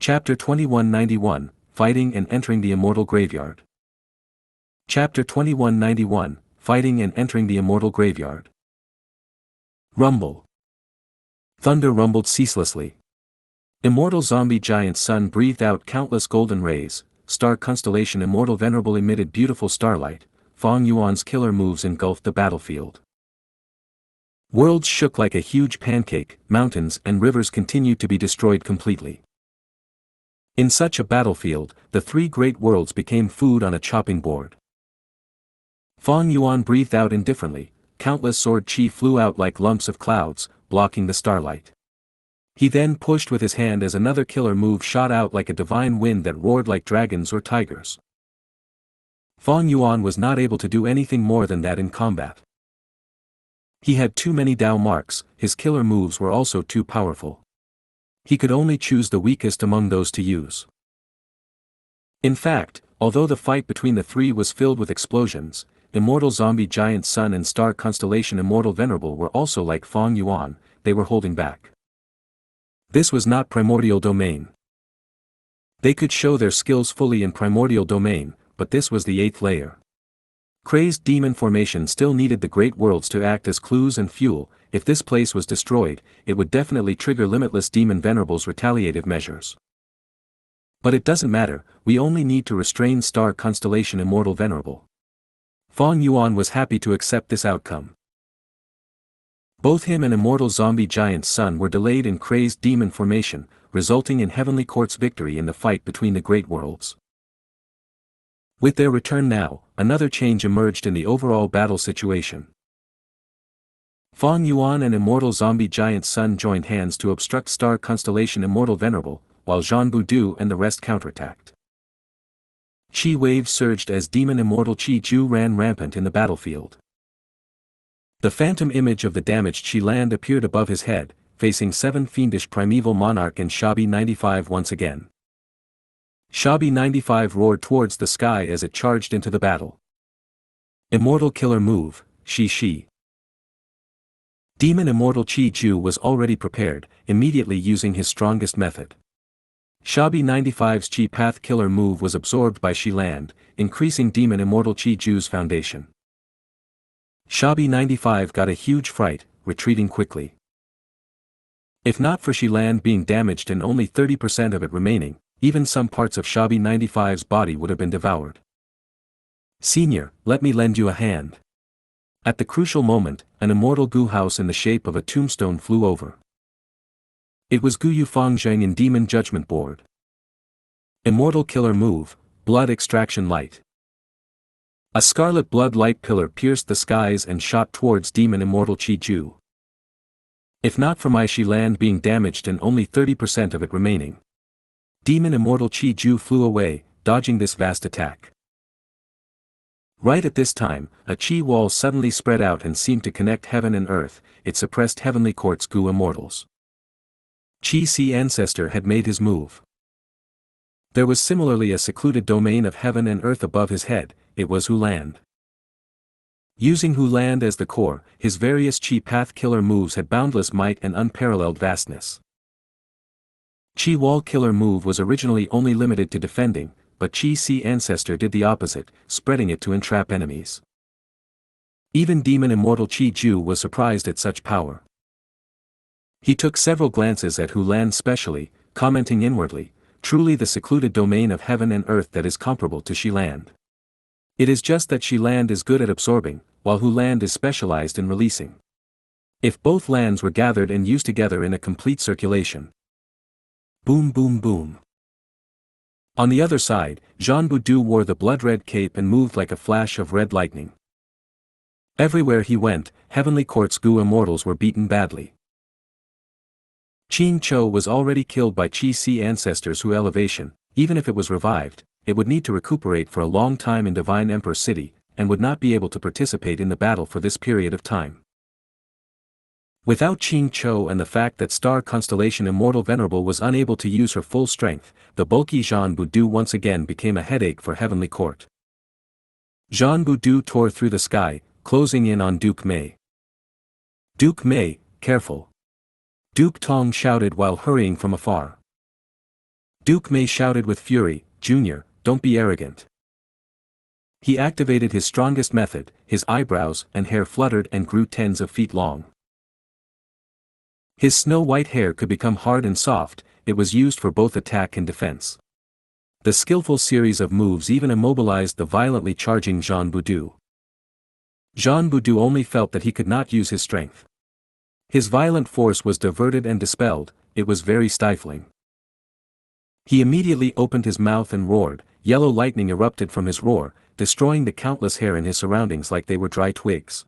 Chapter 2191, Fighting and Entering the Immortal Graveyard. Chapter 2191, Fighting and Entering the Immortal Graveyard. Rumble. Thunder rumbled ceaselessly. Immortal zombie giant sun breathed out countless golden rays, star constellation Immortal Venerable emitted beautiful starlight, Fang Yuan's killer moves engulfed the battlefield. Worlds shook like a huge pancake, mountains and rivers continued to be destroyed completely. In such a battlefield, the three great worlds became food on a chopping board. Fang Yuan breathed out indifferently, countless sword chi flew out like lumps of clouds, blocking the starlight. He then pushed with his hand as another killer move shot out like a divine wind that roared like dragons or tigers. Fang Yuan was not able to do anything more than that in combat. He had too many Dao marks, his killer moves were also too powerful. He could only choose the weakest among those to use. In fact, although the fight between the three was filled with explosions, Immortal Zombie Giant Sun and Star Constellation Immortal Venerable were also like Fang Yuan, they were holding back. This was not Primordial Domain. They could show their skills fully in Primordial Domain, but this was the 8th layer. Crazed demon formation still needed the great worlds to act as clues and fuel. If this place was destroyed, it would definitely trigger Limitless Demon Venerable's retaliative measures. But it doesn't matter, we only need to restrain Star Constellation Immortal Venerable. Fang Yuan was happy to accept this outcome. Both him and Immortal Zombie Giant Sun were delayed in Crazed Demon Formation, resulting in Heavenly Court's victory in the fight between the great worlds. With their return now, another change emerged in the overall battle situation. Fang Yuan and Immortal Zombie Giant Sun joined hands to obstruct Star Constellation Immortal Venerable, while Xianxia and the rest counterattacked. Qi waves surged as Demon Immortal Qi Ju ran rampant in the battlefield. The phantom image of the damaged Qi land appeared above his head, facing 7 fiendish primeval monarch and Shabi 95 once again. Shabi 95 roared towards the sky as it charged into the battle. Immortal Killer Move, Shi. Demon Immortal Qi Ju was already prepared, immediately using his strongest method. Shabi 95's Qi Path Killer Move was absorbed by Shi Land, increasing Demon Immortal Qi Ju's foundation. Shabi 95 got a huge fright, retreating quickly. If not for Shi Land being damaged and only 30% of it remaining, even some parts of Shabi 95's body would have been devoured. Senior, let me lend you a hand. At the crucial moment, an Immortal Gu house in the shape of a tombstone flew over. It was Gu Yufang Zheng in Demon Judgment Board. Immortal Killer Move, Blood Extraction Light. A scarlet blood light pillar pierced the skies and shot towards Demon Immortal Qi Ju. If not for my Shi Land being damaged and only 30% of it remaining. Demon Immortal Qi Ju flew away, dodging this vast attack. Right at this time, a Qi wall suddenly spread out and seemed to connect heaven and earth, it suppressed Heavenly Court's Gu immortals. Qi Ancestor had made his move. There was similarly a secluded domain of heaven and earth above his head, it was Hu Land. Using Hu Land as the core, his various Qi Path Killer moves had boundless might and unparalleled vastness. Qi Wall Killer move was originally only limited to defending, but Qi Ancestor did the opposite, spreading it to entrap enemies. Even Demon Immortal Qi Ju was surprised at such power. He took several glances at Hu Land specially, commenting inwardly, truly the secluded domain of heaven and earth that is comparable to Shi Land. It is just that Shi Land is good at absorbing, while Hu Land is specialized in releasing. If both lands were gathered and used together in a complete circulation. Boom boom boom. On the other side, Xianxia wore the blood-red cape and moved like a flash of red lightning. Everywhere he went, Heavenly Court's Gu immortals were beaten badly. Qing Chou was already killed by Qi Ancestor's Hu elevation, even if it was revived, it would need to recuperate for a long time in Divine Emperor City, and would not be able to participate in the battle for this period of time. Without Qing Chou and the fact that Star Constellation Immortal Venerable was unable to use her full strength, the bulky Xianxia once again became a headache for Heavenly Court. Xianxia tore through the sky, closing in on Duke Mei. Duke Mei, careful. Duke Tong shouted while hurrying from afar. Duke Mei shouted with fury, "Junior, don't be arrogant." He activated his strongest method, his eyebrows and hair fluttered and grew tens of feet long. His snow-white hair could become hard and soft, it was used for both attack and defense. The skillful series of moves even immobilized the violently charging Jean Boudou. Jean Boudou only felt that he could not use his strength. His violent force was diverted and dispelled, it was very stifling. He immediately opened his mouth and roared, yellow lightning erupted from his roar, destroying the countless hair in his surroundings like they were dry twigs.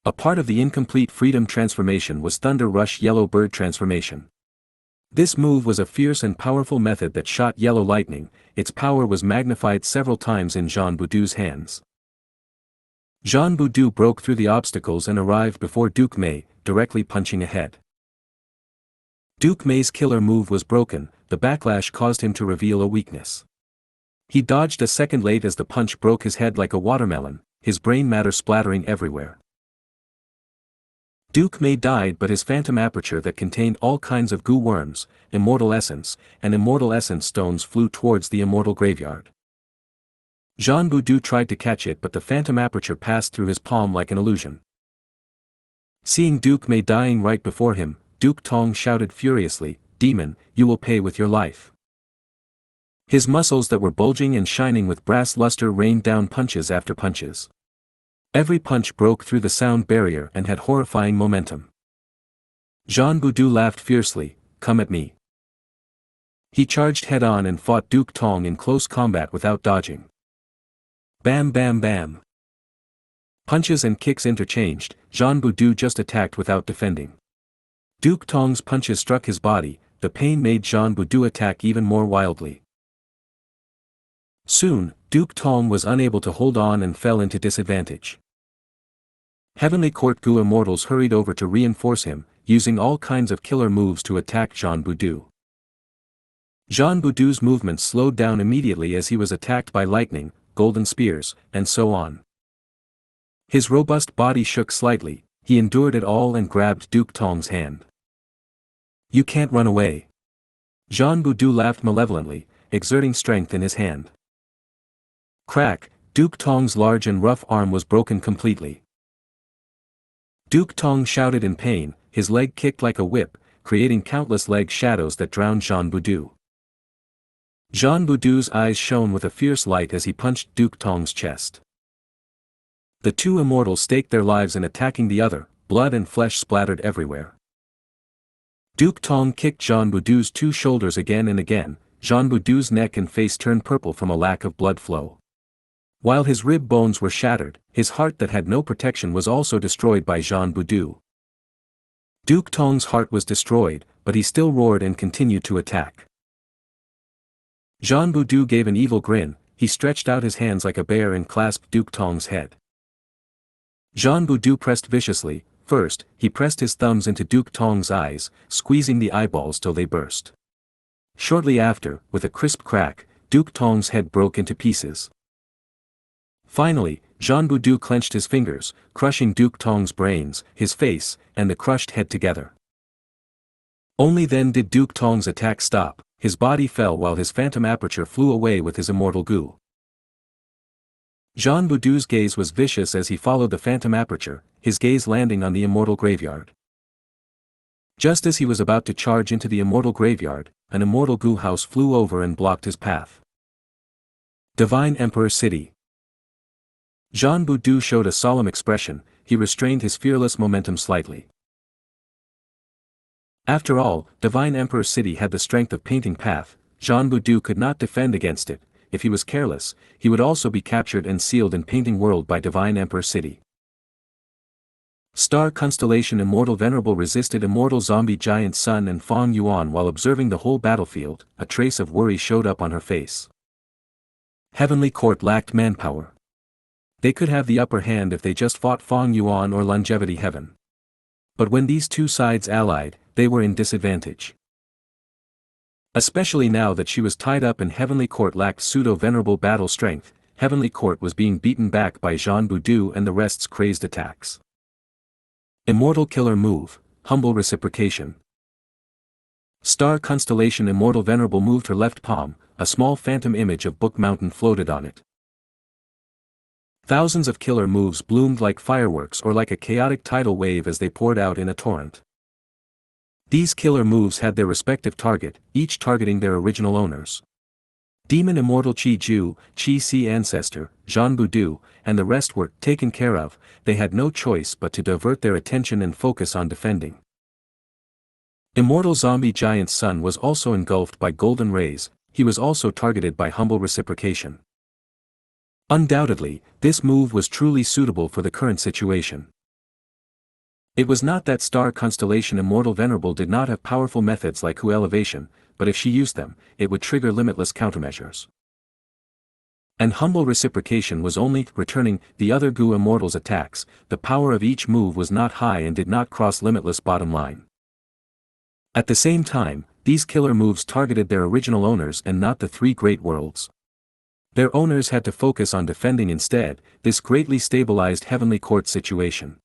A part of the incomplete freedom transformation was Thunder Rush Yellow Bird transformation. This move was a fierce and powerful method that shot yellow lightning, its power was magnified several times in Jean Boudou's hands. Jean Boudou broke through the obstacles and arrived before Duke Mei, directly punching ahead. Duke Mei's killer move was broken, the backlash caused him to reveal a weakness. He dodged a second late as the punch broke his head like a watermelon, his brain matter splattering everywhere. Duke Mei died, but his phantom aperture that contained all kinds of goo worms, immortal essence, and immortal essence stones flew towards the immortal graveyard. Jean Boudou tried to catch it, but the phantom aperture passed through his palm like an illusion. Seeing Duke Mei dying right before him, Duke Tong shouted furiously, "Demon, you will pay with your life." His muscles that were bulging and shining with brass luster rained down punches after punches. Every punch broke through the sound barrier and had horrifying momentum. Jean Boudou laughed fiercely, "Come at me." He charged head-on and fought Duke Tong in close combat without dodging. Bam bam bam. Punches and kicks interchanged, Jean Boudou just attacked without defending. Duke Tong's punches struck his body, the pain made Jean Boudou attack even more wildly. Soon, Duke Tong was unable to hold on and fell into disadvantage. Heavenly Court Gu immortals hurried over to reinforce him, using all kinds of killer moves to attack Jean Boudou. Jean Boudou's movements slowed down immediately as he was attacked by lightning, golden spears, and so on. His robust body shook slightly, he endured it all and grabbed Duke Tong's hand. "You can't run away." Jean Boudou laughed malevolently, exerting strength in his hand. Crack, Duke Tong's large and rough arm was broken completely. Duke Tong shouted in pain, his leg kicked like a whip, creating countless leg shadows that drowned Jean Boudou. Jean Boudou's eyes shone with a fierce light as he punched Duke Tong's chest. The two immortals staked their lives in attacking the other, blood and flesh splattered everywhere. Duke Tong kicked Jean Boudou's two shoulders again and again, Jean Boudou's neck and face turned purple from a lack of blood flow. While his rib bones were shattered, his heart that had no protection was also destroyed by Jean Boudou. Duke Tong's heart was destroyed, but he still roared and continued to attack. Jean Boudou gave an evil grin, he stretched out his hands like a bear and clasped Duke Tong's head. Jean Boudou pressed viciously. First, he pressed his thumbs into Duke Tong's eyes, squeezing the eyeballs till they burst. Shortly after, with a crisp crack, Duke Tong's head broke into pieces. Finally, Jean Boudou clenched his fingers, crushing Duke Tong's brains, his face, and the crushed head together. Only then did Duke Tong's attack stop, his body fell while his phantom aperture flew away with his immortal goo. Jean Boudou's gaze was vicious as he followed the phantom aperture, his gaze landing on the immortal graveyard. Just as he was about to charge into the immortal graveyard, an immortal goo house flew over and blocked his path. Divine Emperor City. Jean Boudou showed a solemn expression, he restrained his fearless momentum slightly. After all, Divine Emperor City had the strength of Painting Path, Jean Boudou could not defend against it, if he was careless, he would also be captured and sealed in Painting World by Divine Emperor City. Star Constellation Immortal Venerable resisted Immortal Zombie Giant Sun and Fong Yuan while observing the whole battlefield, a trace of worry showed up on her face. Heavenly Court lacked manpower. They could have the upper hand if they just fought Fong Yuan or Longevity Heaven. But when these two sides allied, they were in disadvantage. Especially now that she was tied up and Heavenly Court lacked pseudo-venerable battle strength, Heavenly Court was being beaten back by Jean Boudou and the rest's crazed attacks. Immortal Killer Move, Humble Reciprocation. Star Constellation Immortal Venerable moved her left palm, a small phantom image of Book Mountain floated on it. Thousands of killer moves bloomed like fireworks or like a chaotic tidal wave as they poured out in a torrent. These killer moves had their respective target, each targeting their original owners. Demon Immortal Qi Ju, Qi Si Ancestor, Zhan Budu, and the rest were taken care of. They had no choice but to divert their attention and focus on defending. Immortal Zombie Giant's son was also engulfed by golden rays. He was also targeted by humble reciprocation. Undoubtedly, this move was truly suitable for the current situation. It was not that Star Constellation Immortal Venerable did not have powerful methods like Hu Elevation, but if she used them, it would trigger limitless countermeasures. And humble reciprocation was only returning the other Gu Immortals' attacks. The power of each move was not high and did not cross limitless bottom line. At the same time, these killer moves targeted their original owners and not the three great worlds. Their owners had to focus on defending instead. This greatly stabilized Heavenly Court situation.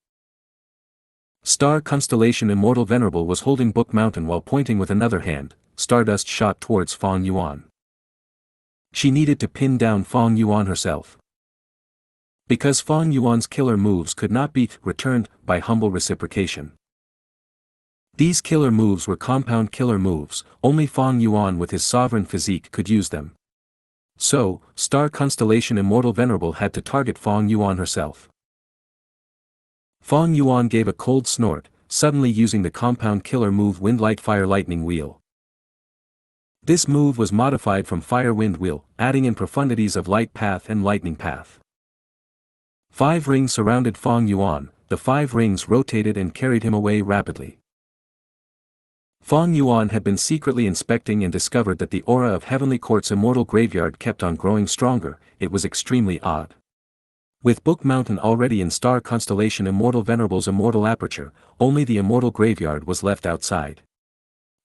Star Constellation Immortal Venerable was holding Book Mountain while pointing with another hand. Stardust shot towards Fang Yuan. She needed to pin down Fang Yuan herself. Because Fang Yuan's killer moves could not be returned by humble reciprocation. These killer moves were compound killer moves, only Fang Yuan with his sovereign physique could use them. So, Star Constellation Immortal Venerable had to target Fang Yuan herself. Fang Yuan gave a cold snort, suddenly using the compound killer move Wind Light Fire Lightning Wheel. This move was modified from Fire Wind Wheel, adding in profundities of Light Path and Lightning Path. 5 rings surrounded Fang Yuan. The 5 rings rotated and carried him away rapidly. Fang Yuan had been secretly inspecting and discovered that the aura of Heavenly Court's immortal graveyard kept on growing stronger. It was extremely odd. With Book Mountain already in Star Constellation Immortal Venerable's immortal aperture, only the immortal graveyard was left outside.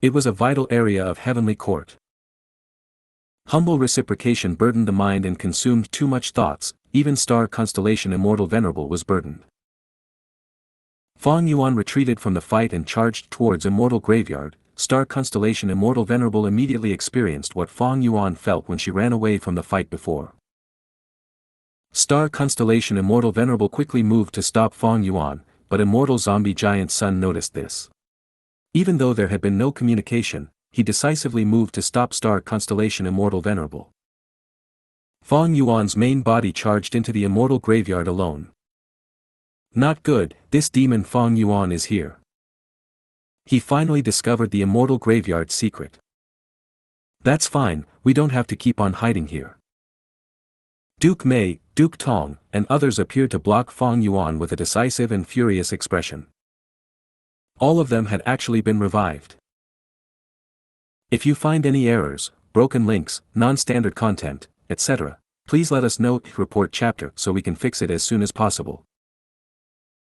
It was a vital area of Heavenly Court. Humble reciprocation burdened the mind and consumed too much thoughts. Even Star Constellation Immortal Venerable was burdened. Fang Yuan retreated from the fight and charged towards Immortal Graveyard. Star Constellation Immortal Venerable immediately experienced what Fang Yuan felt when she ran away from the fight before. Star Constellation Immortal Venerable quickly moved to stop Fang Yuan, but Immortal Zombie Giant's son noticed this. Even though there had been no communication, he decisively moved to stop Star Constellation Immortal Venerable. Fang Yuan's main body charged into the Immortal Graveyard alone. Not good, this demon Fang Yuan is here. He finally discovered the Immortal Graveyard's secret. That's fine, we don't have to keep on hiding here. Duke Mei, Duke Tong, and others appeared to block Fang Yuan with a decisive and furious expression. All of them had actually been revived. If you find any errors, broken links, non-standard content, etc., please let us know. Report chapter so we can fix it as soon as possible.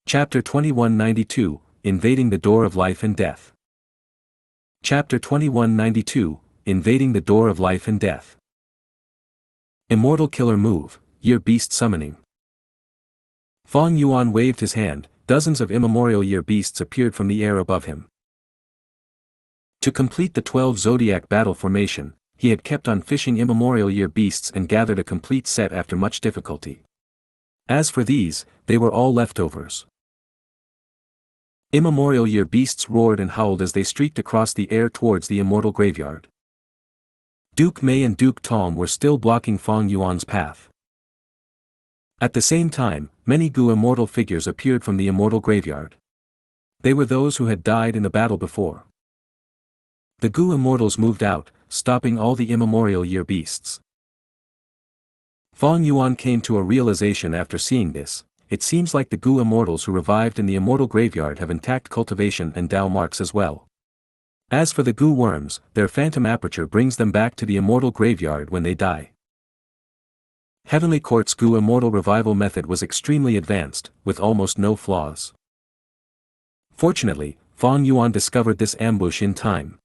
Chapter 2192, Invading the Door of Life and Death. Chapter 2192, Invading the Door of Life and Death. Immortal Killer Move, Year Beast Summoning. Fang Yuan waved his hand. Dozens of immemorial year beasts appeared from the air above him. To complete the 12 Zodiac battle formation, he had kept on fishing immemorial year beasts and gathered a complete set after much difficulty. As for these, they were all leftovers. Immemorial year beasts roared and howled as they streaked across the air towards the immortal graveyard. Duke Mei and Duke Tong were still blocking Fang Yuan's path. At the same time, many Gu immortal figures appeared from the immortal graveyard. They were those who had died in the battle before. The Gu immortals moved out, stopping all the immemorial year beasts. Fang Yuan came to a realization after seeing this. It seems like the Gu immortals who revived in the immortal graveyard have intact cultivation and Dao marks as well. As for the Gu worms, their phantom aperture brings them back to the immortal graveyard when they die. Heavenly Court's Gu immortal revival method was extremely advanced, with almost no flaws. Fortunately, Fang Yuan discovered this ambush in time.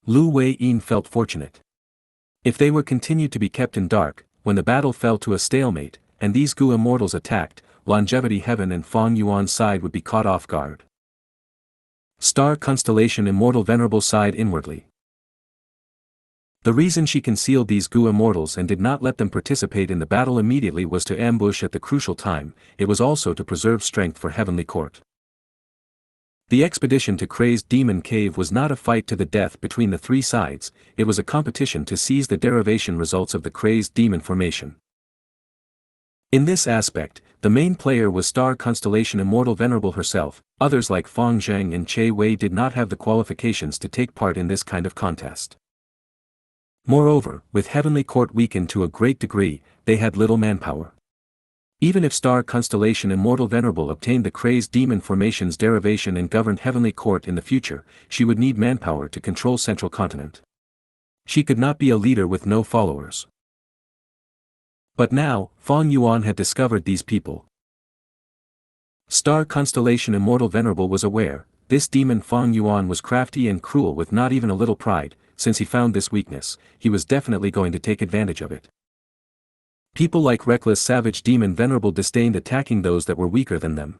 Lu Wei-yin felt fortunate. If they were continued to be kept in dark, when the battle fell to a stalemate, and these Gu immortals attacked, Longevity Heaven and Fang Yuan's side would be caught off guard. Star Constellation Immortal Venerable sighed inwardly. The reason she concealed these Gu immortals and did not let them participate in the battle immediately was to ambush at the crucial time. It was also to preserve strength for Heavenly Court. The expedition to Crazed Demon Cave was not a fight to the death between the three sides, it was a competition to seize the derivation results of the Crazed Demon formation. In this aspect, the main player was Star Constellation Immortal Venerable herself. Others like Fong Zheng and Che Wei did not have the qualifications to take part in this kind of contest. Moreover, with Heavenly Court weakened to a great degree, they had little manpower. Even if Star Constellation Immortal Venerable obtained the Crazed Demon formation's derivation and governed Heavenly Court in the future, she would need manpower to control Central Continent. She could not be a leader with no followers. But now, Fong Yuan had discovered these people. Star Constellation Immortal Venerable was aware, this demon Fong Yuan was crafty and cruel with not even a little pride. Since he found this weakness, he was definitely going to take advantage of it. People like reckless savage demon Venerable disdained attacking those that were weaker than them.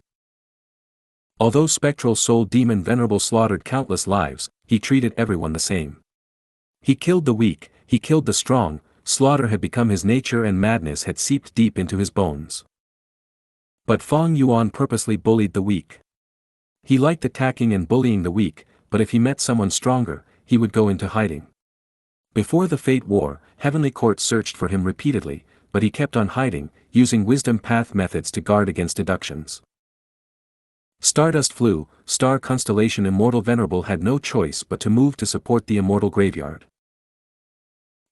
Although spectral soul demon Venerable slaughtered countless lives, he treated everyone the same. He killed the weak, he killed the strong, slaughter had become his nature and madness had seeped deep into his bones. But Fong Yuan purposely bullied the weak. He liked attacking and bullying the weak, but if he met someone stronger, he would go into hiding. Before the Fate War, Heavenly Court searched for him repeatedly, but he kept on hiding, using wisdom path methods to guard against deductions. Stardust flew. Star Constellation Immortal Venerable had no choice but to move to support the Immortal Graveyard.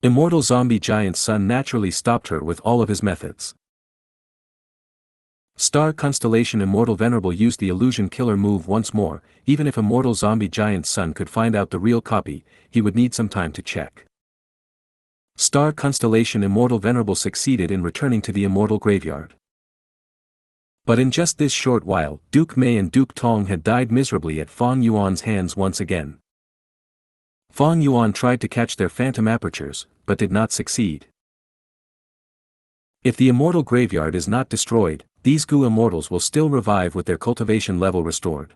Immortal Zombie Giant Sun naturally stopped her with all of his methods. Star Constellation Immortal Venerable used the Illusion Killer move once more. Even if Immortal Zombie Giant Sun could find out the real copy, he would need some time to check. Star Constellation Immortal Venerable succeeded in returning to the Immortal Graveyard. But in just this short while, Duke Mei and Duke Tong had died miserably at Fong Yuan's hands once again. Fong Yuan tried to catch their phantom apertures, but did not succeed. If the Immortal Graveyard is not destroyed, these Gu immortals will still revive with their cultivation level restored.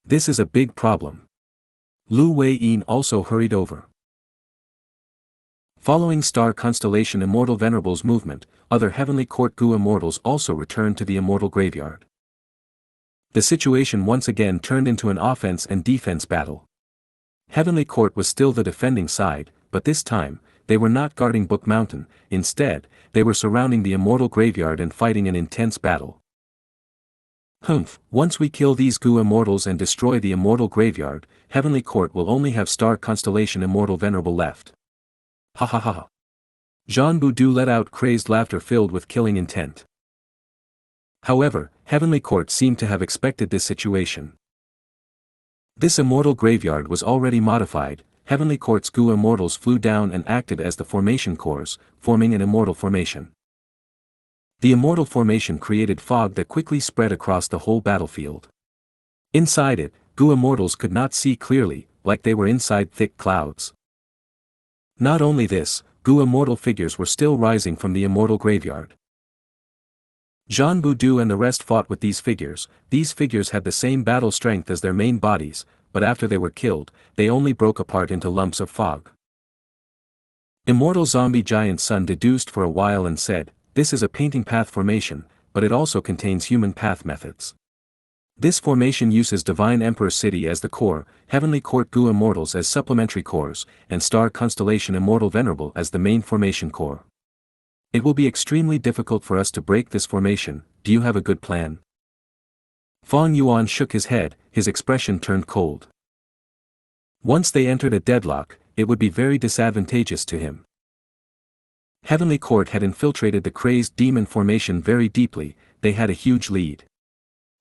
This is a big problem. Lu Wei-yin also hurried over. Following Star Constellation Immortal Venerable's movement, other Heavenly Court Gu immortals also returned to the Immortal Graveyard. The situation once again turned into an offense and defense battle. Heavenly Court was still the defending side, but this time, they were not guarding Book Mountain. Instead, they were surrounding the Immortal Graveyard and fighting an intense battle. Humph, once we kill these Gu immortals and destroy the Immortal Graveyard, Heavenly Court will only have Star Constellation Immortal Venerable left. Ha ha ha ha. Zhan Budu let out crazed laughter filled with killing intent. However, Heavenly Court seemed to have expected this situation. This Immortal Graveyard was already modified. Heavenly Court's Gu immortals flew down and acted as the formation cores, forming an immortal formation. The immortal formation created fog that quickly spread across the whole battlefield. Inside it, Gu immortals could not see clearly, like they were inside thick clouds. Not only this, Gu immortal figures were still rising from the Immortal Graveyard. Zhan Budu and the rest fought with these figures. These figures had the same battle strength as their main bodies, but after they were killed, they only broke apart into lumps of fog. Immortal Zombie Giant Sun deduced for a while and said, "This is a painting path formation, but it also contains human path methods. This formation uses Divine Emperor City as the core, Heavenly Court Gu Immortals as supplementary cores, and Star Constellation Immortal Venerable as the main formation core. It will be extremely difficult for us to break this formation. Do you have a good plan?" Fong Yuan shook his head, his expression turned cold. Once they entered a deadlock, it would be very disadvantageous to him. Heavenly Court had infiltrated the crazed demon formation very deeply. They had a huge lead.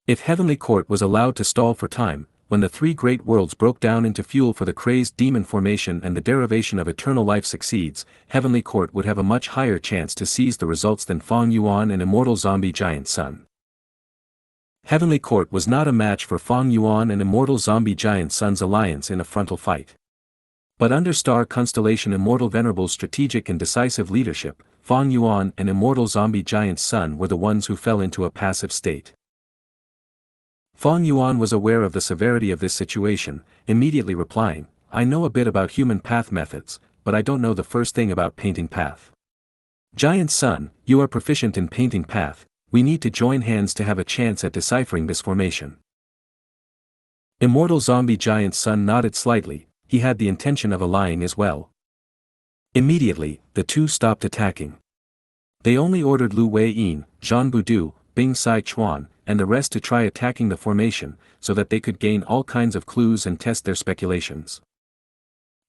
If Heavenly Court was allowed to stall for time, when the three great worlds broke down into fuel for the crazed demon formation and the derivation of eternal life succeeds, Heavenly Court would have a much higher chance to seize the results than Fong Yuan and Immortal Zombie Giant Sun. Heavenly Court was not a match for Fong Yuan and Immortal Zombie Giant Sun's alliance in a frontal fight. But under Star Constellation Immortal Venerable's strategic and decisive leadership, Fong Yuan and Immortal Zombie Giant Sun were the ones who fell into a passive state. Fang Yuan was aware of the severity of this situation, immediately replying, I know a bit about human path methods, but I don't know the first thing about painting path. Giant Sun, you are proficient in painting path, we need to join hands to have a chance at deciphering this formation. Immortal Zombie Giant Sun nodded slightly, he had the intention of allying as well. Immediately, the two stopped attacking. They only ordered Lu Wei-yin, Zhan Budu, Bing Sai Chuan, and the rest to try attacking the formation, so that they could gain all kinds of clues and test their speculations.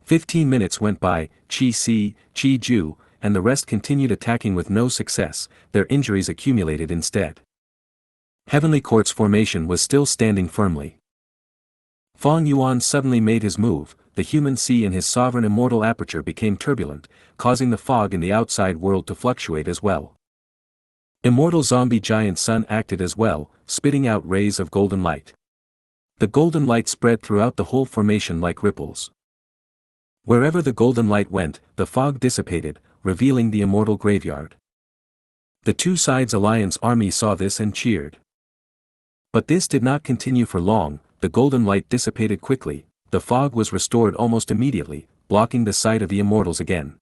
15 minutes went by, Qi Si, Qi Ju, and the rest continued attacking with no success, their injuries accumulated instead. Heavenly Court's formation was still standing firmly. Fang Yuan suddenly made his move, the human sea in his sovereign immortal aperture became turbulent, causing the fog in the outside world to fluctuate as well. Immortal Zombie Giant Sun acted as well, spitting out rays of golden light. The golden light spread throughout the whole formation like ripples. Wherever the golden light went, the fog dissipated, revealing the immortal graveyard. The two sides alliance army saw this and cheered. But this did not continue for long, the golden light dissipated quickly, the fog was restored almost immediately, blocking the sight of the immortals again.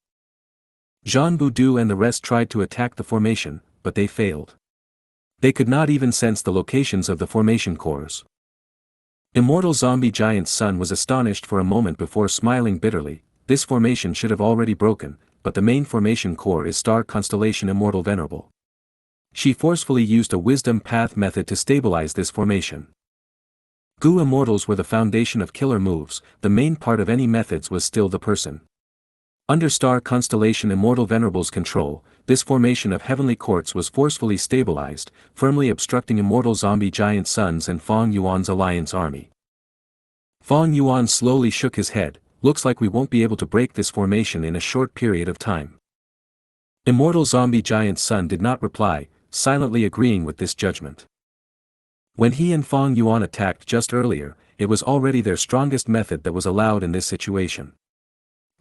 Zhan Budu and the rest tried to attack the formation, but they failed. They could not even sense the locations of the formation cores. Immortal Zombie Giant Sun was astonished for a moment before smiling bitterly, this formation should have already broken, but the main formation core is Star Constellation Immortal Venerable. She forcefully used a wisdom path method to stabilize this formation. Gu Immortals were the foundation of killer moves, the main part of any methods was still the person. Under Star Constellation Immortal Venerable's control, this formation of heavenly courts was forcefully stabilized, firmly obstructing Immortal Zombie Giant Sun's and Fang Yuan's alliance army. Fang Yuan slowly shook his head, looks like we won't be able to break this formation in a short period of time. Immortal Zombie Giant Sun did not reply, silently agreeing with this judgment. When he and Fang Yuan attacked just earlier, it was already their strongest method that was allowed in this situation.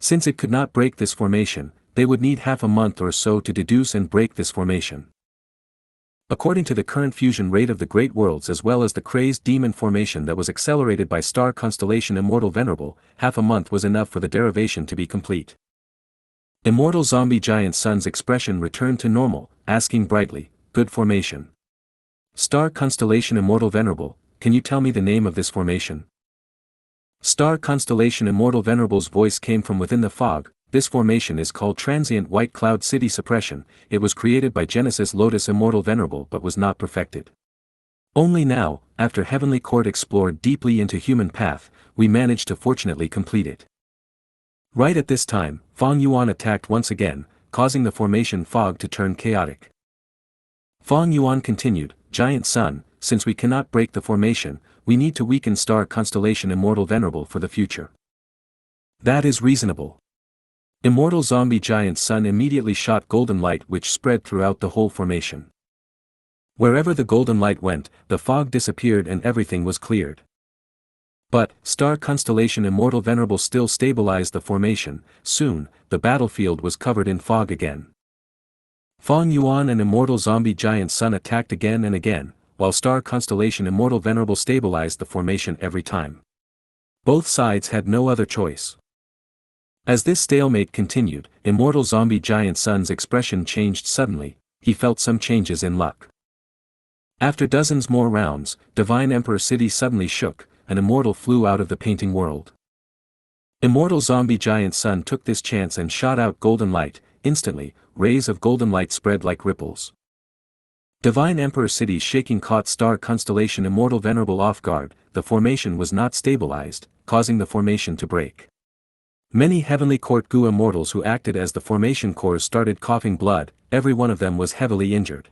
Since it could not break this formation, they would need half a month or so to deduce and break this formation. According to the current fusion rate of the Great Worlds as well as the crazed demon formation that was accelerated by Star Constellation Immortal Venerable, half a month was enough for the derivation to be complete. Immortal Zombie Giant Sun's expression returned to normal, asking brightly, good formation. Star Constellation Immortal Venerable, can you tell me the name of this formation? Star Constellation Immortal Venerable's voice came from within the fog, this formation is called Transient White Cloud City Suppression, it was created by Genesis Lotus Immortal Venerable but was not perfected. Only now, after Heavenly Court explored deeply into human path, we managed to fortunately complete it. Right at this time, Fang Yuan attacked once again, causing the formation fog to turn chaotic. Fang Yuan continued, Giant Sun, since we cannot break the formation, we need to weaken Star Constellation Immortal Venerable for the future. That is reasonable. Immortal Zombie Giant Sun immediately shot golden light which spread throughout the whole formation. Wherever the golden light went, the fog disappeared and everything was cleared. But, Star Constellation Immortal Venerable still stabilized the formation, soon, the battlefield was covered in fog again. Fang Yuan and Immortal Zombie Giant Sun attacked again and again, while Star Constellation Immortal Venerable stabilized the formation every time. Both sides had no other choice. As this stalemate continued, Immortal Zombie Giant Sun's expression changed suddenly, he felt some changes in luck. After dozens more rounds, Divine Emperor City suddenly shook, an immortal flew out of the painting world. Immortal Zombie Giant Sun took this chance and shot out golden light, instantly, rays of golden light spread like ripples. Divine Emperor City's shaking caught Star Constellation Immortal Venerable off guard, the formation was not stabilized, causing the formation to break. Many Heavenly Court Gu immortals who acted as the formation cores started coughing blood, every one of them was heavily injured.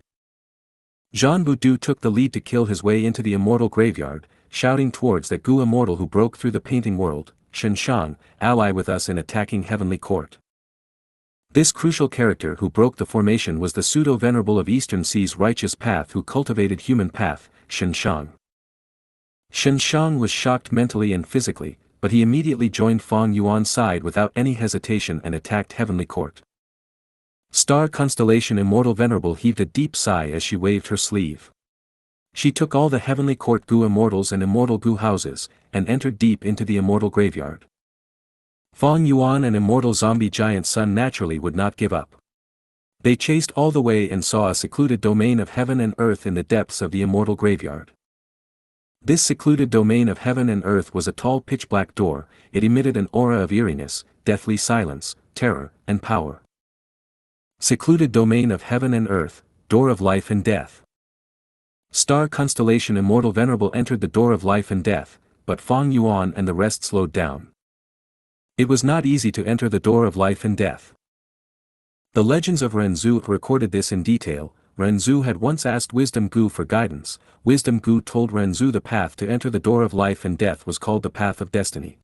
Zhan Budu took the lead to kill his way into the immortal graveyard, shouting towards that Gu immortal who broke through the painting world, Xianxia, ally with us in attacking Heavenly Court. This crucial character who broke the formation was the pseudo-venerable of Eastern Sea's righteous path who cultivated human path, Xianxia. Xianxia was shocked mentally and physically, but he immediately joined Fang Yuan's side without any hesitation and attacked Heavenly Court. Star Constellation Immortal Venerable heaved a deep sigh as she waved her sleeve. She took all the Heavenly Court Gu immortals and immortal Gu houses, and entered deep into the immortal graveyard. Fang Yuan and immortal zombie giant Sun naturally would not give up. They chased all the way and saw a secluded domain of heaven and earth in the depths of the immortal graveyard. This secluded domain of heaven and earth was a tall pitch-black door. It emitted an aura of eeriness, deathly silence, terror, and power. Secluded domain of heaven and earth, door of life and death. Star constellation immortal venerable entered the door of life and death, but Fang Yuan and the rest slowed down. It was not easy to enter the door of life and death. The legends of Renzu recorded this in detail. Renzu had once asked Wisdom Gu for guidance. Wisdom Gu told Renzu the path to enter the door of life and death was called the path of destiny.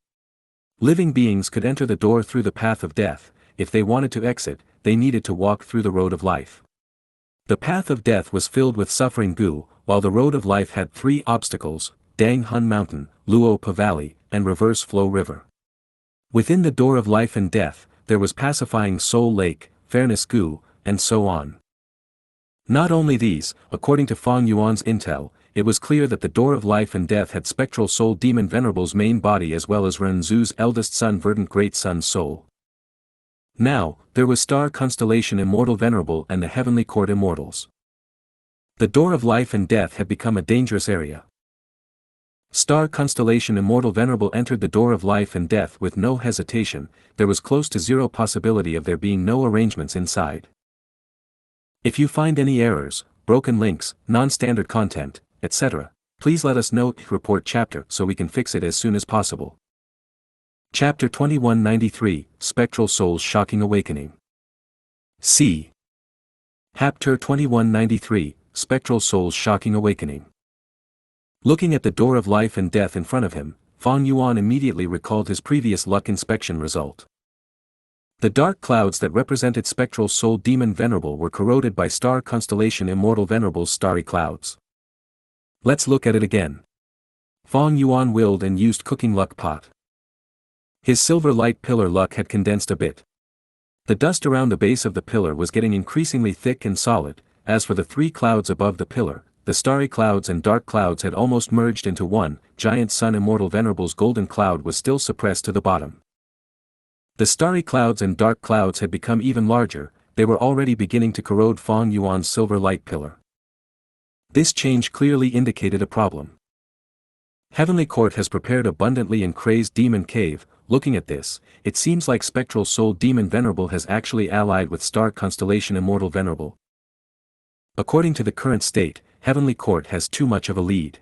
Living beings could enter the door through the path of death. If they wanted to exit, they needed to walk through the road of life. The path of death was filled with suffering Gu, while the road of life had 3 obstacles: Dang Hun Mountain, Luo Pa Valley, and Reverse Flow River. Within the door of life and death, there was pacifying Soul Lake, Fairness Gu, and so on. Not only these, according to Fang Yuan's intel, it was clear that the door of life and death had spectral soul demon venerable's main body as well as Renzu's eldest son verdant great son's soul. Now, there was star constellation immortal venerable and the heavenly court immortals. The door of life and death had become a dangerous area. Star constellation immortal venerable entered the door of life and death with no hesitation. There was close to zero possibility of there being no arrangements inside. If you find any errors, broken links, non-standard content, etc., please let us know. Report chapter so we can fix it as soon as possible. Chapter 2193, Spectral Soul's Shocking Awakening. C. Chapter 2193, Spectral Soul's Shocking Awakening. Looking at the door of life and death in front of him, Fang Yuan immediately recalled his previous luck inspection result. The dark clouds that represented spectral soul demon venerable were corroded by star constellation immortal venerable's starry clouds. Let's look at it again. Fang Yuan willed and used cooking luck pot. His silver light pillar luck had condensed a bit. The dust around the base of the pillar was getting increasingly thick and solid. As for the 3 clouds above the pillar, the starry clouds and dark clouds had almost merged into one. Giant Sun immortal venerable's golden cloud was still suppressed to the bottom. The starry clouds and dark clouds had become even larger. They were already beginning to corrode Fang Yuan's silver light pillar. This change clearly indicated a problem. Heavenly Court has prepared abundantly in Crazed Demon Cave. Looking at this, it seems like Spectral Soul Demon Venerable has actually allied with Star Constellation Immortal Venerable. According to the current state, Heavenly Court has too much of a lead.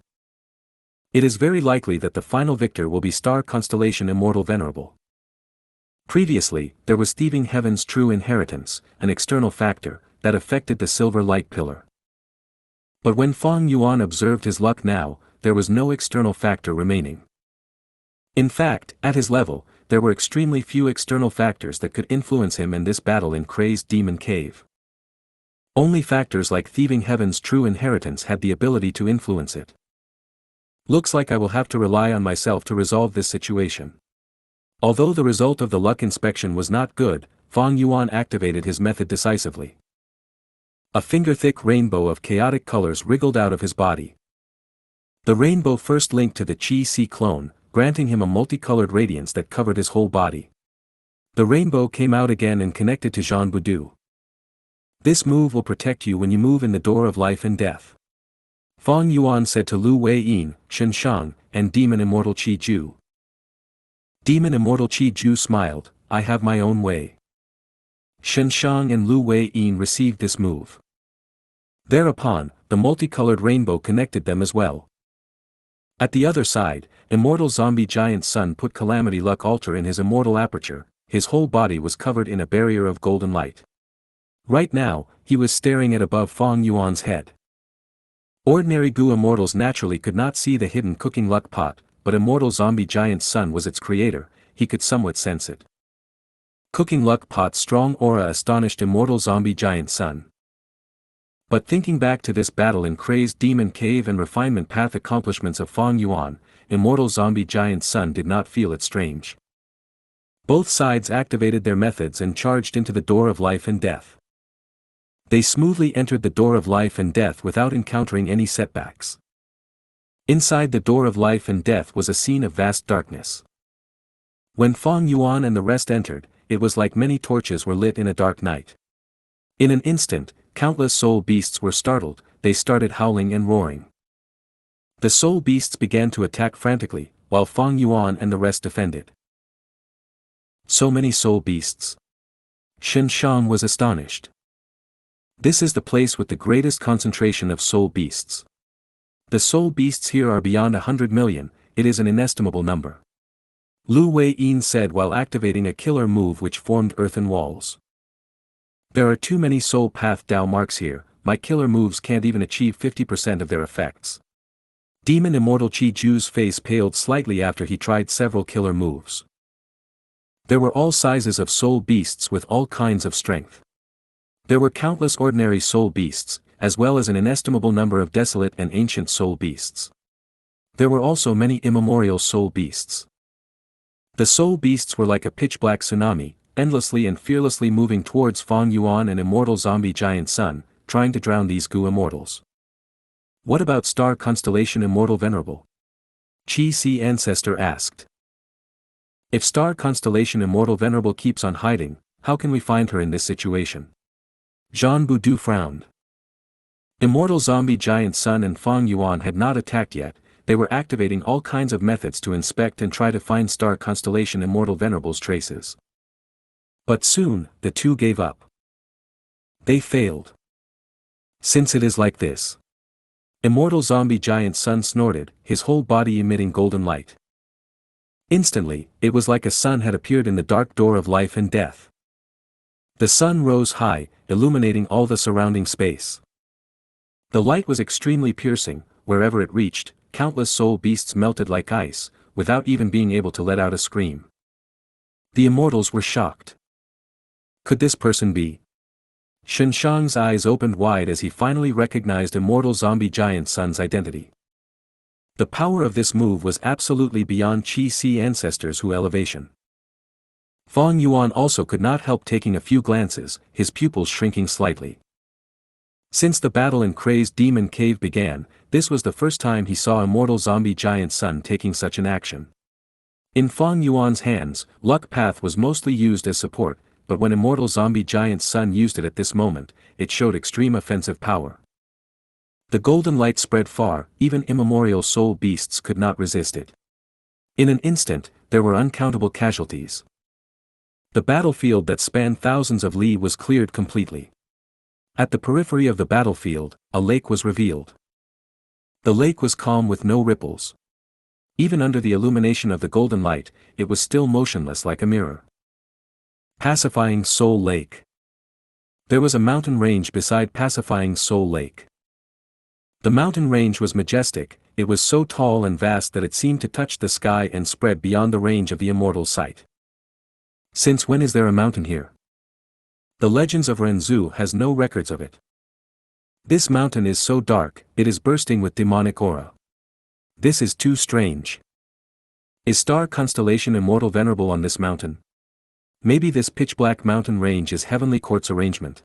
It is very likely that the final victor will be Star Constellation Immortal Venerable. Previously, there was thieving Heaven's true inheritance, an external factor, that affected the silver light pillar. But when Fang Yuan observed his luck now, there was no external factor remaining. In fact, at his level, there were extremely few external factors that could influence him in this battle in Crazed Demon Cave. Only factors like thieving Heaven's true inheritance had the ability to influence it. Looks like I will have to rely on myself to resolve this situation. Although the result of the luck inspection was not good, Fang Yuan activated his method decisively. A finger-thick rainbow of chaotic colors wriggled out of his body. The rainbow first linked to the Qi-Si clone, granting him a multicolored radiance that covered his whole body. The rainbow came out again and connected to Zhan Budu. This move will protect you when you move in the door of life and death. Fang Yuan said to Lu Wei-yin, Xianxia, and Demon Immortal Qi Ju. Demon Immortal Qi Ju smiled, I have my own way. Xianxia and Lu Wei-yin received this move. Thereupon, the multicolored rainbow connected them as well. At the other side, Immortal Zombie Giant Sun put Calamity Luck Altar in his immortal aperture. His whole body was covered in a barrier of golden light. Right now, he was staring at above Fang Yuan's head. Ordinary Gu immortals naturally could not see the hidden cooking luck pot, but Immortal Zombie Giant Sun was its creator. He could somewhat sense it. Cooking luck pot's strong aura astonished Immortal Zombie Giant Sun. But thinking back to this battle in Crazed Demon Cave and refinement path accomplishments of Fang Yuan, Immortal Zombie Giant Sun did not feel it strange. Both sides activated their methods and charged into the door of life and death. They smoothly entered the door of life and death without encountering any setbacks. Inside the door of life and death was a scene of vast darkness. When Fang Yuan and the rest entered, it was like many torches were lit in a dark night. In an instant, countless soul beasts were startled, they started howling and roaring. The soul beasts began to attack frantically, while Fang Yuan and the rest defended. So many soul beasts. Xianxia was astonished. This is the place with the greatest concentration of soul beasts. The soul beasts here are beyond 100 million, it is an inestimable number. Lu Wei-yin said while activating a killer move which formed earthen walls. There are too many soul path Dao marks here, my killer moves can't even achieve 50% of their effects. Demon Immortal Qi Ju's face paled slightly after he tried several killer moves. There were all sizes of soul beasts with all kinds of strength. There were countless ordinary soul beasts, as well as an inestimable number of desolate and ancient soul beasts. There were also many immemorial soul beasts. The soul beasts were like a pitch-black tsunami, endlessly and fearlessly moving towards Fang Yuan and immortal zombie giant Sun, trying to drown these Gu immortals. What about Star Constellation Immortal Venerable? Qi Si Ancestor asked. If Star Constellation Immortal Venerable keeps on hiding, how can we find her in this situation? Zhan Budu frowned. Immortal zombie giant Sun and Fang Yuan had not attacked yet, they were activating all kinds of methods to inspect and try to find Star Constellation Immortal Venerable's traces. But soon, the two gave up. They failed. Since it is like this. Immortal zombie giant Sun snorted, his whole body emitting golden light. Instantly, it was like a sun had appeared in the dark door of life and death. The sun rose high, illuminating all the surrounding space. The light was extremely piercing, wherever it reached, countless soul beasts melted like ice, without even being able to let out a scream. The immortals were shocked. Could this person be? Xianxia's eyes opened wide as he finally recognized immortal zombie giant Sun's identity. The power of this move was absolutely beyond Qi Si Ancestors' Hu elevation. Fang Yuan also could not help taking a few glances, his pupils shrinking slightly. Since the battle in Crazed Demon Cave began, this was the first time he saw immortal zombie giant Sun taking such an action. In Fang Yuan's hands, Luck Path was mostly used as support, but when immortal zombie giant Sun used it at this moment, it showed extreme offensive power. The golden light spread far, even immemorial soul beasts could not resist it. In an instant, there were uncountable casualties. The battlefield that spanned thousands of li was cleared completely. At the periphery of the battlefield, a lake was revealed. The lake was calm with no ripples. Even under the illumination of the golden light, it was still motionless like a mirror. Pacifying Soul Lake. There was a mountain range beside Pacifying Soul Lake. The mountain range was majestic, it was so tall and vast that it seemed to touch the sky and spread beyond the range of the immortal sight. Since when is there a mountain here? The Legends of Renzu has no records of it. This mountain is so dark, it is bursting with demonic aura. This is too strange. Is Star Constellation Immortal Venerable on this mountain? Maybe this pitch-black mountain range is Heavenly Court's arrangement.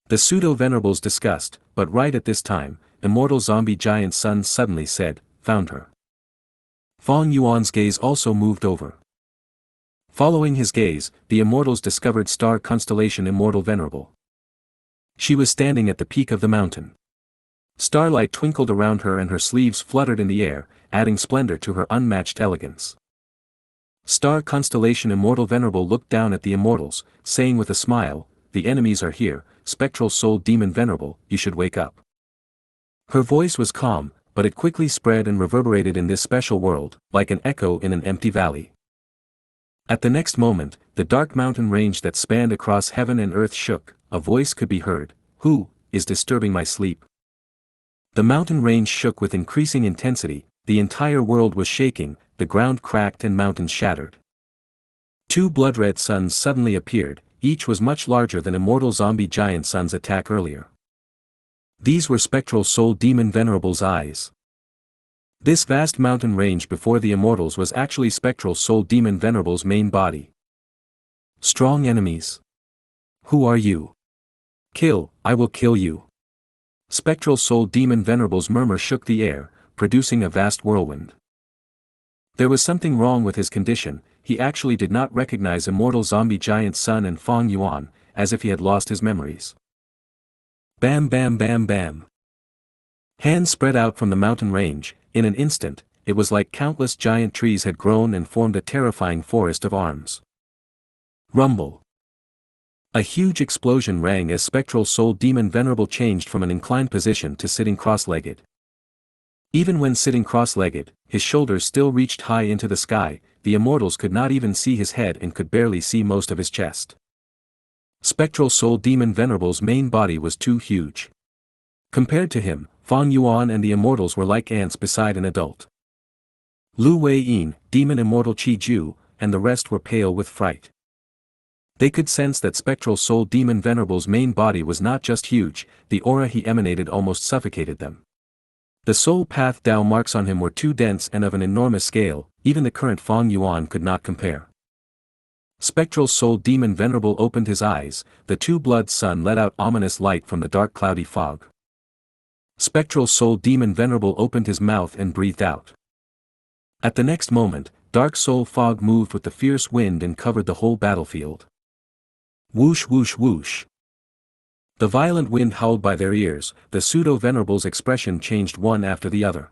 The pseudo-venerables discussed, but right at this time, immortal zombie giant Sun suddenly said, "Found her." Fang Yuan's gaze also moved over. Following his gaze, the immortals discovered Star Constellation Immortal Venerable. She was standing at the peak of the mountain. Starlight twinkled around her and her sleeves fluttered in the air, adding splendor to her unmatched elegance. Star Constellation Immortal Venerable looked down at the immortals, saying with a smile, "The enemies are here, Spectral Soul Demon Venerable, you should wake up." Her voice was calm, but it quickly spread and reverberated in this special world, like an echo in an empty valley. At the next moment, the dark mountain range that spanned across heaven and earth shook, a voice could be heard, "Who is disturbing my sleep?" The mountain range shook with increasing intensity, the entire world was shaking, the ground cracked and mountains shattered. Two blood-red suns suddenly appeared, each was much larger than immortal zombie giant Sun's attack earlier. These were Spectral Soul Demon Venerable's eyes. This vast mountain range before the immortals was actually Spectral Soul Demon Venerable's main body. Strong enemies. Who are you? Kill, I will kill you. Spectral Soul Demon Venerable's murmur shook the air, producing a vast whirlwind. There was something wrong with his condition. He actually did not recognize immortal zombie giant Sun and Fang Yuan, as if he had lost his memories. Bam bam bam bam. Hands spread out from the mountain range. In an instant, it was like countless giant trees had grown and formed a terrifying forest of arms. Rumble. A huge explosion rang as Spectral Soul Demon Venerable changed from an inclined position to sitting cross-legged. Even when sitting cross-legged, his shoulders still reached high into the sky. The immortals could not even see his head and could barely see most of his chest. Spectral Soul Demon Venerable's main body was too huge. Compared to him, Fang Yuan and the immortals were like ants beside an adult. Lu Wei-yin, Demon Immortal Qi Ju, and the rest were pale with fright. They could sense that Spectral Soul Demon Venerable's main body was not just huge, the aura he emanated almost suffocated them. The soul path Dao marks on him were too dense and of an enormous scale, even the current Fang Yuan could not compare. Spectral Soul Demon Venerable opened his eyes. The two-blood sun let out ominous light from the dark cloudy fog. Spectral Soul Demon Venerable opened his mouth and breathed out. At the next moment, dark soul fog moved with the fierce wind and covered the whole battlefield. Whoosh whoosh whoosh. The violent wind howled by their ears. The pseudo-venerable's expression changed one after the other.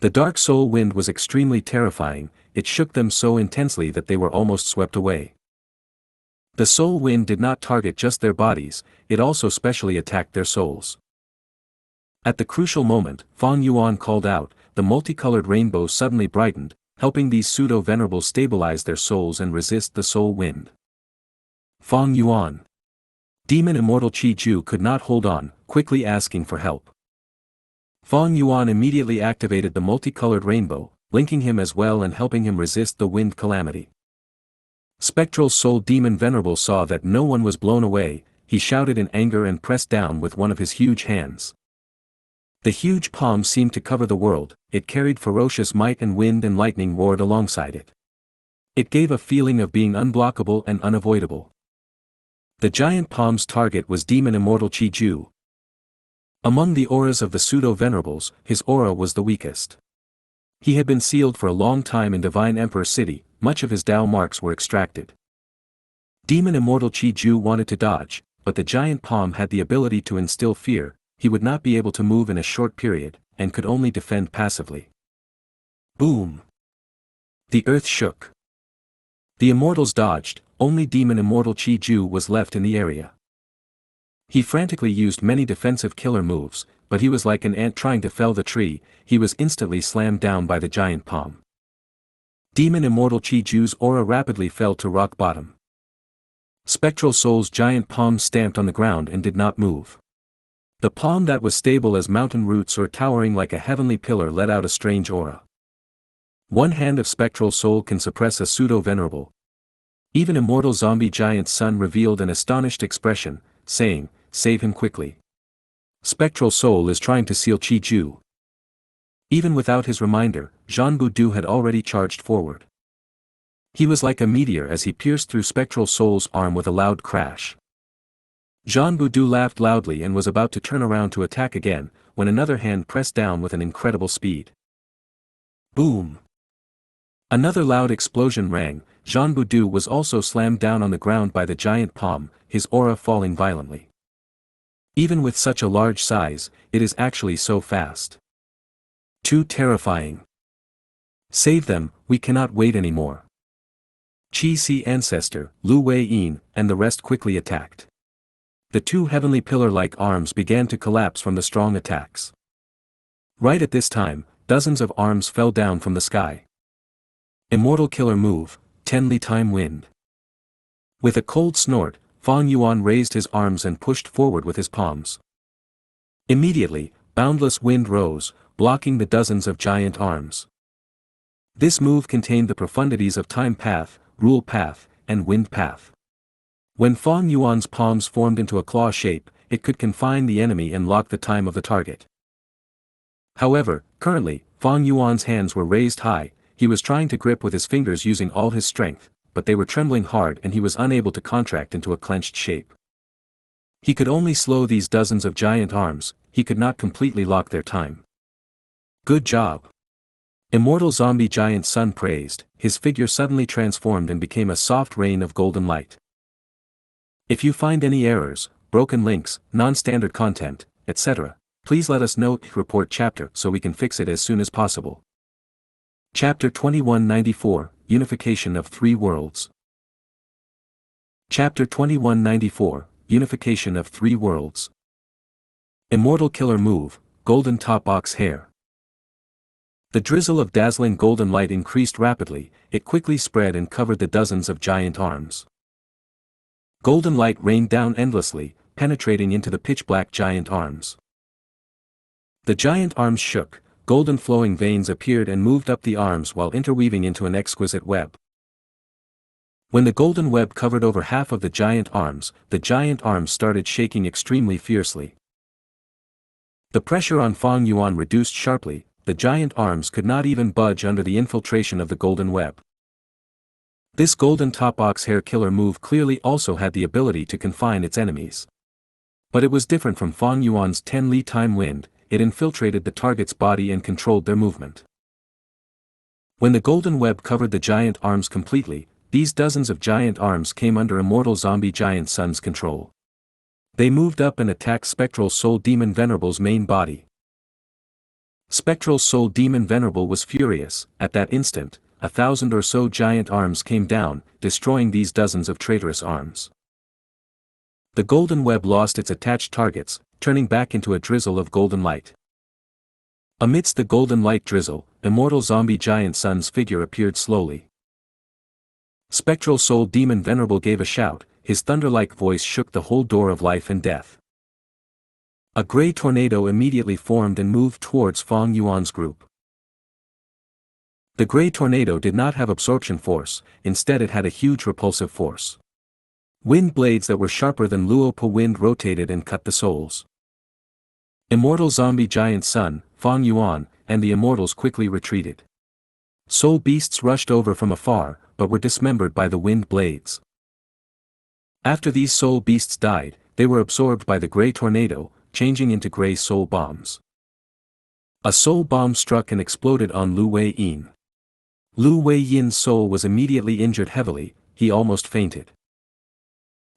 The dark soul wind was extremely terrifying. It shook them so intensely that they were almost swept away. The soul wind did not target just their bodies, it also specially attacked their souls. At the crucial moment, Fang Yuan called out. The multicolored rainbow suddenly brightened, helping these pseudo-venerables stabilize their souls and resist the soul wind. Fang Yuan. Demon Immortal Qi Ju could not hold on, quickly asking for help. Fang Yuan immediately activated the multicolored rainbow, linking him as well and helping him resist the wind calamity. Spectral Soul Demon Venerable saw that no one was blown away. He shouted in anger and pressed down with one of his huge hands. The huge palm seemed to cover the world. It carried ferocious might, and wind and lightning roared alongside it. It gave a feeling of being unblockable and unavoidable. The giant palm's target was Demon Immortal Qi Ju. Among the auras of the pseudo-venerables, his aura was the weakest. He had been sealed for a long time in Divine Emperor City. Much of his Dao marks were extracted. Demon Immortal Qi Ju wanted to dodge, but the giant palm had the ability to instill fear. He would not be able to move in a short period, and could only defend passively. Boom! The earth shook. The immortals dodged. Only Demon Immortal Qi Ju was left in the area. He frantically used many defensive killer moves, but he was like an ant trying to fell the tree. He was instantly slammed down by the giant palm. Demon Immortal Qi Ju's aura rapidly fell to rock bottom. Spectral Soul's giant palm stamped on the ground and did not move. The palm that was stable as mountain roots or towering like a heavenly pillar let out a strange aura. One hand of Spectral Soul can suppress a pseudo-venerable. Even immortal zombie giant Sun revealed an astonished expression, saying, "Save him quickly. Spectral Soul is trying to seal Qi Ju." Even without his reminder, Zhanbu Du had already charged forward. He was like a meteor as he pierced through Spectral Soul's arm with a loud crash. Zhanbu Du laughed loudly and was about to turn around to attack again, when another hand pressed down with an incredible speed. Boom! Another loud explosion rang. Zhanbu Du was also slammed down on the ground by the giant palm, his aura falling violently. Even with such a large size, it is actually so fast. Too terrifying. Save them, we cannot wait anymore. Qi Si Ancestor, Lu Wei-yin, and the rest quickly attacked. The two heavenly pillar-like arms began to collapse from the strong attacks. Right at this time, dozens of arms fell down from the sky. Immortal Killer Move, Tenli Time Wind. With a cold snort, Fang Yuan raised his arms and pushed forward with his palms. Immediately, boundless wind rose, blocking the dozens of giant arms. This move contained the profundities of Time Path, Rule Path, and Wind Path. When Fang Yuan's palms formed into a claw shape, it could confine the enemy and lock the time of the target. However, currently, Fang Yuan's hands were raised high. He was trying to grip with his fingers using all his strength, but they were trembling hard and he was unable to contract into a clenched shape. He could only slow these dozens of giant arms, he could not completely lock their time. Good job. Immortal zombie giant Sun praised, his figure suddenly transformed and became a soft rain of golden light. If you find any errors, broken links, non-standard content, etc., please let us know. Report chapter so we can fix it as soon as possible. Chapter 2194, Unification of Three Worlds. Chapter 2194, Unification of Three Worlds. Immortal Killer Move, Golden Top Ox Hair. The drizzle of dazzling golden light increased rapidly, it quickly spread and covered the dozens of giant arms. Golden light rained down endlessly, penetrating into the pitch-black giant arms. The giant arms shook, golden flowing veins appeared and moved up the arms while interweaving into an exquisite web. When the golden web covered over half of the giant arms started shaking extremely fiercely. The pressure on Fang Yuan reduced sharply, the giant arms could not even budge under the infiltration of the golden web. This golden top ox hair killer move clearly also had the ability to confine its enemies. But it was different from Fang Yuan's 10 li time wind, it infiltrated the target's body and controlled their movement. When the golden web covered the giant arms completely, these dozens of giant arms came under immortal zombie giant Sun's control. They moved up and attacked Spectral Soul Demon Venerable's main body. Spectral Soul Demon Venerable was furious. At that instant, 1,000 or so giant arms came down, destroying these dozens of traitorous arms. The golden web lost its attached targets, turning back into a drizzle of golden light. Amidst the golden light drizzle, immortal zombie giant Sun's figure appeared slowly. Spectral Soul Demon Venerable gave a shout, his thunder-like voice shook the whole door of life and death. A gray tornado immediately formed and moved towards Fang Yuan's group. The gray tornado did not have absorption force, instead it had a huge repulsive force. Wind blades that were sharper than Luopo wind rotated and cut the souls. Immortal zombie giant Sun, Fang Yuan, and the immortals quickly retreated. Soul beasts rushed over from afar, but were dismembered by the wind blades. After these soul beasts died, they were absorbed by the gray tornado, changing into gray soul bombs. A soul bomb struck and exploded on Lu Wei-yin. Lu Wei-yin's soul was immediately injured heavily, he almost fainted.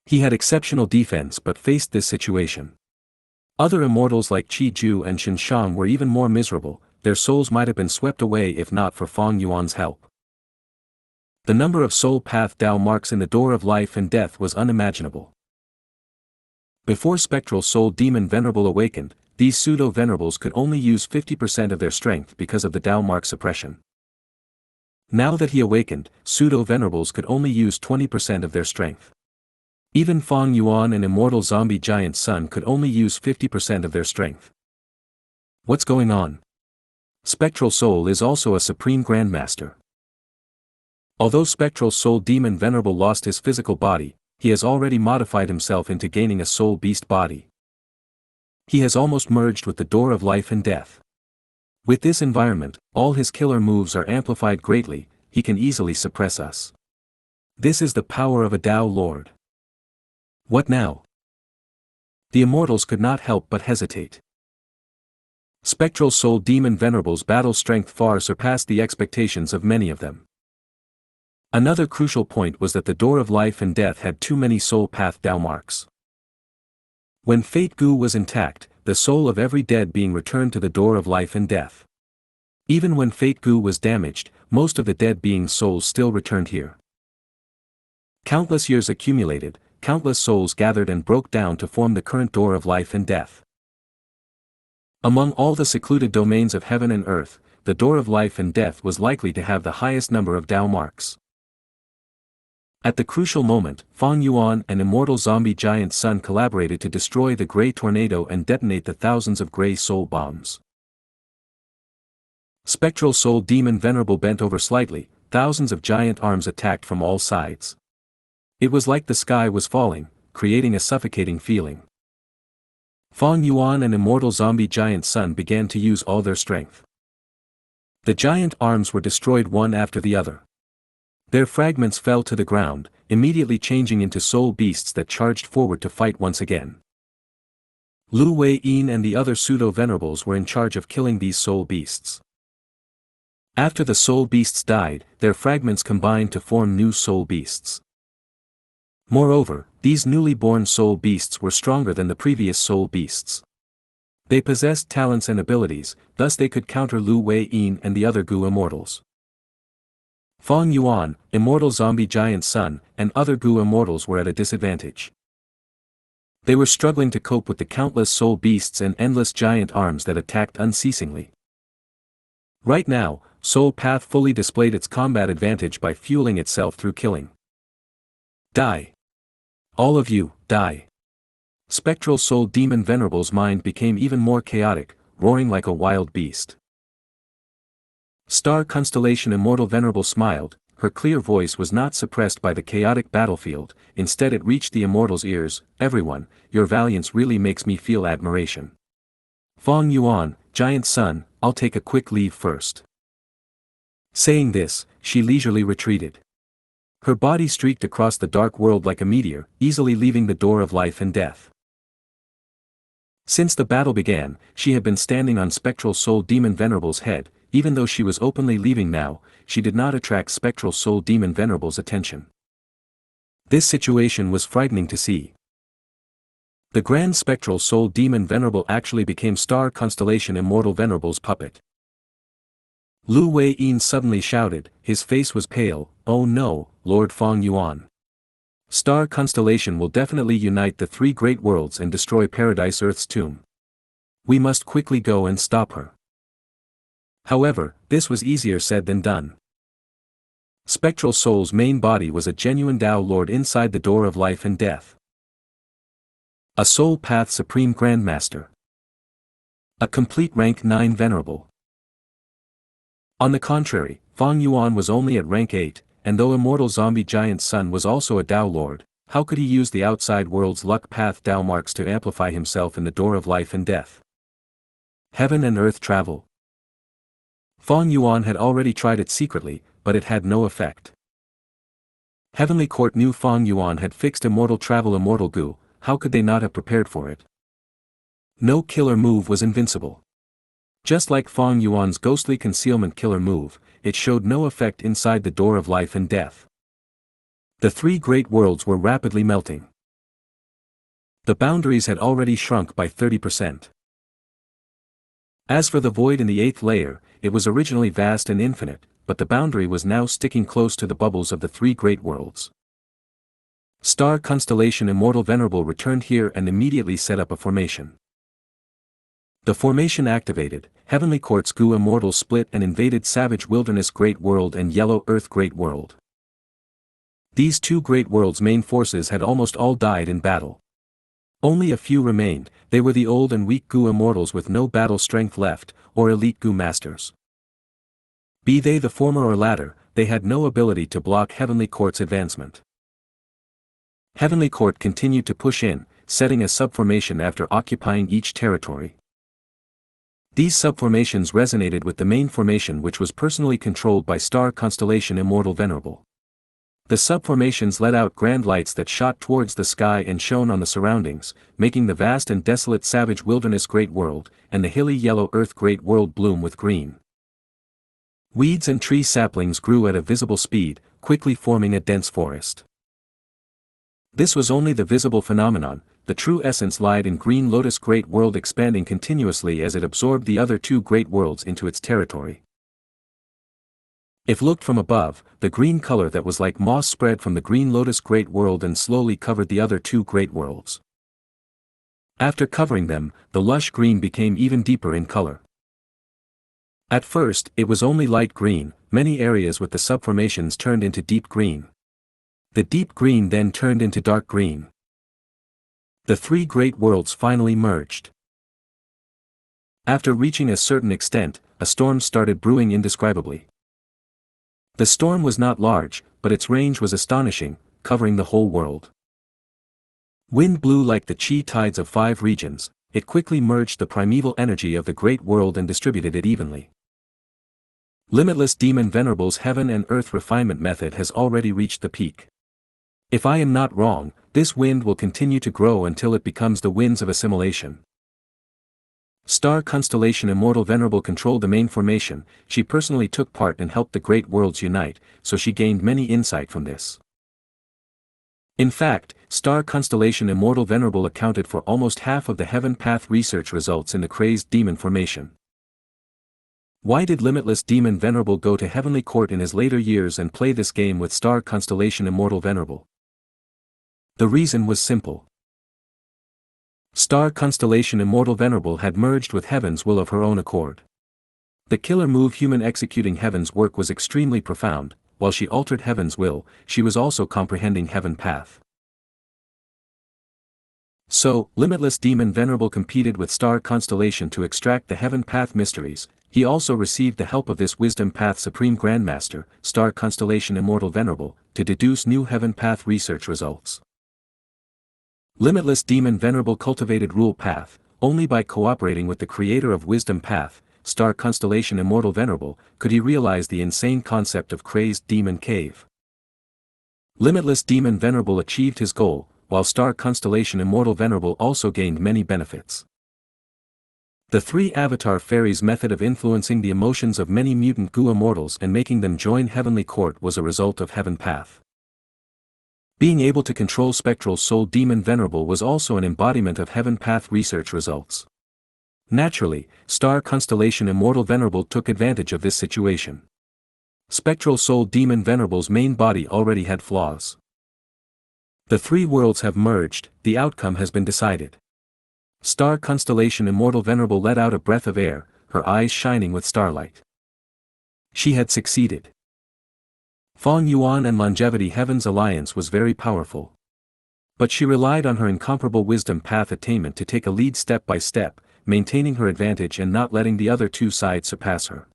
He had exceptional defense but faced this situation. Other immortals like Qi Ju and Xianxia were even more miserable, their souls might have been swept away if not for Fang Yuan's help. The number of soul path Dao marks in the door of life and death was unimaginable. Before Spectral Soul Demon Venerable awakened, these pseudo-venerables could only use 50% of their strength because of the Dao mark suppression. Now that he awakened, pseudo-venerables could only use 20% of their strength. Even Fang Yuan and immortal zombie giant Sun could only use 50% of their strength. What's going on? Spectral Soul is also a Supreme Grandmaster. Although Spectral Soul Demon Venerable lost his physical body, he has already modified himself into gaining a soul beast body. He has almost merged with the door of life and death. With this environment, all his killer moves are amplified greatly, he can easily suppress us. This is the power of a Dao Lord. What now? The immortals could not help but hesitate. Spectral Soul Demon Venerable's battle strength far surpassed the expectations of many of them. Another crucial point was that the door of life and death had too many soul path Dao marks. When Fate Gu was intact, the soul of every dead being returned to the door of life and death. Even when Fate Gu was damaged, most of the dead beings' souls still returned here. Countless years accumulated, countless souls gathered and broke down to form the current door of life and death. Among all the secluded domains of heaven and earth, the door of life and death was likely to have the highest number of Dao marks. At the crucial moment, Fang Yuan and immortal zombie giant Sun collaborated to destroy the gray tornado and detonate the thousands of gray soul bombs. Spectral Soul Demon Venerable bent over slightly, thousands of giant arms attacked from all sides. It was like the sky was falling, creating a suffocating feeling. Fang Yuan and immortal zombie giant Sun began to use all their strength. The giant arms were destroyed one after the other. Their fragments fell to the ground, immediately changing into soul beasts that charged forward to fight once again. Lu Wei-yin and the other pseudo-venerables were in charge of killing these soul beasts. After the soul beasts died, their fragments combined to form new soul beasts. Moreover, these newly born soul beasts were stronger than the previous soul beasts. They possessed talents and abilities, thus they could counter Lu Wei-yin and the other Gu immortals. Fang Yuan, immortal zombie giant son, and other Gu immortals were at a disadvantage. They were struggling to cope with the countless soul beasts and endless giant arms that attacked unceasingly. Right now, Soul Path fully displayed its combat advantage by fueling itself through killing. Die. All of you, die. Spectral Soul Demon Venerable's mind became even more chaotic, roaring like a wild beast. Star Constellation Immortal Venerable smiled. Her clear voice was not suppressed by the chaotic battlefield, instead it reached the immortal's ears. Everyone, your valiance really makes me feel admiration. Fang Yuan, giant son, I'll take a quick leave first. Saying this, she leisurely retreated. Her body streaked across the dark world like a meteor, easily leaving the door of life and death. Since the battle began, she had been standing on Spectral Soul Demon Venerable's head. Even though she was openly leaving now, she did not attract Spectral Soul Demon Venerable's attention. This situation was frightening to see. The Grand Spectral Soul Demon Venerable actually became Star Constellation Immortal Venerable's puppet. Lu Wei-yin suddenly shouted, his face was pale, oh no, Lord Fang Yuan. Star Constellation will definitely unite the three great worlds and destroy Paradise Earth's tomb. We must quickly go and stop her. However, this was easier said than done. Spectral Soul's main body was a genuine Dao Lord inside the door of life and death. A Soul Path Supreme Grandmaster. A complete rank 9 Venerable. On the contrary, Fang Yuan was only at rank 8, and though immortal zombie giant's son was also a Dao Lord, how could he use the outside world's luck path Dao marks to amplify himself in the door of life and death? Heaven and earth travel. Fang Yuan had already tried it secretly, but it had no effect. Heavenly Court knew Fang Yuan had fixed immortal travel Immortal Gu, how could they not have prepared for it? No killer move was invincible. Just like Fang Yuan's ghostly concealment killer move, it showed no effect inside the door of life and death. The three great worlds were rapidly melting. The boundaries had already shrunk by 30%. As for the void in the 8th layer, it was originally vast and infinite, but the boundary was now sticking close to the bubbles of the three great worlds. Star Constellation Immortal Venerable returned here and immediately set up a formation. The formation activated, Heavenly Court's Gu Immortal split and invaded Savage Wilderness Great World and Yellow Earth Great World. These two great worlds' main forces had almost all died in battle. Only a few remained. They were the old and weak Gu immortals with no battle strength left, or elite Gu masters. Be they the former or latter, they had no ability to block Heavenly Court's advancement. Heavenly Court continued to push in, setting a subformation after occupying each territory. These subformations resonated with the main formation, which was personally controlled by Star Constellation Immortal Venerable. The subformations let out grand lights that shot towards the sky and shone on the surroundings, making the vast and desolate Savage Wilderness Great World, and the hilly Yellow Earth Great World bloom with green. Weeds and tree saplings grew at a visible speed, quickly forming a dense forest. This was only the visible phenomenon. The true essence lied in Green Lotus Great World expanding continuously as it absorbed the other two great worlds into its territory. If looked from above, the green color that was like moss spread from the Green Lotus Great World and slowly covered the other two great worlds. After covering them, the lush green became even deeper in color. At first, it was only light green, many areas with the subformations turned into deep green. The deep green then turned into dark green. The three great worlds finally merged. After reaching a certain extent, a storm started brewing indescribably. The storm was not large, but its range was astonishing, covering the whole world. Wind blew like the chi tides of 5 regions. It quickly merged the primeval energy of the great world and distributed it evenly. Limitless Demon Venerable's heaven and earth refinement method has already reached the peak. If I am not wrong, this wind will continue to grow until it becomes the winds of assimilation. Star Constellation Immortal Venerable controlled the main formation. She personally took part and helped the great worlds unite, so she gained many insight from this. In fact, Star Constellation Immortal Venerable accounted for almost half of the Heaven Path research results in the crazed demon formation. Why did Limitless Demon Venerable go to Heavenly Court in his later years and play this game with Star Constellation Immortal Venerable? The reason was simple. Star Constellation Immortal Venerable had merged with Heaven's will of her own accord. The killer move human executing Heaven's work was extremely profound. While she altered Heaven's will, she was also comprehending Heaven Path. So, Limitless Demon Venerable competed with Star Constellation to extract the Heaven Path mysteries. He also received the help of this Wisdom Path Supreme Grandmaster, Star Constellation Immortal Venerable, to deduce new Heaven Path research results. Limitless Demon Venerable cultivated Rule Path. Only by cooperating with the creator of Wisdom Path, Star Constellation Immortal Venerable, could he realize the insane concept of Crazed Demon Cave. Limitless Demon Venerable achieved his goal, while Star Constellation Immortal Venerable also gained many benefits. The three Avatar Fairies' method of influencing the emotions of many mutant Gu immortals and making them join Heavenly Court was a result of Heaven Path. Being able to control Spectral Soul Demon Venerable was also an embodiment of Heaven Path research results. Naturally, Star Constellation Immortal Venerable took advantage of this situation. Spectral Soul Demon Venerable's main body already had flaws. The three worlds have merged, the outcome has been decided. Star Constellation Immortal Venerable let out a breath of air, her eyes shining with starlight. She had succeeded. Feng Yuan and Longevity Heaven's alliance was very powerful. But she relied on her incomparable Wisdom Path attainment to take a lead step by step, maintaining her advantage and not letting the other two sides surpass her.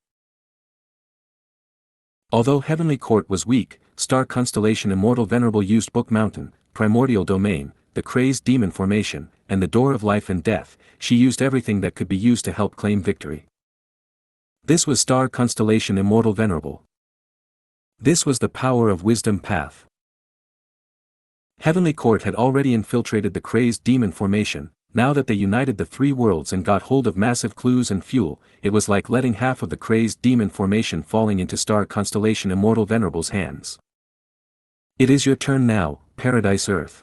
Although Heavenly Court was weak, Star Constellation Immortal Venerable used Book Mountain, Primordial Domain, the Crazed Demon Formation, and the Door of Life and Death. She used everything that could be used to help claim victory. This was Star Constellation Immortal Venerable. This was the power of Wisdom Path. Heavenly Court had already infiltrated the Crazed Demon Formation. Now that they united the three worlds and got hold of massive clues and fuel, it was like letting half of the Crazed Demon Formation falling into Star Constellation Immortal Venerable's hands. It is your turn now, Paradise Earth.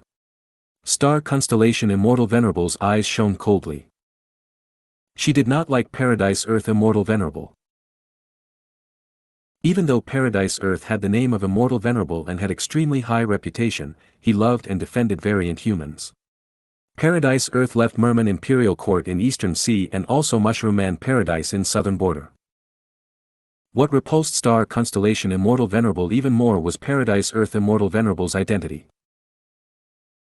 Star Constellation Immortal Venerable's eyes shone coldly. She did not like Paradise Earth Immortal Venerable. Even though Paradise Earth had the name of Immortal Venerable and had extremely high reputation, he loved and defended variant humans. Paradise Earth left Merman Imperial Court in Eastern Sea and also Mushroom Man Paradise in Southern Border. What repulsed Star Constellation Immortal Venerable even more was Paradise Earth Immortal Venerable's identity.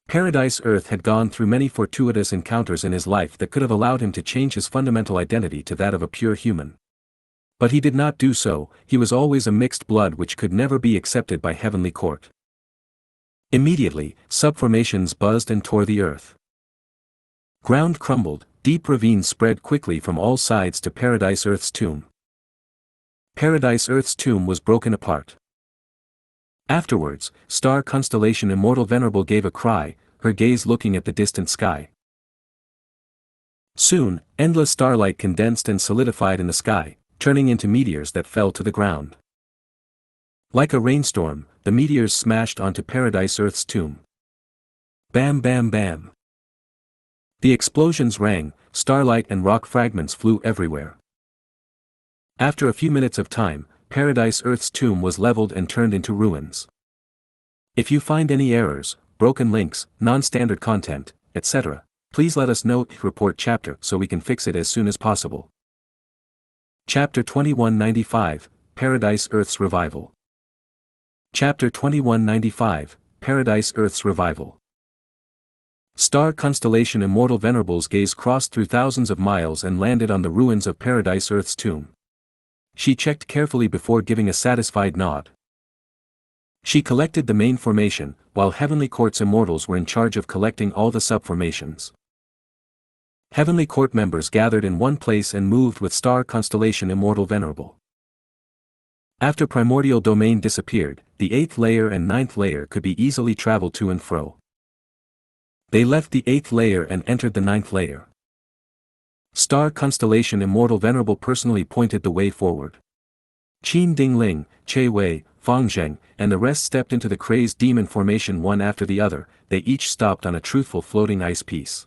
Paradise Earth had gone through many fortuitous encounters in his life that could have allowed him to change his fundamental identity to that of a pure human. But he did not do so. He was always a mixed blood which could never be accepted by Heavenly Court. Immediately, subformations buzzed and tore the earth. Ground crumbled, deep ravines spread quickly from all sides to Paradise Earth's tomb. Paradise Earth's tomb was broken apart. Afterwards, Star Constellation Immortal Venerable gave a cry, her gaze looking at the distant sky. Soon, endless starlight condensed and solidified in the sky, turning into meteors that fell to the ground. Like a rainstorm, the meteors smashed onto Paradise Earth's tomb. Bam bam bam. The explosions rang, starlight and rock fragments flew everywhere. After a few minutes of time, Paradise Earth's tomb was leveled and turned into ruins. If you find any errors, broken links, non-standard content, etc., please let us know. Report chapter so we can fix it as soon as possible. Chapter 2195, Paradise Earth's Revival. Chapter 2195, Paradise Earth's Revival. Star Constellation Immortal Venerable's gaze crossed through thousands of miles and landed on the ruins of Paradise Earth's tomb. She checked carefully before giving a satisfied nod. She collected the main formation, while Heavenly Court's immortals were in charge of collecting all the subformations. Heavenly Court members gathered in one place and moved with Star Constellation Immortal Venerable. After Primordial Domain disappeared, the 8th layer and 9th layer could be easily traveled to and fro. They left the 8th layer and entered the 9th layer. Star Constellation Immortal Venerable personally pointed the way forward. Qin Dingling, Che Wei, Fang Zheng, and the rest stepped into the crazed demon formation one after the other. They each stopped on a truthful floating ice piece.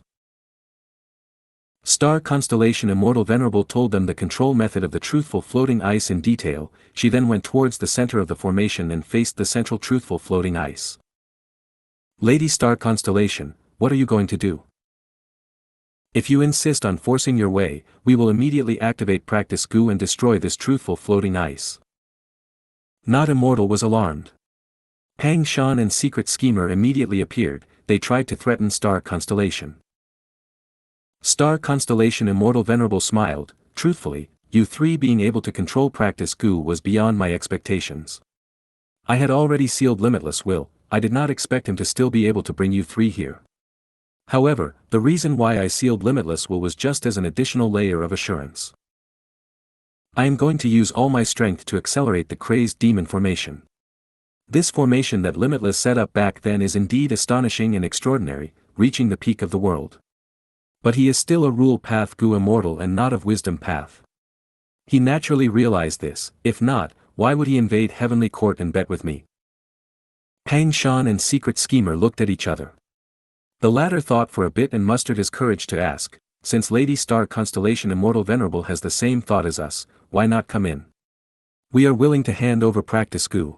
Star Constellation Immortal Venerable told them the control method of the truthful floating ice in detail. She then went towards the center of the formation and faced the central truthful floating ice. Lady Star Constellation, what are you going to do? If you insist on forcing your way, we will immediately activate Practice Gu and destroy this truthful floating ice. Not Immortal was alarmed. Pang Shan and Secret Schemer immediately appeared. They tried to threaten Star Constellation. Star Constellation Immortal Venerable smiled. Truthfully, you three being able to control Practice Gu was beyond my expectations. I had already sealed Limitless Will. I did not expect him to still be able to bring you three here. However, the reason why I sealed Limitless Will was just as an additional layer of assurance. I am going to use all my strength to accelerate the crazed demon formation. This formation that Limitless set up back then is indeed astonishing and extraordinary, reaching the peak of the world. But he is still a rule path Gu immortal and not of wisdom path. He naturally realized this. If not, why would he invade Heavenly Court and bet with me? Pang Shan and Secret Schemer looked at each other. The latter thought for a bit and mustered his courage to ask, since Lady Star Constellation Immortal Venerable has the same thought as us, why not come in? We are willing to hand over Practice Gu.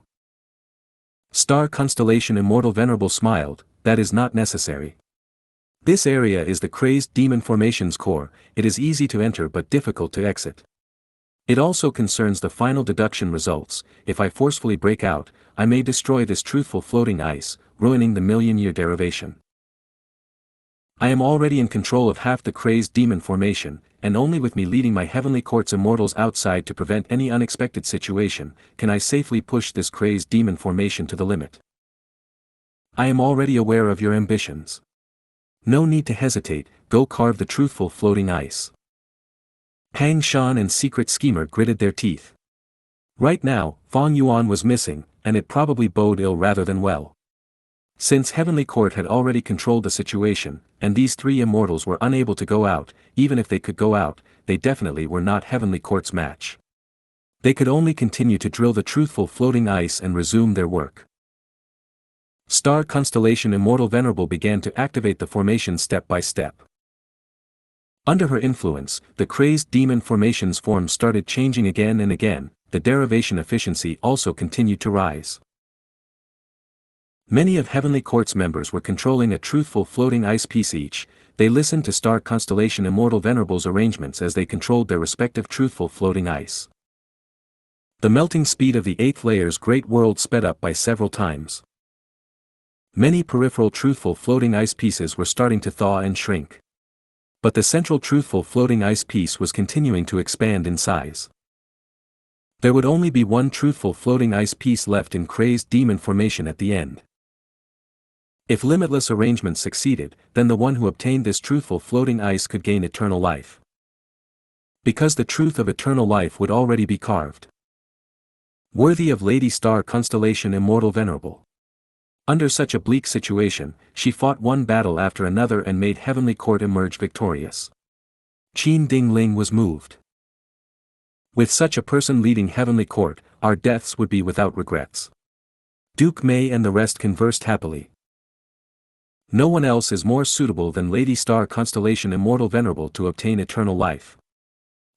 Star Constellation Immortal Venerable smiled, that is not necessary. This area is the crazed demon formation's core. It is easy to enter but difficult to exit. It also concerns the final deduction results. If I forcefully break out, I may destroy this truthful floating ice, ruining the million-year derivation. I am already in control of half the crazed demon formation, and only with me leading my Heavenly Court's immortals outside to prevent any unexpected situation, can I safely push this crazed demon formation to the limit. I am already aware of your ambitions. No need to hesitate, go carve the truthful floating ice. Pang Shan and Secret Schemer gritted their teeth. Right now, Fang Yuan was missing, and it probably bode ill rather than well. Since Heavenly Court had already controlled the situation, and these three immortals were unable to go out, even if they could go out, they definitely were not Heavenly Court's match. They could only continue to drill the truthful floating ice and resume their work. Star Constellation Immortal Venerable began to activate the formation step by step. Under her influence, the crazed demon formation's form started changing again and again. The derivation efficiency also continued to rise. Many of Heavenly Court's members were controlling a truthful floating ice piece each. They listened to Star Constellation Immortal Venerable's arrangements as they controlled their respective truthful floating ice. The melting speed of the 8th layer's great world sped up by several times. Many peripheral truthful floating ice pieces were starting to thaw and shrink. But the central truthful floating ice piece was continuing to expand in size. There would only be one truthful floating ice piece left in crazed demon formation at the end. If limitless arrangement succeeded, then the one who obtained this truthful floating ice could gain eternal life. Because the truth of eternal life would already be carved. Worthy of Lady Star Constellation Immortal Venerable. Under such a bleak situation, she fought one battle after another and made Heavenly Court emerge victorious. Qin Dingling was moved. With such a person leading Heavenly Court, our deaths would be without regrets. Duke Mei and the rest conversed happily. No one else is more suitable than Lady Star Constellation Immortal Venerable to obtain eternal life.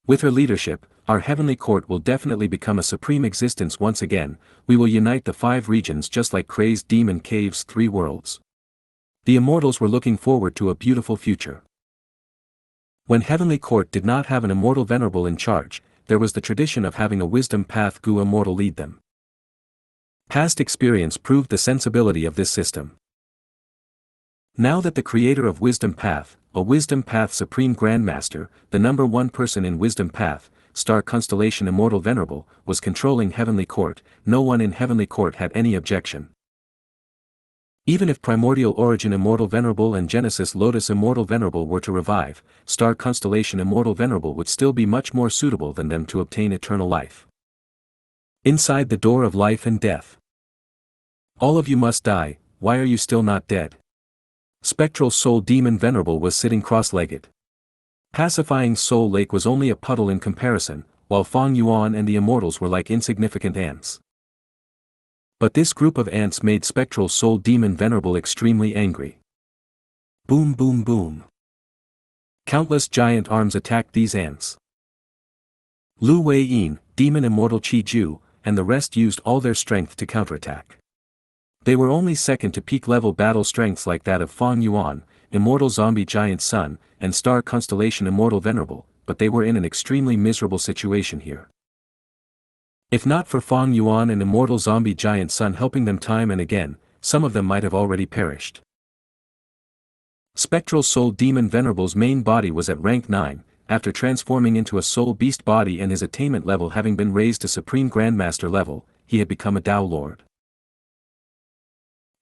With her leadership, our Heavenly Court will definitely become a supreme existence once again. We will unite the 5 regions just like Crazed Demon Cave's 3 worlds. The immortals were looking forward to a beautiful future. When Heavenly Court did not have an immortal venerable in charge, there was the tradition of having a wisdom path Gu immortal lead them. Past experience proved the sensibility of this system. Now that the creator of Wisdom Path, a Wisdom Path Supreme Grandmaster, the number 1 person in Wisdom Path, Star Constellation Immortal Venerable, was controlling Heavenly Court, no one in Heavenly Court had any objection. Even if Primordial Origin Immortal Venerable and Genesis Lotus Immortal Venerable were to revive, Star Constellation Immortal Venerable would still be much more suitable than them to obtain eternal life. Inside the door of life and death. All of you must die, why are you still not dead? Spectral Soul Demon Venerable was sitting cross-legged. Pacifying Soul Lake was only a puddle in comparison, while Fang Yuan and the immortals were like insignificant ants. But this group of ants made Spectral Soul Demon Venerable extremely angry. Boom boom boom. Countless giant arms attacked these ants. Lu Wei-yin, Demon Immortal Qi Ju, and the rest used all their strength to counterattack. They were only second to peak level battle strengths like that of Fang Yuan, Immortal Zombie Giant Sun, and Star Constellation Immortal Venerable, but they were in an extremely miserable situation here. If not for Fang Yuan and Immortal Zombie Giant Sun helping them time and again, some of them might have already perished. Spectral Soul Demon Venerable's main body was at rank 9, after transforming into a Soul Beast body and his attainment level having been raised to Supreme Grandmaster level, he had become a Dao Lord.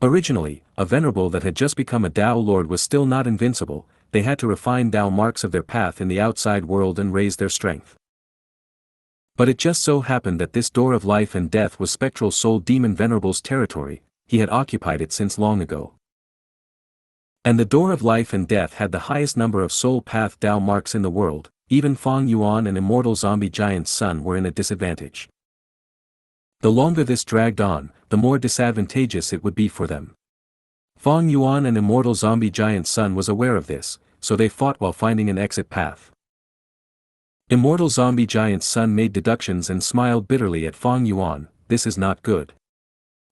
Originally, a Venerable that had just become a Dao Lord was still not invincible, they had to refine Dao marks of their path in the outside world and raise their strength. But it just so happened that this door of life and death was Spectral Soul Demon Venerable's territory, he had occupied it since long ago. And the door of life and death had the highest number of soul path Dao marks in the world, even Fang Yuan and Immortal Zombie Giant Sun were in a disadvantage. The longer this dragged on, the more disadvantageous it would be for them. Fang Yuan and Immortal Zombie Giant Sun was aware of this, so they fought while finding an exit path. Immortal Zombie Giant Sun made deductions and smiled bitterly at Fang Yuan, this is not good.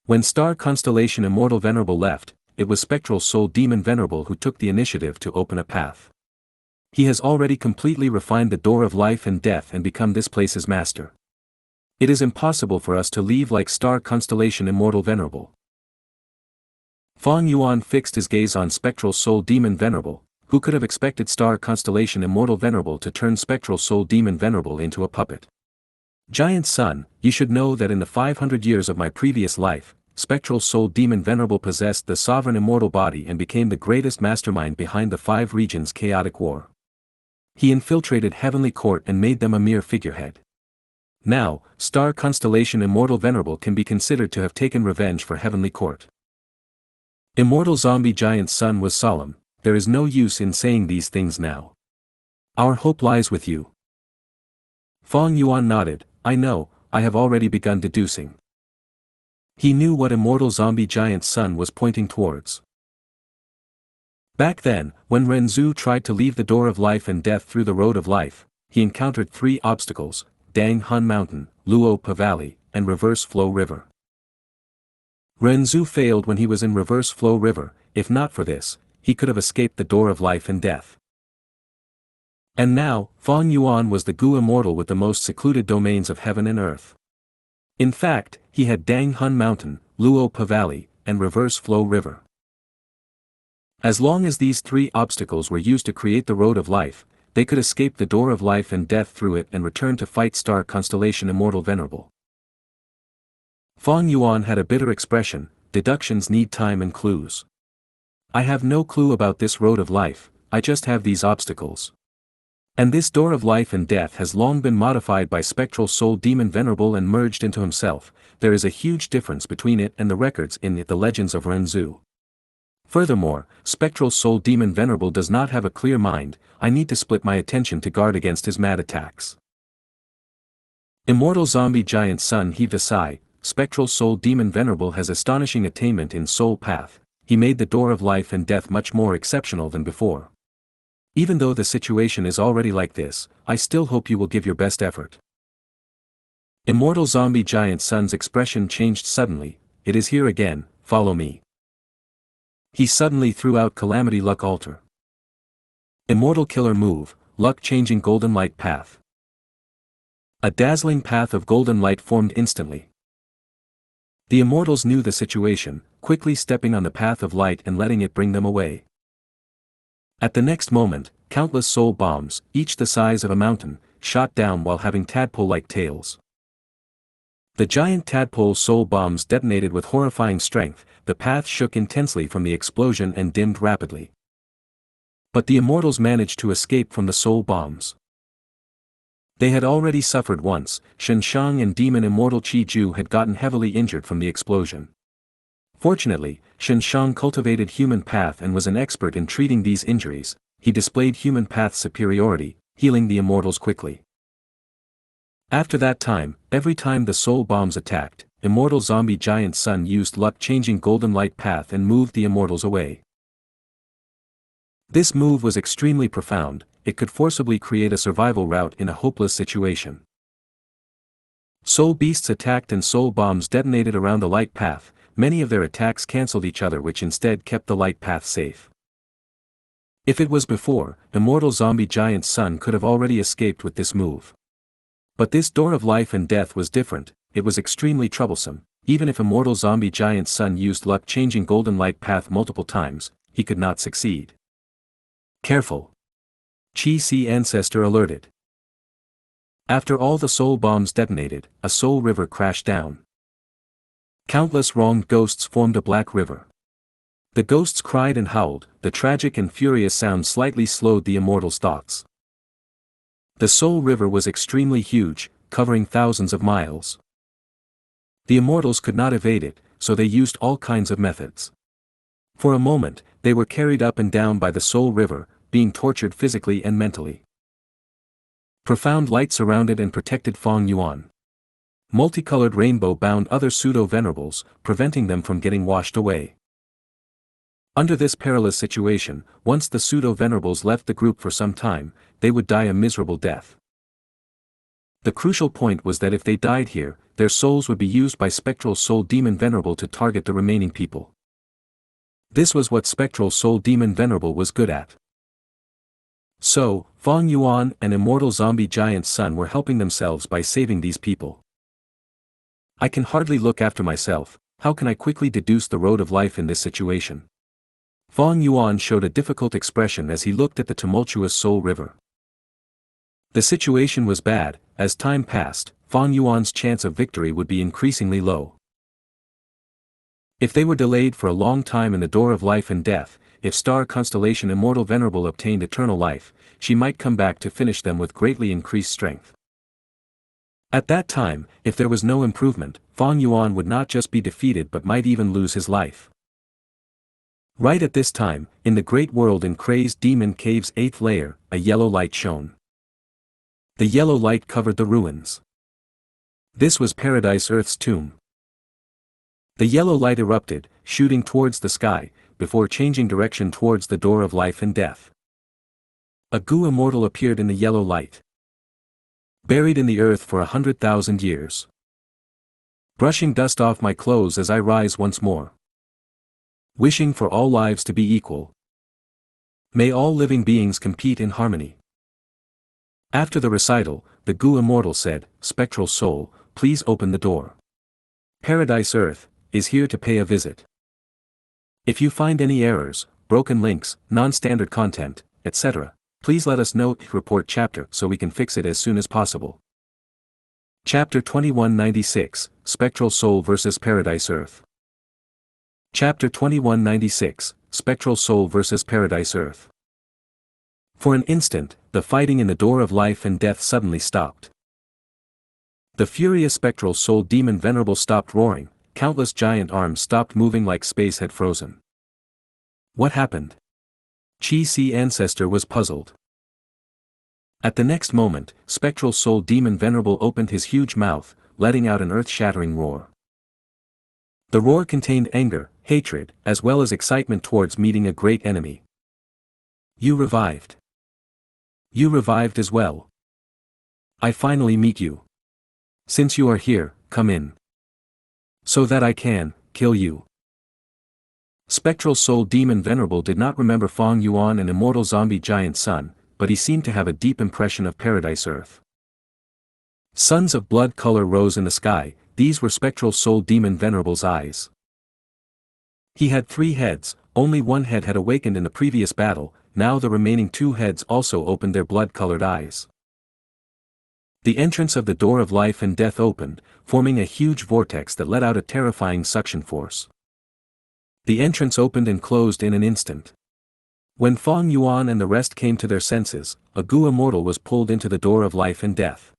When Star Constellation Immortal Venerable left, it was Spectral Soul Demon Venerable who took the initiative to open a path. He has already completely refined the door of life and death and become this place's master. It is impossible for us to leave like Star Constellation Immortal Venerable. Fang Yuan fixed his gaze on Spectral Soul Demon Venerable, who could have expected Star Constellation Immortal Venerable to turn Spectral Soul Demon Venerable into a puppet. Giant Sun, you should know that in the 500 years of my previous life, Spectral Soul Demon Venerable possessed the sovereign immortal body and became the greatest mastermind behind the 5 regions' chaotic war. He infiltrated Heavenly Court and made them a mere figurehead. Now, Star Constellation Immortal Venerable can be considered to have taken revenge for Heavenly Court. Immortal Zombie Giant Sun was solemn, there is no use in saying these things now. Our hope lies with you. Fang Yuan nodded, I know, I have already begun deducing. He knew what Immortal Zombie Giant Sun was pointing towards. Back then, when Renzu tried to leave the door of life and death through the road of life, he encountered 3 obstacles, Dang Hun Mountain, Luo Pa Valley, and Reverse Flow River. Renzu failed when he was in Reverse Flow River, if not for this, he could have escaped the door of life and death. And now, Fang Yuan was the Gu immortal with the most secluded domains of heaven and earth. In fact, he had Dang Hun Mountain, Luo Pa Valley, and Reverse Flow River. As long as these 3 obstacles were used to create the road of life, they could escape the door of life and death through it and return to fight Star Constellation Immortal Venerable. Fang Yuan had a bitter expression, deductions need time and clues. I have no clue about this road of life, I just have these obstacles. And this door of life and death has long been modified by Spectral Soul Demon Venerable and merged into himself, there is a huge difference between it and the records in the Legends of Renzu. Furthermore, Spectral Soul Demon Venerable does not have a clear mind, I need to split my attention to guard against his mad attacks. Immortal Zombie Giant Sun heaved a sigh, Spectral Soul Demon Venerable has astonishing attainment in Soul Path, he made the door of life and death much more exceptional than before. Even though the situation is already like this, I still hope you will give your best effort. Immortal Zombie Giant Sun's expression changed suddenly, it is here again, follow me. He suddenly threw out Calamity Luck Altar. Immortal Killer Move, Luck Changing Golden Light Path. A dazzling path of golden light formed instantly. The immortals knew the situation, quickly stepping on the path of light and letting it bring them away. At the next moment, countless soul bombs, each the size of a mountain, shot down while having tadpole-like tails. The giant tadpole soul bombs detonated with horrifying strength, the path shook intensely from the explosion and dimmed rapidly. But the immortals managed to escape from the soul bombs. They had already suffered once, Xianxia and Demon Immortal Qi Ju had gotten heavily injured from the explosion. Fortunately, Xianxia cultivated human path and was an expert in treating these injuries, he displayed human path superiority, healing the immortals quickly. After that time, every time the soul bombs attacked, immortal zombie giant Sun used luck-changing golden light path and moved the immortals away. This move was extremely profound, it could forcibly create a survival route in a hopeless situation. Soul beasts attacked and soul bombs detonated around the light path, many of their attacks cancelled each other which instead kept the light path safe. If it was before, immortal zombie giant Sun could have already escaped with this move. But this door of life and death was different, it was extremely troublesome. Even if immortal zombie giant Sun used luck-changing golden light path multiple times, he could not succeed. Careful! Xianxia alerted. After all the soul bombs detonated, a soul river crashed down. Countless wronged ghosts formed a black river. The ghosts cried and howled, the tragic and furious sound slightly slowed the immortals' thoughts. The soul river was extremely huge, covering thousands of miles. The immortals could not evade it, so they used all kinds of methods. For a moment, they were carried up and down by the soul river, being tortured physically and mentally. Profound light surrounded and protected Feng Yuan. Multicolored rainbow bound other pseudo-venerables, preventing them from getting washed away. Under this perilous situation, once the pseudo-venerables left the group for some time, they would die a miserable death. The crucial point was that if they died here, their souls would be used by Spectral Soul Demon Venerable to target the remaining people. This was what Spectral Soul Demon Venerable was good at. So, Feng Yuan and Immortal Zombie Giant Sun were helping themselves by saving these people. I can hardly look after myself, how can I quickly deduce the road of life in this situation? Feng Yuan showed a difficult expression as he looked at the tumultuous Soul River. The situation was bad, as time passed, Feng Yuan's chance of victory would be increasingly low. If they were delayed for a long time in the door of life and death, if Star Constellation Immortal Venerable obtained eternal life, she might come back to finish them with greatly increased strength. At that time, if there was no improvement, Feng Yuan would not just be defeated but might even lose his life. Right at this time, in the great world in Crazed Demon Cave's 8th layer, a yellow light shone. The yellow light covered the ruins. This was Paradise Earth's tomb. The yellow light erupted, shooting towards the sky, before changing direction towards the door of life and death. A Gu immortal appeared in the yellow light. Buried in the earth for 100,000 years. Brushing dust off my clothes as I rise once more. Wishing for all lives to be equal. May all living beings compete in harmony. After the recital, the Gu immortal said, "Spectral soul, please open the door. Paradise Earth is here to pay a visit. If you find any errors, broken links, non-standard content, etc., please let us know. Report chapter so we can fix it as soon as possible." Chapter 2196, Spectral Soul vs. Paradise Earth. Chapter 2196, Spectral Soul vs. Paradise Earth. For an instant, the fighting in the door of life and death suddenly stopped. The furious Spectral Soul Demon Venerable stopped roaring, countless giant arms stopped moving like space had frozen. What happened? Xianxia was puzzled. At the next moment, Spectral Soul Demon Venerable opened his huge mouth, letting out an earth-shattering roar. The roar contained anger, hatred, as well as excitement towards meeting a great enemy. You revived. You revived as well. I finally meet you. Since you are here, come in. So that I can kill you. Spectral Soul Demon Venerable did not remember Feng Yuan and Immortal Zombie Giant Sun, but he seemed to have a deep impression of Paradise Earth. Suns of blood color rose in the sky, these were Spectral Soul Demon Venerable's eyes. He had 3 heads, only one head had awakened in the previous battle, now the remaining 2 heads also opened their blood-colored eyes. The entrance of the door of life and death opened, forming a huge vortex that let out a terrifying suction force. The entrance opened and closed in an instant. When Feng Yuan and the rest came to their senses, a Gu immortal was pulled into the door of life and death.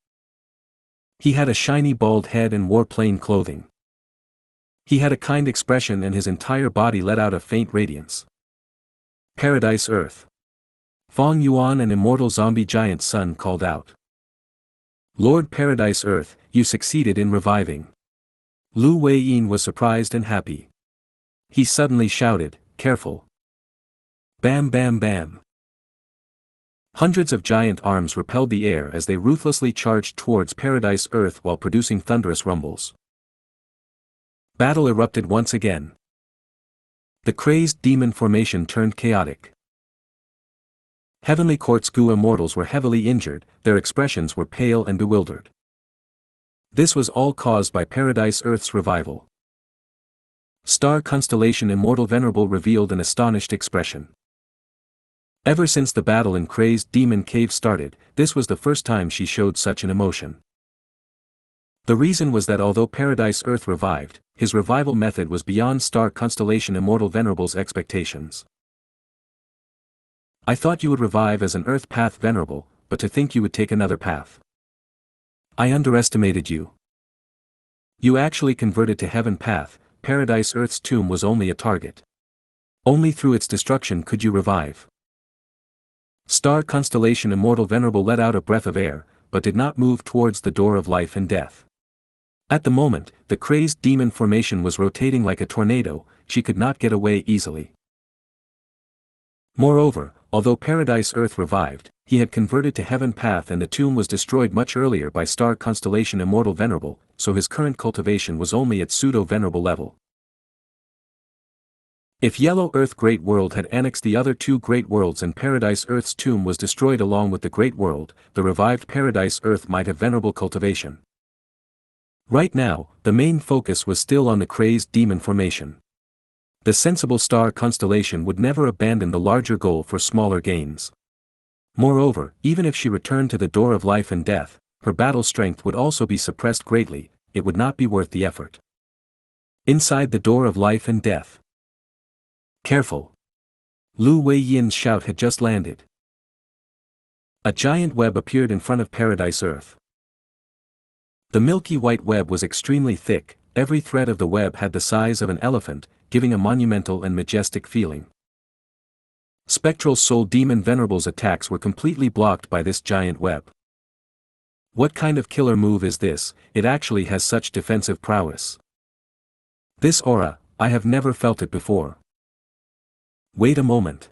He had a shiny bald head and wore plain clothing. He had a kind expression and his entire body let out a faint radiance. Paradise Earth. Fong Yuan and immortal zombie giant Sun called out. Lord Paradise Earth, you succeeded in reviving. Lu Weiyin was surprised and happy. He suddenly shouted, careful. Bam bam bam. Hundreds of giant arms repelled the air as they ruthlessly charged towards Paradise Earth while producing thunderous rumbles. Battle erupted once again. The crazed demon formation turned chaotic. Heavenly Court's Gu immortals were heavily injured, their expressions were pale and bewildered. This was all caused by Paradise Earth's revival. Star Constellation Immortal Venerable revealed an astonished expression. Ever since the battle in crazed demon cave started, this was the first time she showed such an emotion. The reason was that although Paradise Earth revived, his revival method was beyond Star Constellation Immortal Venerable's expectations. I thought you would revive as an Earth Path Venerable, but to think you would take another path. I underestimated you. You actually converted to Heaven Path. Paradise Earth's tomb was only a target. Only through its destruction could you revive. Star Constellation Immortal Venerable let out a breath of air, but did not move towards the door of life and death. At the moment, the crazed demon formation was rotating like a tornado, she could not get away easily. Moreover, although Paradise Earth revived, he had converted to Heaven Path and the tomb was destroyed much earlier by Star Constellation Immortal Venerable, so his current cultivation was only at pseudo-venerable level. If Yellow Earth Great World had annexed the other two Great Worlds and Paradise Earth's tomb was destroyed along with the Great World, the revived Paradise Earth might have venerable cultivation. Right now, the main focus was still on the crazed demon formation. The sensible star constellation would never abandon the larger goal for smaller gains. Moreover, even if she returned to the door of life and death, her battle strength would also be suppressed greatly, it would not be worth the effort. Inside the door of life and death. Careful! Lu Weiyin's shout had just landed. A giant web appeared in front of Paradise Earth. The milky white web was extremely thick, every thread of the web had the size of an elephant, giving a monumental and majestic feeling. Spectral Soul Demon Venerable's attacks were completely blocked by this giant web. What kind of killer move is this? It actually has such defensive prowess. This aura, I have never felt it before. Wait a moment.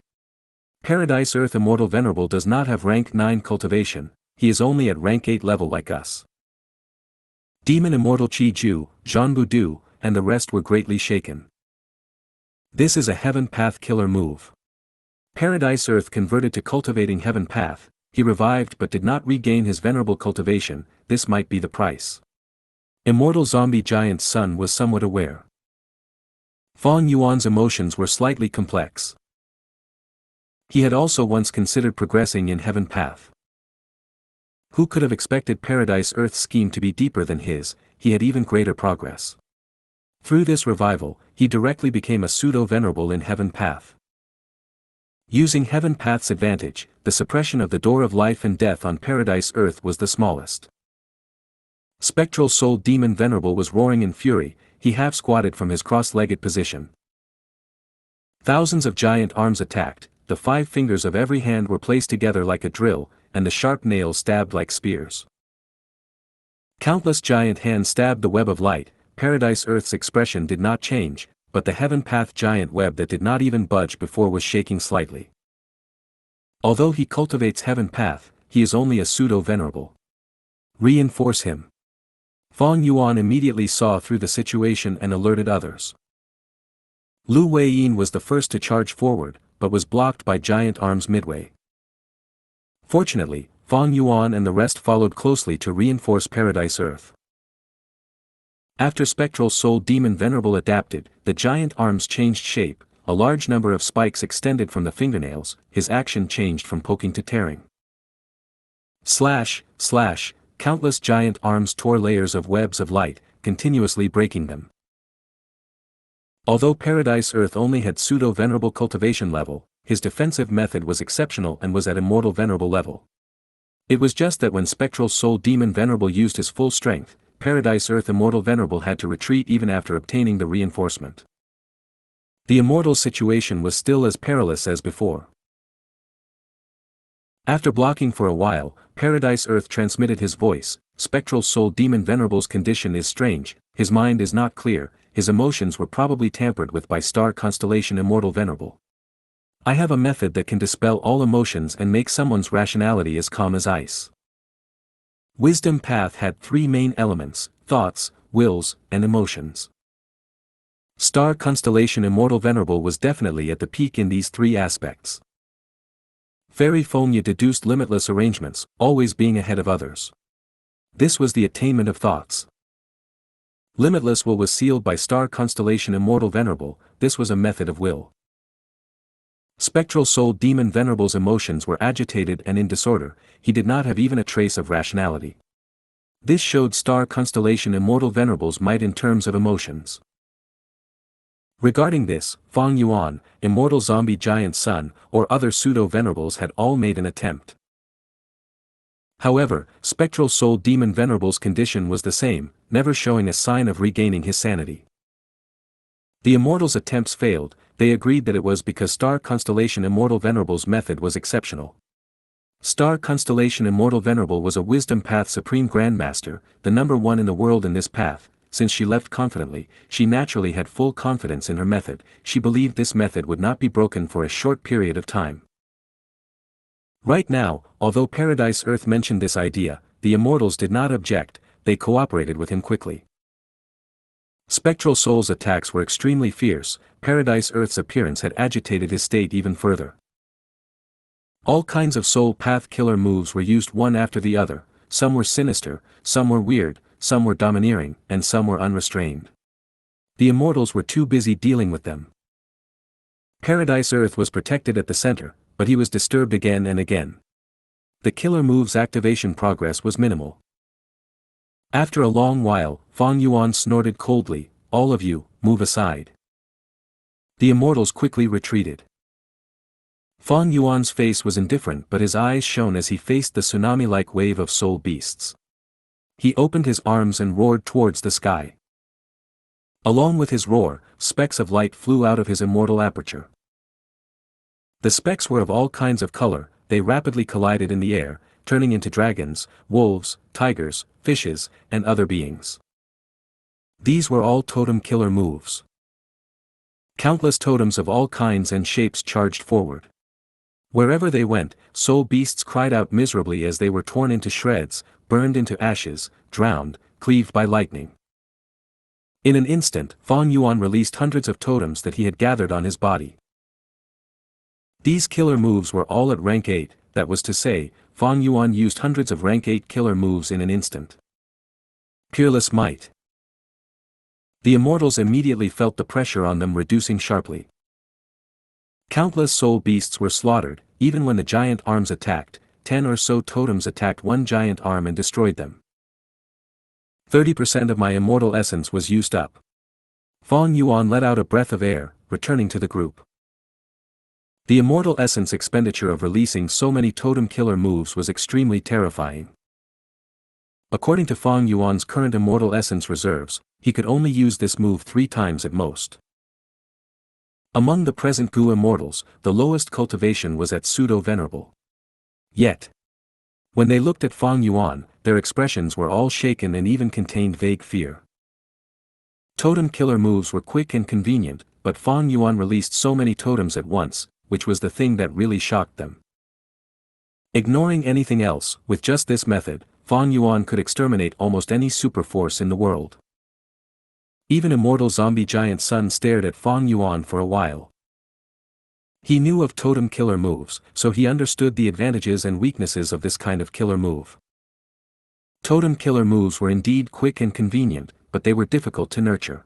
Paradise Earth Immortal Venerable does not have rank 9 cultivation, he is only at rank 8 level like us. Demon Immortal Chi Ju, Zhanbu Du, and the rest were greatly shaken. This is a Heaven Path killer move. Paradise Earth converted to cultivating Heaven Path, he revived but did not regain his venerable cultivation, this might be the price. Immortal Zombie Giant Sun was somewhat aware. Fong Yuan's emotions were slightly complex. He had also once considered progressing in Heaven Path. Who could have expected Paradise Earth's scheme to be deeper than his, he had even greater progress. Through this revival, he directly became a pseudo-venerable in Heaven Path. Using Heaven Path's advantage, the suppression of the door of life and death on Paradise Earth was the smallest. Spectral Soul Demon Venerable was roaring in fury, he half-squatted from his cross-legged position. Thousands of giant arms attacked, the 5 fingers of every hand were placed together like a drill, and the sharp nails stabbed like spears. Countless giant hands stabbed the web of light, Paradise Earth's expression did not change, but the Heaven Path giant web that did not even budge before was shaking slightly. Although he cultivates Heaven Path, he is only a pseudo-venerable. Reinforce him. Fong Yuan immediately saw through the situation and alerted others. Lu Weiyin was the first to charge forward, but was blocked by giant arms midway. Fortunately, Fong Yuan and the rest followed closely to reinforce Paradise Earth. After Spectral Soul Demon Venerable adapted, the giant arms changed shape, a large number of spikes extended from the fingernails, his action changed from poking to tearing. Slash, slash, countless giant arms tore layers of webs of light, continuously breaking them. Although Paradise Earth only had pseudo-venerable cultivation level, his defensive method was exceptional and was at immortal venerable level. It was just that when Spectral Soul Demon Venerable used his full strength, Paradise Earth Immortal Venerable had to retreat even after obtaining the reinforcement. The immortal situation was still as perilous as before. After blocking for a while, Paradise Earth transmitted his voice. Spectral Soul Demon Venerable's condition is strange, his mind is not clear, his emotions were probably tampered with by star constellation Immortal Venerable. I have a method that can dispel all emotions and make someone's rationality as calm as ice. Wisdom Path had three main elements: thoughts, wills, and emotions. Star constellation Immortal Venerable was definitely at the peak in these three aspects. Fairy Fonya deduced limitless arrangements, always being ahead of others. This was the attainment of thoughts. Limitless will was sealed by star constellation Immortal Venerable, this was a method of will. Spectral Soul Demon Venerable's emotions were agitated and in disorder, he did not have even a trace of rationality. This showed star constellation Immortal Venerable's might in terms of emotions. Regarding this, Fang Yuan, Immortal Zombie Giant Son, or other pseudo-venerables had all made an attempt. However, Spectral Soul Demon Venerable's condition was the same, never showing a sign of regaining his sanity. The Immortals' attempts failed, they agreed that it was because Star Constellation Immortal Venerable's method was exceptional. Star Constellation Immortal Venerable was a Wisdom Path Supreme Grandmaster, the number one in the world in this path. Since she left confidently, she naturally had full confidence in her method, she believed this method would not be broken for a short period of time. Right now, although Paradise Earth mentioned this idea, the Immortals did not object, they cooperated with him quickly. Spectral Soul's attacks were extremely fierce, Paradise Earth's appearance had agitated his state even further. All kinds of Soul Path killer moves were used one after the other, some were sinister, some were weird, some were domineering, and some were unrestrained. The Immortals were too busy dealing with them. Paradise Earth was protected at the center, but he was disturbed again and again. The killer move's activation progress was minimal. After a long while, Fang Yuan snorted coldly, "All of you, move aside." The Immortals quickly retreated. Fang Yuan's face was indifferent but his eyes shone as he faced the tsunami-like wave of soul beasts. He opened his arms and roared towards the sky. Along with his roar, specks of light flew out of his immortal aperture. The specks were of all kinds of color, they rapidly collided in the air, turning into dragons, wolves, tigers, fishes, and other beings. These were all totem killer moves. Countless totems of all kinds and shapes charged forward. Wherever they went, soul beasts cried out miserably as they were torn into shreds, burned into ashes, drowned, cleaved by lightning. In an instant, Fang Yuan released hundreds of totems that he had gathered on his body. These killer moves were all at rank 8, that was to say, Fang Yuan used hundreds of rank 8 killer moves in an instant. Peerless might. The Immortals immediately felt the pressure on them reducing sharply. Countless soul beasts were slaughtered, even when the giant arms attacked, 10 or so totems attacked one giant arm and destroyed them. 30% of my immortal essence was used up. Fang Yuan let out a breath of air, returning to the group. The immortal essence expenditure of releasing so many totem killer moves was extremely terrifying. According to Fang Yuan's current immortal essence reserves, he could only use this move 3 times at most. Among the present Gu immortals, the lowest cultivation was at pseudo-venerable. Yet, when they looked at Fang Yuan, their expressions were all shaken and even contained vague fear. Totem killer moves were quick and convenient, but Fang Yuan released so many totems at once, which was the thing that really shocked them. Ignoring anything else, with just this method, Fang Yuan could exterminate almost any super force in the world. Even Immortal Zombie Giant Son stared at Fang Yuan for a while. He knew of totem killer moves, so he understood the advantages and weaknesses of this kind of killer move. Totem killer moves were indeed quick and convenient, but they were difficult to nurture.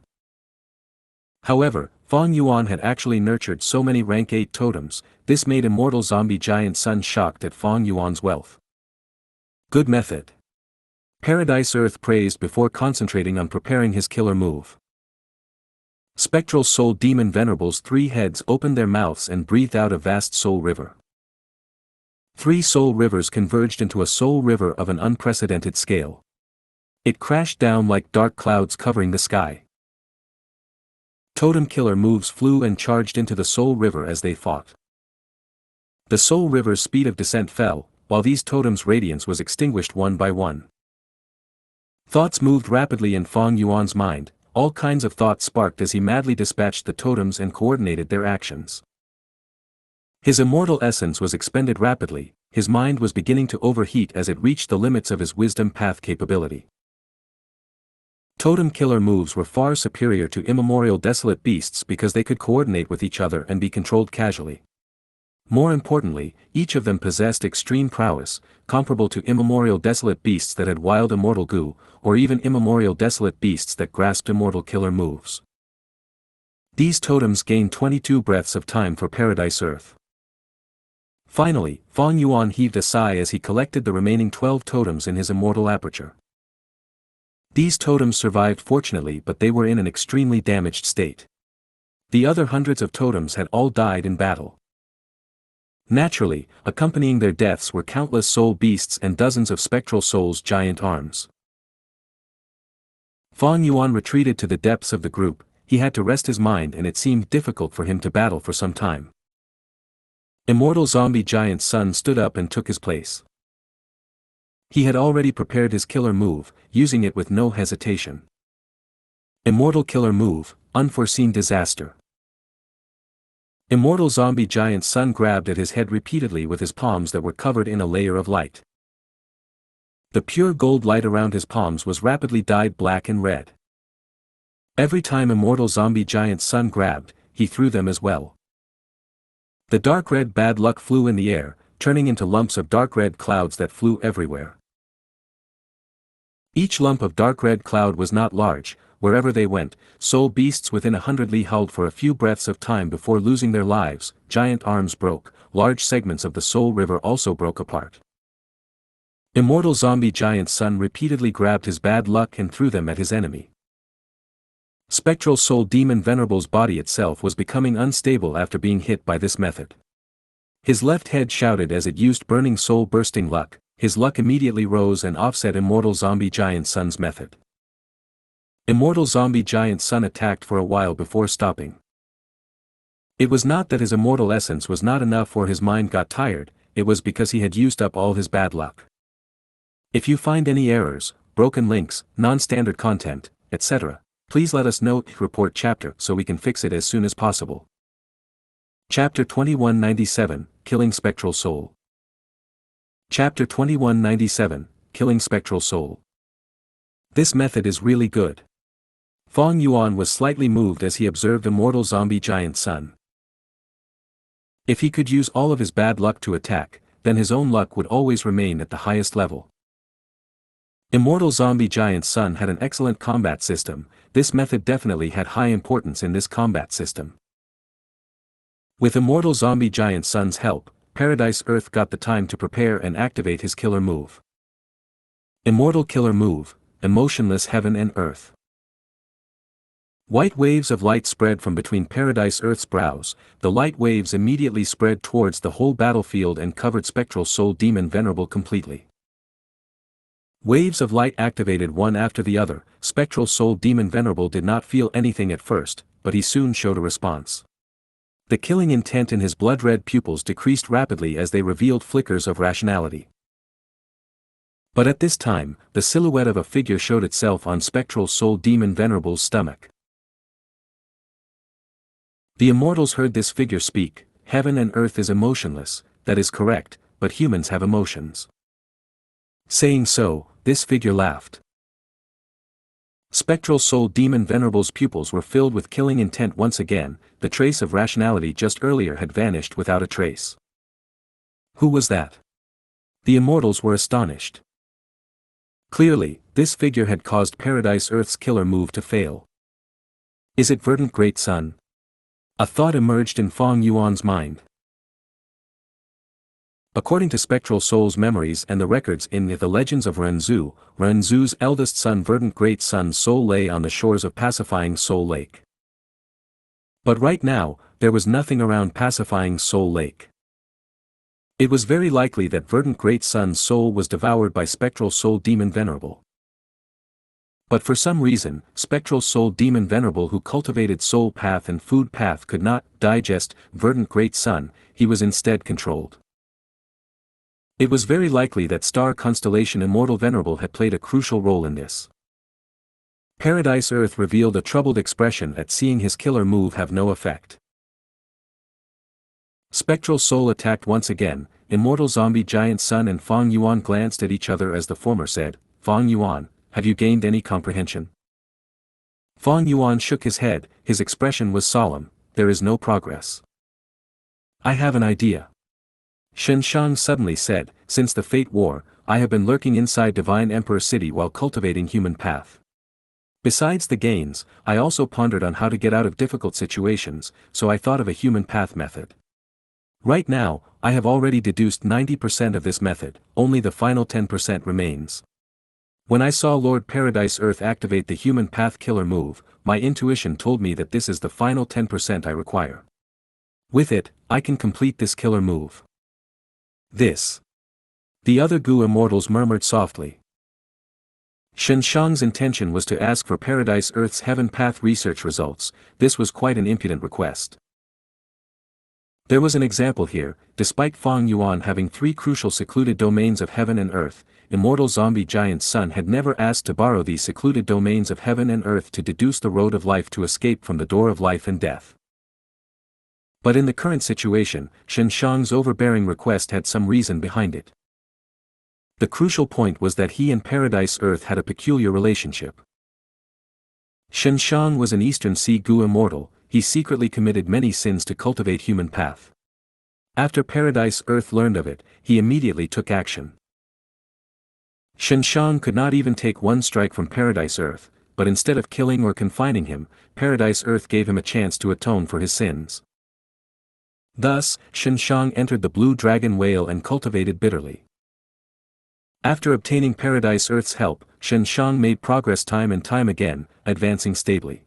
However, Fang Yuan had actually nurtured so many rank 8 totems, this made Immortal Zombie Giant Son shocked at Fang Yuan's wealth. Good method. Paradise Earth praised before concentrating on preparing his killer move. Spectral Soul Demon Venerable's 3 heads opened their mouths and breathed out a vast soul river. 3 soul rivers converged into a soul river of an unprecedented scale. It crashed down like dark clouds covering the sky. Totem killer moves flew and charged into the soul river as they fought. The soul river's speed of descent fell, while these totems' radiance was extinguished one by one. Thoughts moved rapidly in Fang Yuan's mind, all kinds of thoughts sparked as he madly dispatched the totems and coordinated their actions. His immortal essence was expended rapidly, his mind was beginning to overheat as it reached the limits of his wisdom path capability. Totem killer moves were far superior to immemorial desolate beasts because they could coordinate with each other and be controlled casually. More importantly, each of them possessed extreme prowess, comparable to immemorial desolate beasts that had wild immortal Gu, or even immemorial desolate beasts that grasped immortal killer moves. These totems gained 22 breaths of time for Paradise Earth. Finally, Fang Yuan heaved a sigh as he collected the remaining 12 totems in his immortal aperture. These totems survived fortunately, but they were in an extremely damaged state. The other hundreds of totems had all died in battle. Naturally, accompanying their deaths were countless soul beasts and dozens of spectral souls' giant arms. Fang Yuan retreated to the depths of the group. He had to rest his mind and it seemed difficult for him to battle for some time. Immortal zombie giant Sun stood up and took his place. He had already prepared his killer move, using it with no hesitation. Immortal killer move, unforeseen disaster. Immortal zombie giant Sun grabbed at his head repeatedly with his palms that were covered in a layer of light. The pure gold light around his palms was rapidly dyed black and red. Every time immortal zombie giant Sun grabbed, he threw them as well. The dark red bad luck flew in the air, turning into lumps of dark red clouds that flew everywhere. Each lump of dark red cloud was not large. Wherever they went, soul beasts within 100 li held for a few breaths of time before losing their lives. Giant arms broke, large segments of the soul river also broke apart. Immortal zombie giant Sun repeatedly grabbed his bad luck and threw them at his enemy. Spectral soul demon Venerable's body itself was becoming unstable after being hit by this method. His left head shouted as it used burning soul bursting luck. His luck immediately rose and offset immortal zombie giant Sun's method. Immortal zombie giant Sun attacked for a while before stopping. It was not that his immortal essence was not enough or his mind got tired, it was because he had used up all his bad luck. If you find any errors, broken links, non-standard content, etc., please let us know. Report chapter so we can fix it as soon as possible. Chapter 2197, Killing Spectral Soul. Chapter 2197, Killing Spectral Soul. This method is really good. Fang Yuan was slightly moved as he observed immortal zombie giant Sun. If he could use all of his bad luck to attack, then his own luck would always remain at the highest level. Immortal zombie giant Sun had an excellent combat system. This method definitely had high importance in this combat system. With immortal zombie giant Sun's help, Paradise Earth got the time to prepare and activate his killer move. Immortal killer move, Emotionless Heaven and Earth. White waves of light spread from between Paradise Earth's brows. The light waves immediately spread towards the whole battlefield and covered Spectral Soul Demon Venerable completely. Waves of light activated one after the other. Spectral Soul Demon Venerable did not feel anything at first, but he soon showed a response. The killing intent in his blood-red pupils decreased rapidly as they revealed flickers of rationality. But at this time, the silhouette of a figure showed itself on Spectral Soul Demon Venerable's stomach. The immortals heard this figure speak. Heaven and earth is emotionless, that is correct, but humans have emotions. Saying so, this figure laughed. Spectral Soul Demon Venerable's pupils were filled with killing intent once again. The trace of rationality just earlier had vanished without a trace. Who was that? The immortals were astonished. Clearly, this figure had caused Paradise Earth's killer move to fail. Is it Verdant Great Sun? A thought emerged in Fang Yuan's mind. According to Spectral Soul's memories and the records in the Legends of Renzu's eldest son Verdant Great Sun's soul lay on the shores of Pacifying Soul Lake. But right now, there was nothing around Pacifying Soul Lake. It was very likely that Verdant Great Sun's soul was devoured by Spectral Soul Demon Venerable. But for some reason, Spectral Soul Demon Venerable who cultivated Soul Path and Food Path could not digest Verdant Great Sun. He was instead controlled. It was very likely that star constellation Immortal Venerable had played a crucial role in this. Paradise Earth revealed a troubled expression at seeing his killer move have no effect. Spectral Soul attacked once again. Immortal Zombie Giant Sun and Fang Yuan glanced at each other as the former said, "Fang Yuan, have you gained any comprehension?" Fang Yuan shook his head, his expression was solemn, "There is no progress." "I have an idea." Xianxia suddenly said, "Since the Fate War, I have been lurking inside Divine Emperor City while cultivating human path. Besides the gains, I also pondered on how to get out of difficult situations, so I thought of a human path method. Right now, I have already deduced 90% of this method, only the final 10% remains. When I saw Lord Paradise Earth activate the human path killer move, my intuition told me that this is the final 10% I require. With it, I can complete this killer move." "This." The other Gu immortals murmured softly. Xianxia's intention was to ask for Paradise Earth's Heaven Path research results. This was quite an impudent request. There was an example here. Despite Fang Yuan having 3 crucial secluded domains of heaven and earth, Immortal Zombie Giant Sun had never asked to borrow these secluded domains of heaven and earth to deduce the road of life to escape from the door of life and death. But in the current situation, Xianxia's overbearing request had some reason behind it. The crucial point was that he and Paradise Earth had a peculiar relationship. Xianxia was an Eastern Sea Gu immortal. He secretly committed many sins to cultivate human path. After Paradise Earth learned of it, he immediately took action. Xianxia could not even take one strike from Paradise Earth, but instead of killing or confining him, Paradise Earth gave him a chance to atone for his sins. Thus, Xianxia entered the Blue Dragon Whale and cultivated bitterly. After obtaining Paradise Earth's help, Xianxia made progress time and time again, advancing stably.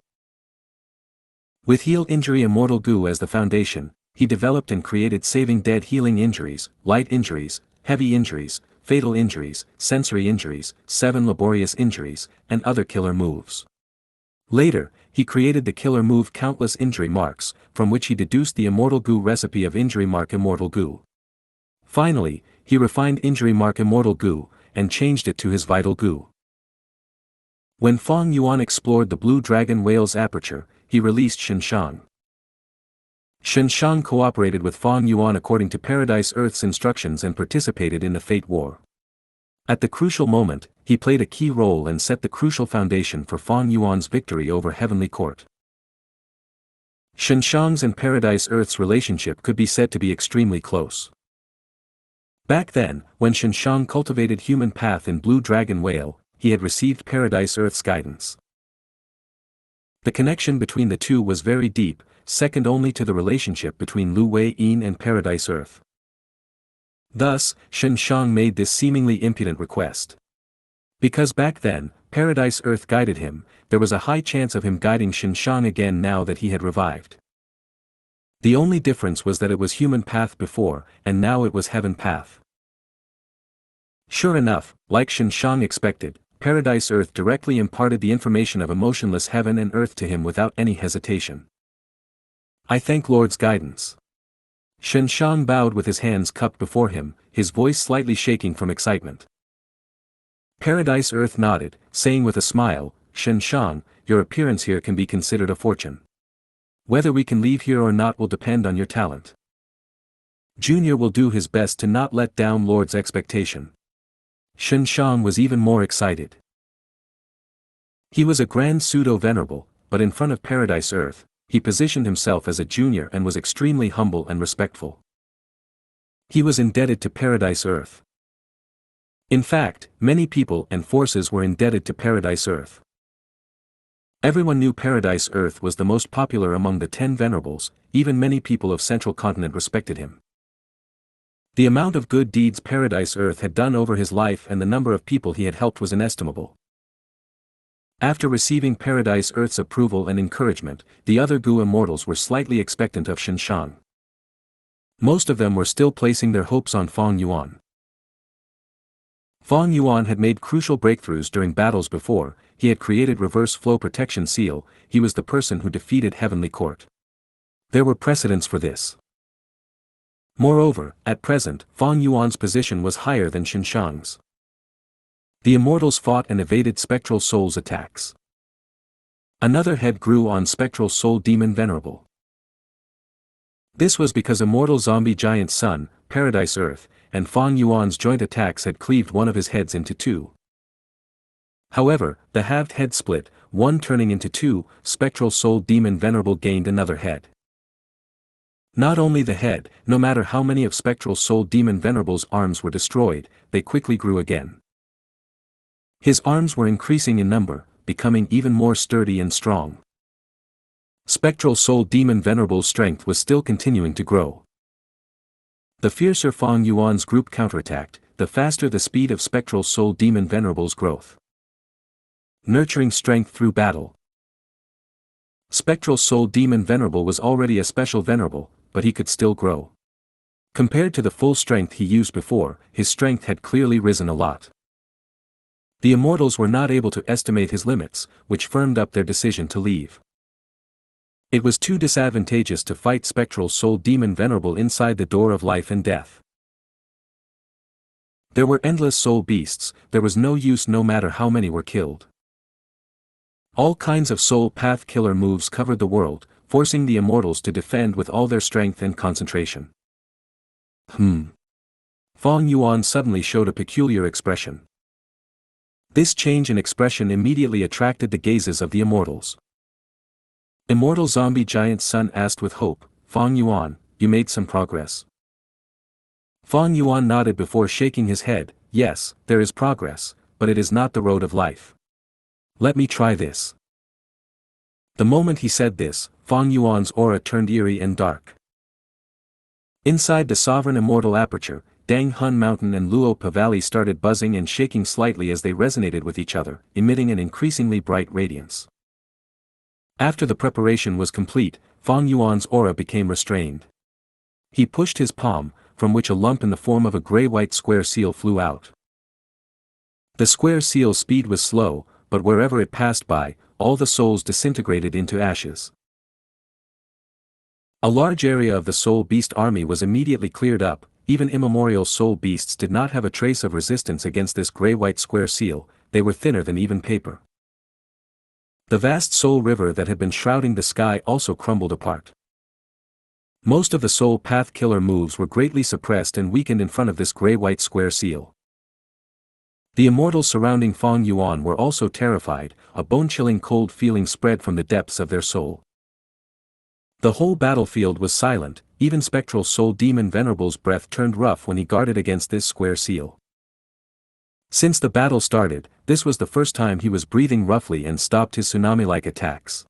With Heal Injury Immortal Gu as the foundation, he developed and created Saving Dead Healing Injuries, Light Injuries, Heavy Injuries, Fatal Injuries, Sensory Injuries, 7 Laborious Injuries, and other killer moves. Later, he created the killer move Countless Injury Marks, from which he deduced the Immortal Gu recipe of Injury Mark Immortal Gu. Finally, he refined Injury Mark Immortal Gu, and changed it to his Vital Gu. When Fang Yuan explored the Blue Dragon Whale's aperture, he released Xianxia. Xianxia cooperated with Fang Yuan according to Paradise Earth's instructions and participated in the Fate War. At the crucial moment, he played a key role and set the crucial foundation for Fang Yuan's victory over Heavenly Court. Xianxia's and Paradise Earth's relationship could be said to be extremely close. Back then, when Xianxia cultivated human path in Blue Dragon Whale, he had received Paradise Earth's guidance. The connection between the two was very deep, second only to the relationship between Lu Wei-yin and Paradise Earth. Thus, Xianxia made this seemingly impudent request. Because back then, Paradise Earth guided him, there was a high chance of him guiding Xianxia again now that he had revived. The only difference was that it was human path before, and now it was heaven path. Sure enough, like Xianxia expected, Paradise Earth directly imparted the information of emotionless heaven and earth to him without any hesitation. "I thank Lord's guidance." Xianxia bowed with his hands cupped before him, his voice slightly shaking from excitement. Paradise Earth nodded, saying with a smile, "Xianxia, your appearance here can be considered a fortune. Whether we can leave here or not will depend on your talent. Junior will do his best to not let down Lord's expectation." Xianxia was even more excited. He was a grand pseudo-venerable, but in front of Paradise Earth, he positioned himself as a junior and was extremely humble and respectful. He was indebted to Paradise Earth. In fact, many people and forces were indebted to Paradise Earth. Everyone knew Paradise Earth was the most popular among the 10 venerables, even many people of Central Continent respected him. The amount of good deeds Paradise Earth had done over his life and the number of people he had helped was inestimable. After receiving Paradise Earth's approval and encouragement, the other Gu immortals were slightly expectant of Xianxia. Most of them were still placing their hopes on Fang Yuan. Fang Yuan had made crucial breakthroughs during battles before. He had created Reverse Flow Protection Seal. He was the person who defeated Heavenly Court. There were precedents for this. Moreover, at present, Fang Yuan's position was higher than Xianxia's. The immortals fought and evaded Spectral Soul's attacks. Another head grew on Spectral Soul Demon Venerable. This was because Immortal Zombie Giant Sun, Paradise Earth, and Fang Yuan's joint attacks had cleaved one of his heads into two. However, the halved head split, one turning into two. Spectral Soul Demon Venerable gained another head. Not only the head, no matter how many of Spectral Soul Demon Venerable's arms were destroyed, they quickly grew again. His arms were increasing in number, becoming even more sturdy and strong. Spectral Soul Demon Venerable's strength was still continuing to grow. The fiercer Fang Yuan's group counterattacked, the faster the speed of Spectral Soul Demon Venerable's growth. Nurturing strength through battle. Spectral Soul Demon Venerable was already a special venerable, but he could still grow. Compared to the full strength he used before, his strength had clearly risen a lot. The immortals were not able to estimate his limits, which firmed up their decision to leave. It was too disadvantageous to fight Spectral Soul Demon Venerable inside the door of life and death. There were endless soul beasts, there was no use no matter how many were killed. All kinds of soul path killer moves covered the world, forcing the immortals to defend with all their strength and concentration. Fang Yuan suddenly showed a peculiar expression. This change in expression immediately attracted the gazes of the immortals. Immortal Zombie Giant Sun asked with hope, "Fang Yuan, you made some progress?" Fang Yuan nodded before shaking his head, "Yes, there is progress, but it is not the road of life. Let me try this." The moment he said this, Fang Yuan's aura turned eerie and dark. Inside the Sovereign Immortal Aperture, Dang Hun Mountain and Luo Pa Valley started buzzing and shaking slightly as they resonated with each other, emitting an increasingly bright radiance. After the preparation was complete, Fang Yuan's aura became restrained. He pushed his palm, from which a lump in the form of a gray-white square seal flew out. The square seal's speed was slow, but wherever it passed by, all the souls disintegrated into ashes. A large area of the soul beast army was immediately cleared up. Even immemorial soul beasts did not have a trace of resistance against this gray-white square seal, they were thinner than even paper. The vast soul river that had been shrouding the sky also crumbled apart. Most of the soul path killer moves were greatly suppressed and weakened in front of this gray-white square seal. The immortals surrounding Fang Yuan were also terrified, a bone-chilling cold feeling spread from the depths of their soul. The whole battlefield was silent, even Spectral Soul Demon Venerable's breath turned rough when he guarded against this square seal. Since the battle started, this was the first time he was breathing roughly and stopped his tsunami-like attacks.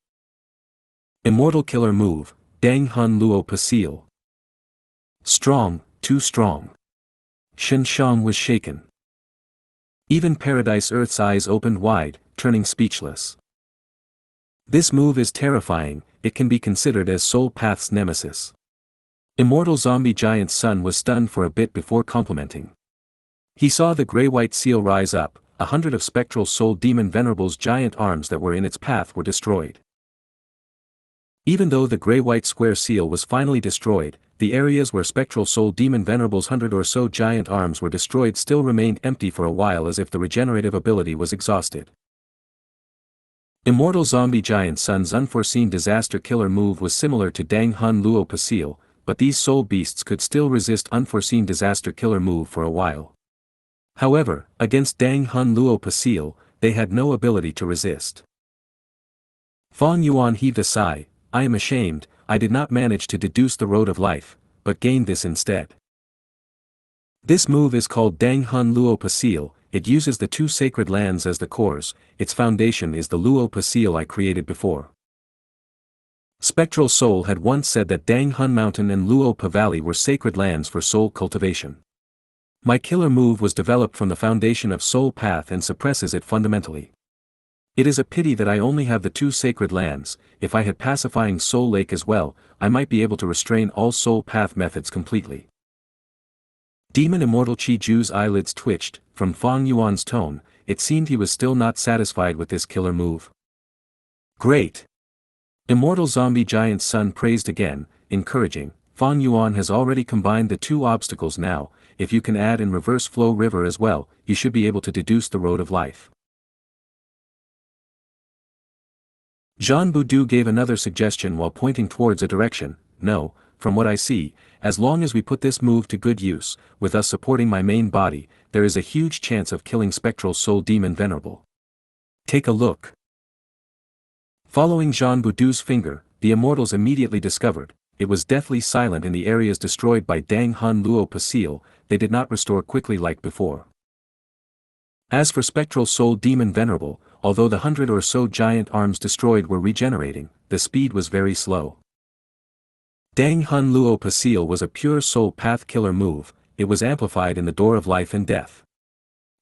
Immortal Killer Move, Dang Hun Luo Pa Seal. Strong, too strong. Xianxia was shaken. Even Paradise Earth's eyes opened wide, turning speechless. This move is terrifying, it can be considered as Soul Path's nemesis. Immortal Zombie Giant Sun was stunned for a bit before complimenting. He saw the gray-white seal rise up, 100 of Spectral Soul Demon Venerable's giant arms that were in its path were destroyed. Even though the gray-white square seal was finally destroyed, the areas where Spectral Soul Demon Venerable's 100 or so giant arms were destroyed still remained empty for a while as if the regenerative ability was exhausted. Immortal Zombie Giant Sun's unforeseen disaster killer move was similar to Dang Hun Luo Pa Seal, but these soul beasts could still resist unforeseen disaster killer move for a while. However, against Dang Hun Luo Pa Seal, they had no ability to resist. Fang Yuan heaved a sigh, "I am ashamed, I did not manage to deduce the road of life, but gained this instead." This move is called Dang Hun Luo Pa Seal. It uses the two sacred lands as the cores, its foundation is the Luo Pa Seal I created before. Spectral Soul had once said that Dang Hun Mountain and Luo Pa Valley were sacred lands for soul cultivation. My killer move was developed from the foundation of Soul Path and suppresses it fundamentally. It is a pity that I only have the two sacred lands. If I had Pacifying Soul Lake as well, I might be able to restrain all Soul Path methods completely. Demon Immortal Chi Ju's eyelids twitched. From Fang Yuan's tone, it seemed he was still not satisfied with this killer move. "Great!" Immortal Zombie Giant Sun praised again, encouraging, Fang Yuan has already combined the two obstacles now. If you can add in reverse flow river as well, you should be able to deduce the road of life. Zhan Budu gave another suggestion while pointing towards a direction. No, from what I see, as long as we put this move to good use, with us supporting my main body, there is a huge chance of killing Spectral Soul Demon Venerable. Take a look. Following Zhan Budu's finger, the immortals immediately discovered, it was deathly silent in the areas destroyed by Dang Hun Luo Pasil. They did not restore quickly like before. As for Spectral Soul Demon Venerable, although the 100 or so giant arms destroyed were regenerating, the speed was very slow. Dang Hun Luo Pasil was a pure soul path killer move. It was amplified in the door of life and death.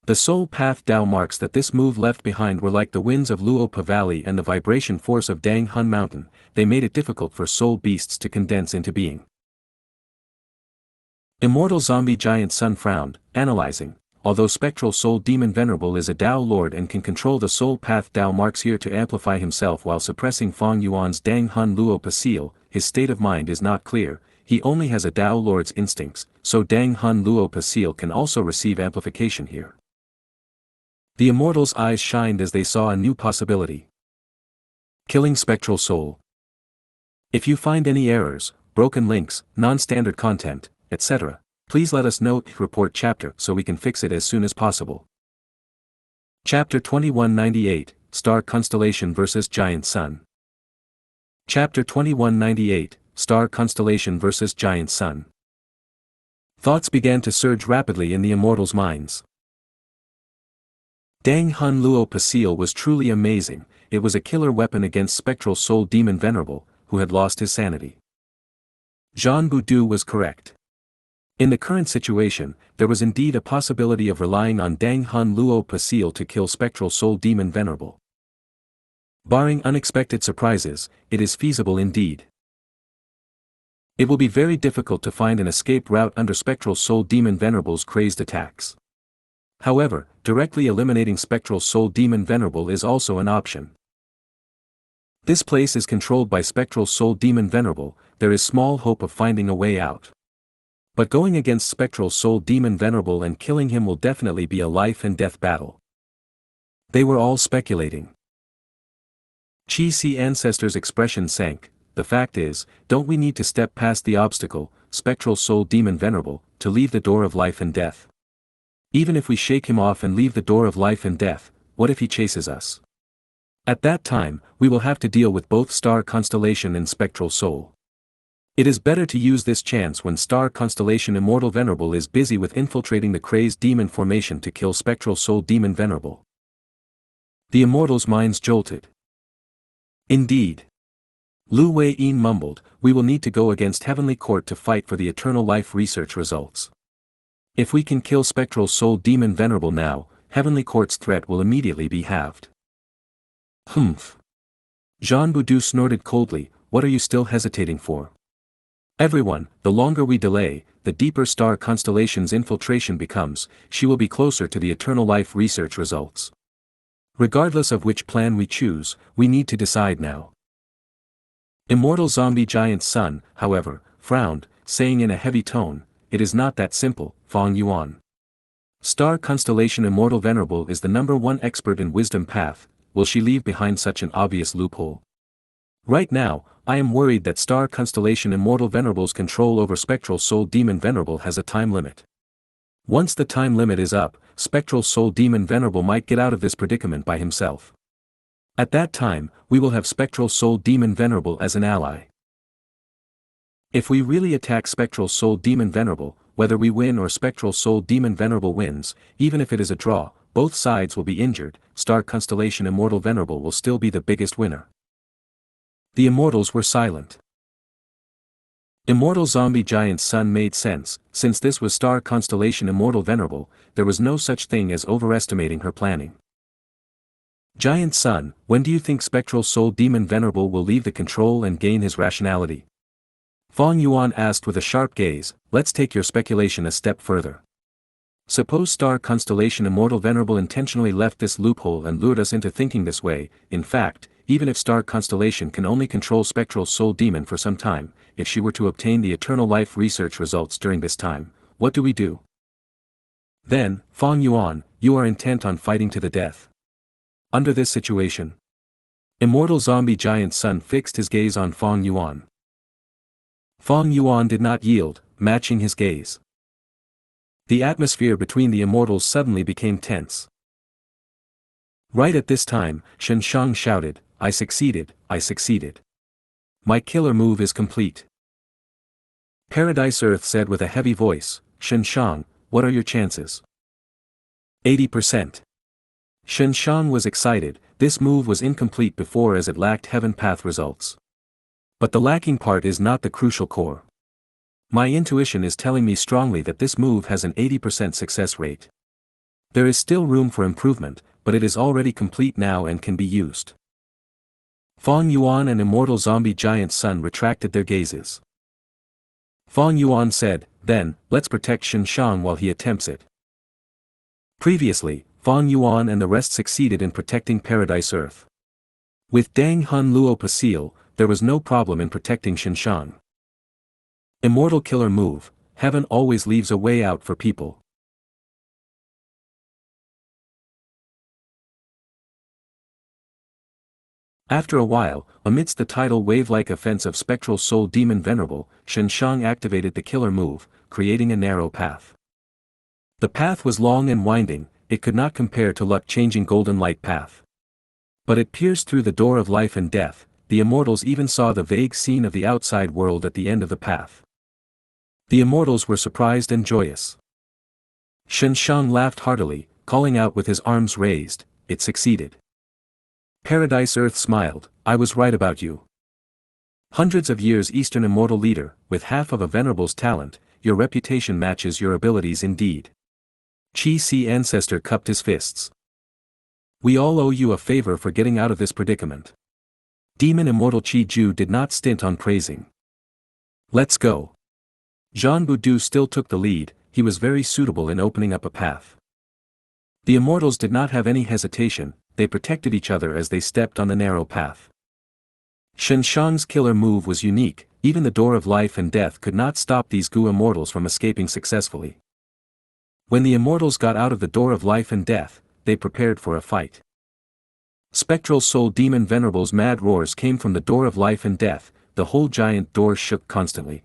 The soul path Dao marks that this move left behind were like the winds of Luo Pa Valley and the vibration force of Dang Hun Mountain. They made it difficult for soul beasts to condense into being. Immortal Zombie Giant Sun frowned, analyzing. Although Spectral Soul Demon Venerable is a Dao Lord and can control the soul path Dao marks here to amplify himself while suppressing Fang Yuan's Dang Hun Luo Pasil, his state of mind is not clear. He only has a Dao Lord's instincts, so Dang Hun Luo Pasil can also receive amplification here. The immortals' eyes shined as they saw a new possibility. Killing Spectral Soul. If you find any errors, broken links, non-standard content, etc., please let us know. Report chapter so we can fix it as soon as possible. Chapter 2198, Star Constellation vs. Giant Sun. Chapter 2198, Star Constellation vs. Giant Sun. Thoughts began to surge rapidly in the immortals' minds. Dang Hun Luo Pasil was truly amazing. It was a killer weapon against Spectral Soul Demon Venerable, who had lost his sanity. Zhan Budu was correct. In the current situation, there was indeed a possibility of relying on Dang Hun Luo Pasil to kill Spectral Soul Demon Venerable. Barring unexpected surprises, it is feasible indeed. It will be very difficult to find an escape route under Spectral Soul Demon Venerable's crazed attacks. However, directly eliminating Spectral Soul Demon Venerable is also an option. This place is controlled by Spectral Soul Demon Venerable. There is small hope of finding a way out. But going against Spectral Soul Demon Venerable and killing him will definitely be a life and death battle. They were all speculating. Chi Si Ancestor's expression sank. The fact is, don't we need to step past the obstacle, Spectral Soul Demon Venerable, to leave the door of life and death? Even if we shake him off and leave the door of life and death, what if he chases us? At that time, we will have to deal with both Star Constellation and Spectral Soul. It is better to use this chance when Star Constellation Immortal Venerable is busy with infiltrating the crazed demon formation to kill Spectral Soul Demon Venerable. The immortals' minds jolted. Indeed. Lu Wei-yin mumbled, we will need to go against Heavenly Court to fight for the eternal life research results. If we can kill Spectral Soul Demon Venerable now, Heavenly Court's threat will immediately be halved. Humph. Zhan Budu snorted coldly, what are you still hesitating for? Everyone, the longer we delay, the deeper Star Constellation's infiltration becomes, she will be closer to the eternal life research results. Regardless of which plan we choose, we need to decide now. Immortal Zombie Giant Sun, however, frowned, saying in a heavy tone, it is not that simple, Fang Yuan. Star Constellation Immortal Venerable is the #1 expert in wisdom path. Will she leave behind such an obvious loophole? Right now, I am worried that Star Constellation Immortal Venerable's control over Spectral Soul Demon Venerable has a time limit. Once the time limit is up, Spectral Soul Demon Venerable might get out of this predicament by himself. At that time, we will have Spectral Soul Demon Venerable as an ally. If we really attack Spectral Soul Demon Venerable, whether we win or Spectral Soul Demon Venerable wins, even if it is a draw, both sides will be injured. Star Constellation Immortal Venerable will still be the biggest winner. The immortals were silent. Immortal Zombie Giant Sun made sense. Since this was Star Constellation Immortal Venerable, there was no such thing as overestimating her planning. Giant Sun, when do you think Spectral Soul Demon Venerable will leave the control and gain his rationality? Fang Yuan asked with a sharp gaze, let's take your speculation a step further. Suppose Star Constellation Immortal Venerable intentionally left this loophole and lured us into thinking this way. In fact, even if Star Constellation can only control Spectral Soul Demon for some time, if she were to obtain the eternal life research results during this time, what do we do? Then, Fang Yuan, you are intent on fighting to the death. Under this situation, immortal zombie giant Sun fixed his gaze on Fang Yuan. Fang Yuan did not yield, matching his gaze. The atmosphere between the immortals suddenly became tense. Right at this time, Xianxia shouted, I succeeded, I succeeded. My killer move is complete. Paradise Earth said with a heavy voice, Xianxia, what are your chances? 80%. Xianxia was excited, this move was incomplete before as it lacked heaven path results. But the lacking part is not the crucial core. My intuition is telling me strongly that this move has an 80% success rate. There is still room for improvement, but it is already complete now and can be used. Fang Yuan and immortal zombie giant Sun retracted their gazes. Fang Yuan said, then, let's protect Xianxia while he attempts it. Previously, Fang Yuan and the rest succeeded in protecting Paradise Earth. With Dang Hun Luo Pasil, there was no problem in protecting Xianxia. Immortal killer move, heaven always leaves a way out for people. After a while, amidst the tidal wave-like offense of spectral soul demon venerable, Xianxia activated the killer move, creating a narrow path. The path was long and winding, it could not compare to luck-changing golden light path. But it pierced through the door of life and death, the immortals even saw the vague scene of the outside world at the end of the path. The immortals were surprised and joyous. Xianxia laughed heartily, calling out with his arms raised, it succeeded. Paradise Earth smiled, I was right about you. Hundreds of years Eastern immortal leader, with half of a venerable's talent, your reputation matches your abilities indeed. Qi Si ancestor cupped his fists. We all owe you a favor for getting out of this predicament. Demon immortal Qi Ju did not stint on praising. Let's go. Zhan Budu still took the lead, he was very suitable in opening up a path. The immortals did not have any hesitation, they protected each other as they stepped on the narrow path. Xianxia's killer move was unique, even the door of life and death could not stop these Gu immortals from escaping successfully. When the immortals got out of the door of life and death, they prepared for a fight. Spectral soul demon venerable's mad roars came from the door of life and death, the whole giant door shook constantly.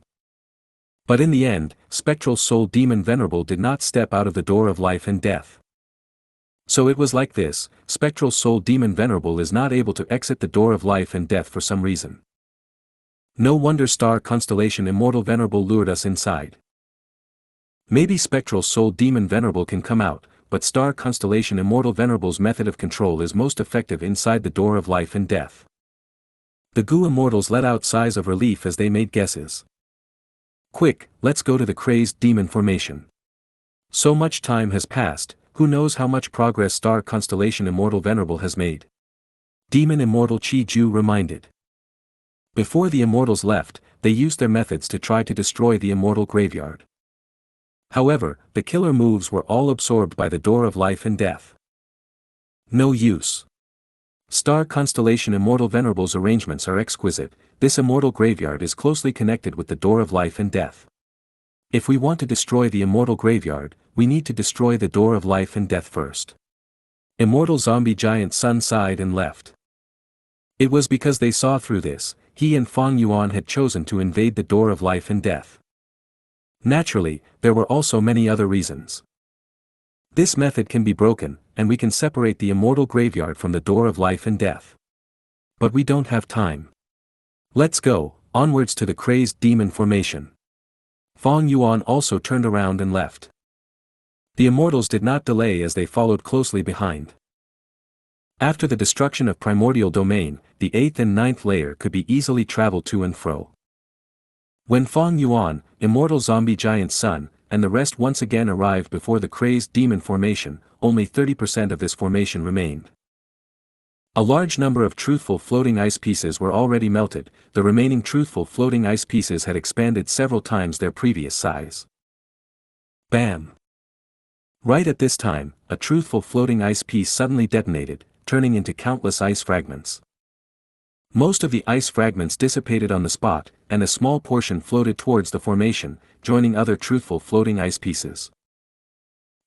But in the end, spectral soul demon venerable did not step out of the door of life and death. So it was like this, spectral soul demon venerable is not able to exit the door of life and death for some reason. No wonder star constellation immortal venerable lured us inside. Maybe spectral soul demon venerable can come out, but star constellation immortal venerable's method of control is most effective inside the door of life and death. The Gu immortals let out sighs of relief as they made guesses. Quick, let's go to the crazed demon formation. So much time has passed, who knows how much progress star constellation immortal venerable has made. Demon immortal Qi Ju reminded. Before the immortals left, they used their methods to try to destroy the immortal graveyard. However, the killer moves were all absorbed by the door of life and death. No use. Star constellation immortal venerable's arrangements are exquisite, this immortal graveyard is closely connected with the door of life and death. If we want to destroy the immortal graveyard, we need to destroy the door of life and death first. Immortal zombie giant Sun sighed and left. It was because they saw through this, he and Fang Yuan had chosen to invade the door of life and death. Naturally, there were also many other reasons. This method can be broken, and we can separate the immortal graveyard from the door of life and death. But we don't have time. Let's go, onwards to the crazed demon formation. Fang Yuan also turned around and left. The immortals did not delay as they followed closely behind. After the destruction of primordial domain, the 8th and 9th layer could be easily traveled to and fro. When Fang Yuan, immortal zombie giant Sun, and the rest once again arrived before the crazed demon formation, only 30% of this formation remained. A large number of truthful floating ice pieces were already melted, the remaining truthful floating ice pieces had expanded several times their previous size. Bam! Right at this time, a truthful floating ice piece suddenly detonated, turning into countless ice fragments. Most of the ice fragments dissipated on the spot, and a small portion floated towards the formation, joining other truthful floating ice pieces.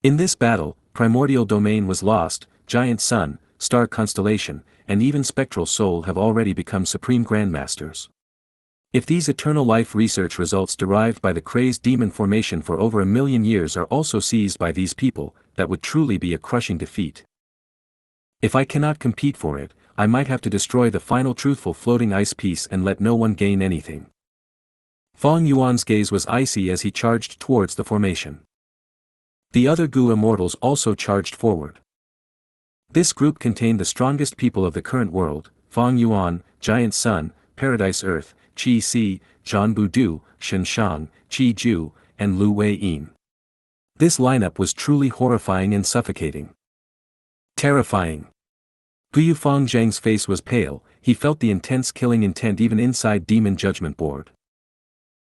In this battle, primordial domain was lost, giant sun, star constellation, and even spectral soul have already become supreme grandmasters. If these eternal life research results derived by the crazed demon formation for over 1,000,000 years are also seized by these people, that would truly be a crushing defeat. If I cannot compete for it, I might have to destroy the final truthful floating ice piece and let no one gain anything. Fang Yuan's gaze was icy as he charged towards the formation. The other Gu immortals also charged forward. This group contained the strongest people of the current world: Fang Yuan, Giant Sun, Paradise Earth, Qi Si, Zhanbu Du, Xianxia, Qi Ju, and Lu Wei Yin. This lineup was truly horrifying and suffocating. Terrifying. Gu Yufang Zhang's face was pale, he felt the intense killing intent even inside Demon Judgment Board.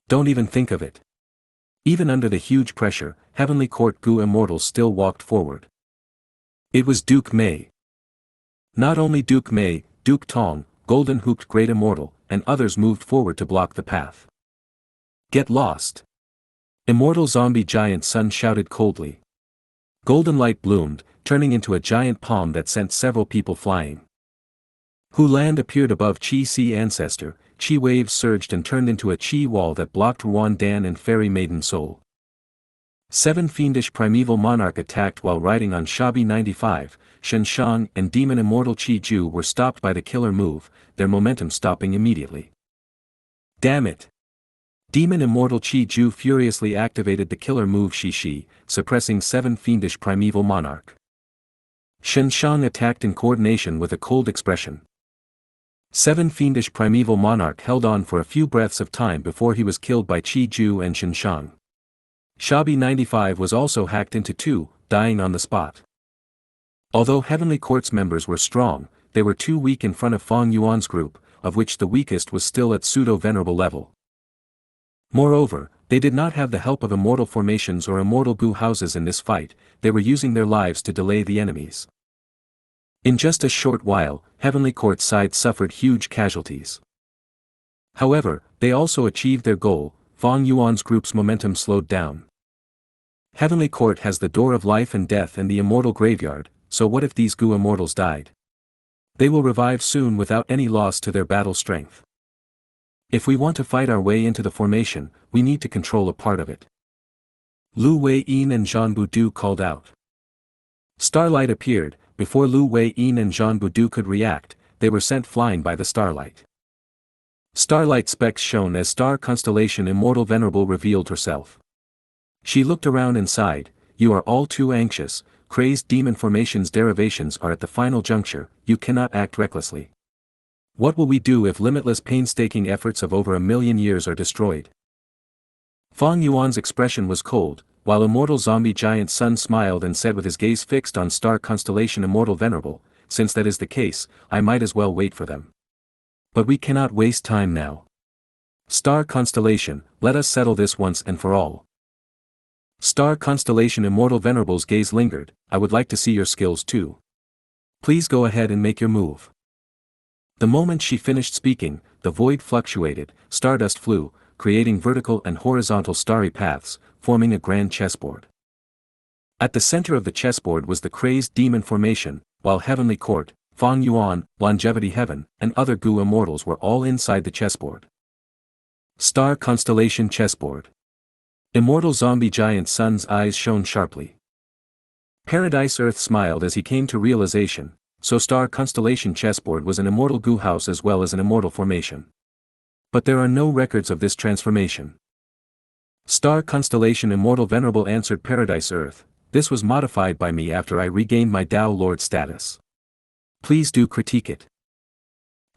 Don't even think of it. Even under the huge pressure, Heavenly Court Gu immortals still walked forward. It was Duke Mei. Not only Duke Mei, Duke Tong, Golden Hooped Great Immortal, and others moved forward to block the path. Get lost. Immortal Zombie Giant Sun shouted coldly. Golden light bloomed, turning into a giant palm that sent several people flying. Hu Land appeared above Qi Si Ancestor, Qi waves surged and turned into a Qi wall that blocked Ruan Dan and Fairy Maiden Soul. 7 fiendish primeval monarch attacked while riding on Shabi 95, Xianxia and Demon Immortal Qi Ju were stopped by the killer move, their momentum stopping immediately. Damn it! Demon Immortal Qi Ju furiously activated the killer move Shi, suppressing 7 fiendish primeval monarch. Xianxia attacked in coordination with a cold expression. 7 fiendish primeval monarch held on for a few breaths of time before he was killed by Qi Ju and Xianxia. Shabi 95 was also hacked into 2, dying on the spot. Although Heavenly Court's members were strong, they were too weak in front of Fang Yuan's group, of which the weakest was still at pseudo-venerable level. Moreover, they did not have the help of immortal formations or immortal Gu houses in this fight, they were using their lives to delay the enemies. In just a short while, Heavenly Court's side suffered huge casualties. However, they also achieved their goal. Fang Yuan's group's momentum slowed down. Heavenly Court has the door of life and death and the immortal graveyard, so what if these Gu immortals died? They will revive soon without any loss to their battle strength. If we want to fight our way into the formation, we need to control a part of it. Lu Wei Yin and Zhanbu Du called out. Starlight appeared. Before Lu Wei Yin and Zhanbu Du could react, they were sent flying by the starlight. Starlight specks shone as star constellation Immortal Venerable revealed herself. She looked around and sighed. You are all too anxious, crazed demon formation's derivations are at the final juncture, you cannot act recklessly. What will we do if limitless painstaking efforts of over 1,000,000 years are destroyed? Fang Yuan's expression was cold, while Immortal Zombie Giant Sun smiled and said with his gaze fixed on star constellation Immortal Venerable, since that is the case, I might as well wait for them. But we cannot waste time now. Star constellation, let us settle this once and for all. Star constellation Immortal Venerable's gaze lingered, I would like to see your skills too. Please go ahead and make your move. The moment she finished speaking, the void fluctuated, stardust flew, creating vertical and horizontal starry paths, forming a grand chessboard. At the center of the chessboard was the crazed demon formation, while Heavenly Court, Fang Yuan, Longevity Heaven, and other Gu immortals were all inside the chessboard. Star constellation chessboard. Immortal Zombie Giant Sun's eyes shone sharply. Paradise Earth smiled as he came to realization, so star constellation chessboard was an immortal Gu house as well as an immortal formation. But there are no records of this transformation. Star constellation Immortal Venerable answered Paradise Earth, this was modified by me after I regained my Tao Lord status. Please do critique it.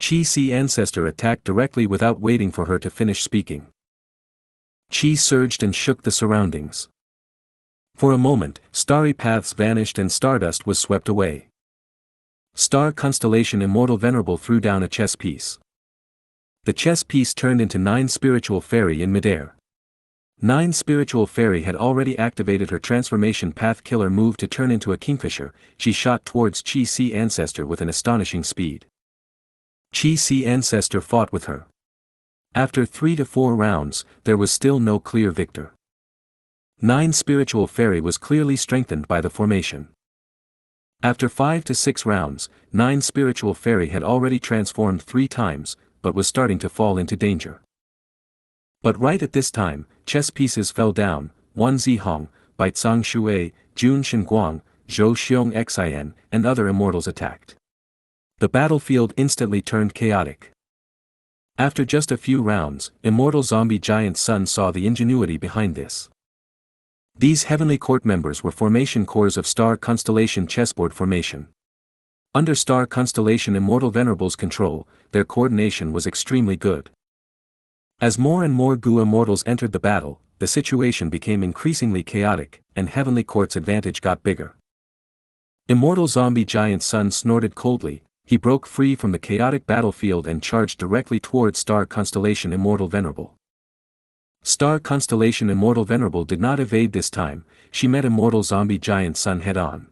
Qi Si Ancestor attacked directly without waiting for her to finish speaking. Qi surged and shook the surroundings. For a moment, starry paths vanished and stardust was swept away. Star constellation Immortal Venerable threw down a chess piece. The chess piece turned into 9 spiritual fairy in midair. 9 spiritual fairy had already activated her transformation path killer move to turn into a kingfisher. She shot towards Qi Si Ancestor with an astonishing speed. Qi Si ancestor fought with her. After 3 to 4 rounds, there was still no clear victor. 9 spiritual fairy was clearly strengthened by the formation. After 5 to 6 rounds, 9 spiritual fairy had already transformed 3 times, but was starting to fall into danger. But right at this time, chess pieces fell down, Wan Zihong, Baizang Shui, Jun Shenguang, Zhou Xiong Xian, and other immortals attacked. The battlefield instantly turned chaotic. After just a few rounds, immortal zombie giant Sun saw the ingenuity behind this. These heavenly court members were formation cores of star constellation chessboard formation. Under star constellation immortal venerables' control, their coordination was extremely good. As more and more Gu immortals entered the battle, the situation became increasingly chaotic, and heavenly court's advantage got bigger. Immortal zombie giant Sun snorted coldly. He broke free from the chaotic battlefield and charged directly towards Star Constellation Immortal Venerable. Star Constellation Immortal Venerable did not evade this time, she met Immortal Zombie Giant Sun head-on.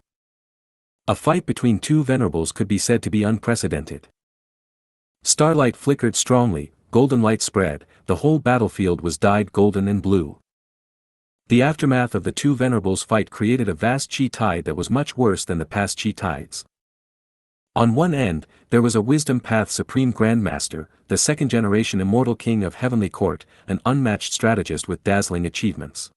A fight between two Venerables could be said to be unprecedented. Starlight flickered strongly, golden light spread, the whole battlefield was dyed golden and blue. The aftermath of the two Venerables' fight created a vast chi tide that was much worse than the past chi tides. On one end, there was a Wisdom Path Supreme Grandmaster, the second-generation immortal king of Heavenly Court, an unmatched strategist with dazzling achievements.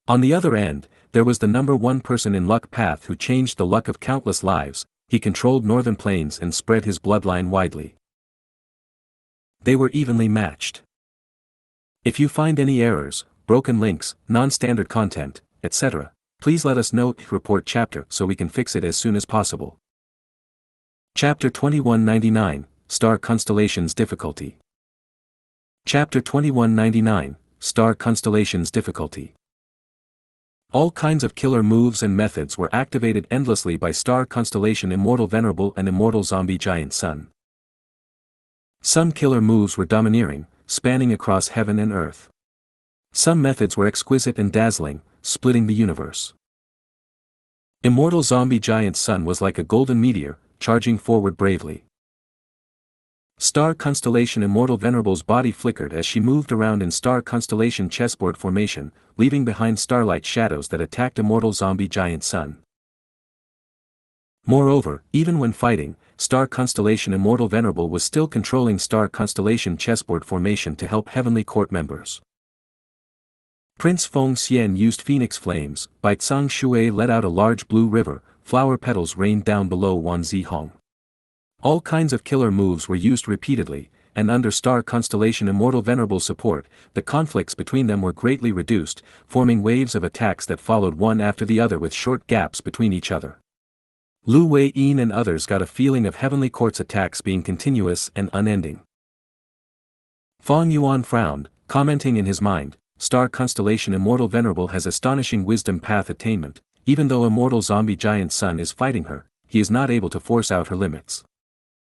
On the other end, there was the number one person in Luck Path who changed the luck of countless lives. He controlled Northern Plains and spread his bloodline widely. They were evenly matched. If you find any errors, broken links, non-standard content, etc., please let us know. Report chapter so we can fix it as soon as possible. Chapter 2199, Star Constellations Difficulty. Chapter 2199, Star Constellations Difficulty. All kinds of killer moves and methods were activated endlessly by Star Constellation Immortal Venerable and Immortal Zombie Giant Sun. Some killer moves were domineering, spanning across heaven and earth. Some methods were exquisite and dazzling, splitting the universe. Immortal Zombie Giant Sun was like a golden meteor, charging forward bravely. Star Constellation Immortal Venerable's body flickered as she moved around in Star Constellation chessboard formation, leaving behind starlight shadows that attacked Immortal Zombie Giant Sun. Moreover, even when fighting, Star Constellation Immortal Venerable was still controlling Star Constellation chessboard formation to help Heavenly Court members. Prince Feng Xian used Phoenix Flames, Baizang Shui let out a large blue river, flower petals rained down below Wan Zihong. All kinds of killer moves were used repeatedly, and under Star Constellation Immortal Venerable support, the conflicts between them were greatly reduced, forming waves of attacks that followed one after the other with short gaps between each other. Lu Wei-yin and others got a feeling of Heavenly Court's attacks being continuous and unending. Fang Yuan frowned, commenting in his mind, Star Constellation Immortal Venerable has astonishing wisdom path attainment. Even though Immortal Zombie Giant Sun is fighting her, he is not able to force out her limits.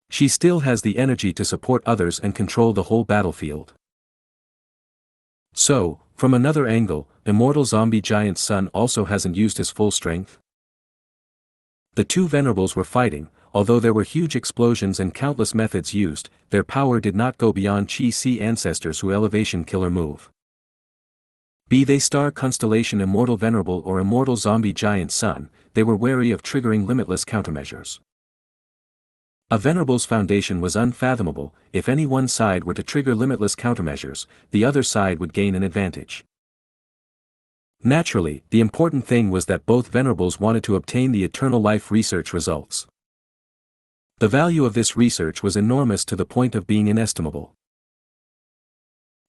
She still has the energy to support others and control the whole battlefield. So, from another angle, Immortal Zombie Giant Sun also hasn't used his full strength. The two Venerables were fighting, although there were huge explosions and countless methods used, their power did not go beyond Qi Si ancestors who elevation killer move. Be they Star Constellation Immortal Venerable or Immortal Zombie Giant Sun, they were wary of triggering limitless countermeasures. A Venerable's foundation was unfathomable. If any one side were to trigger limitless countermeasures, the other side would gain an advantage. Naturally, the important thing was that both Venerables wanted to obtain the Eternal Life research results. The value of this research was enormous to the point of being inestimable.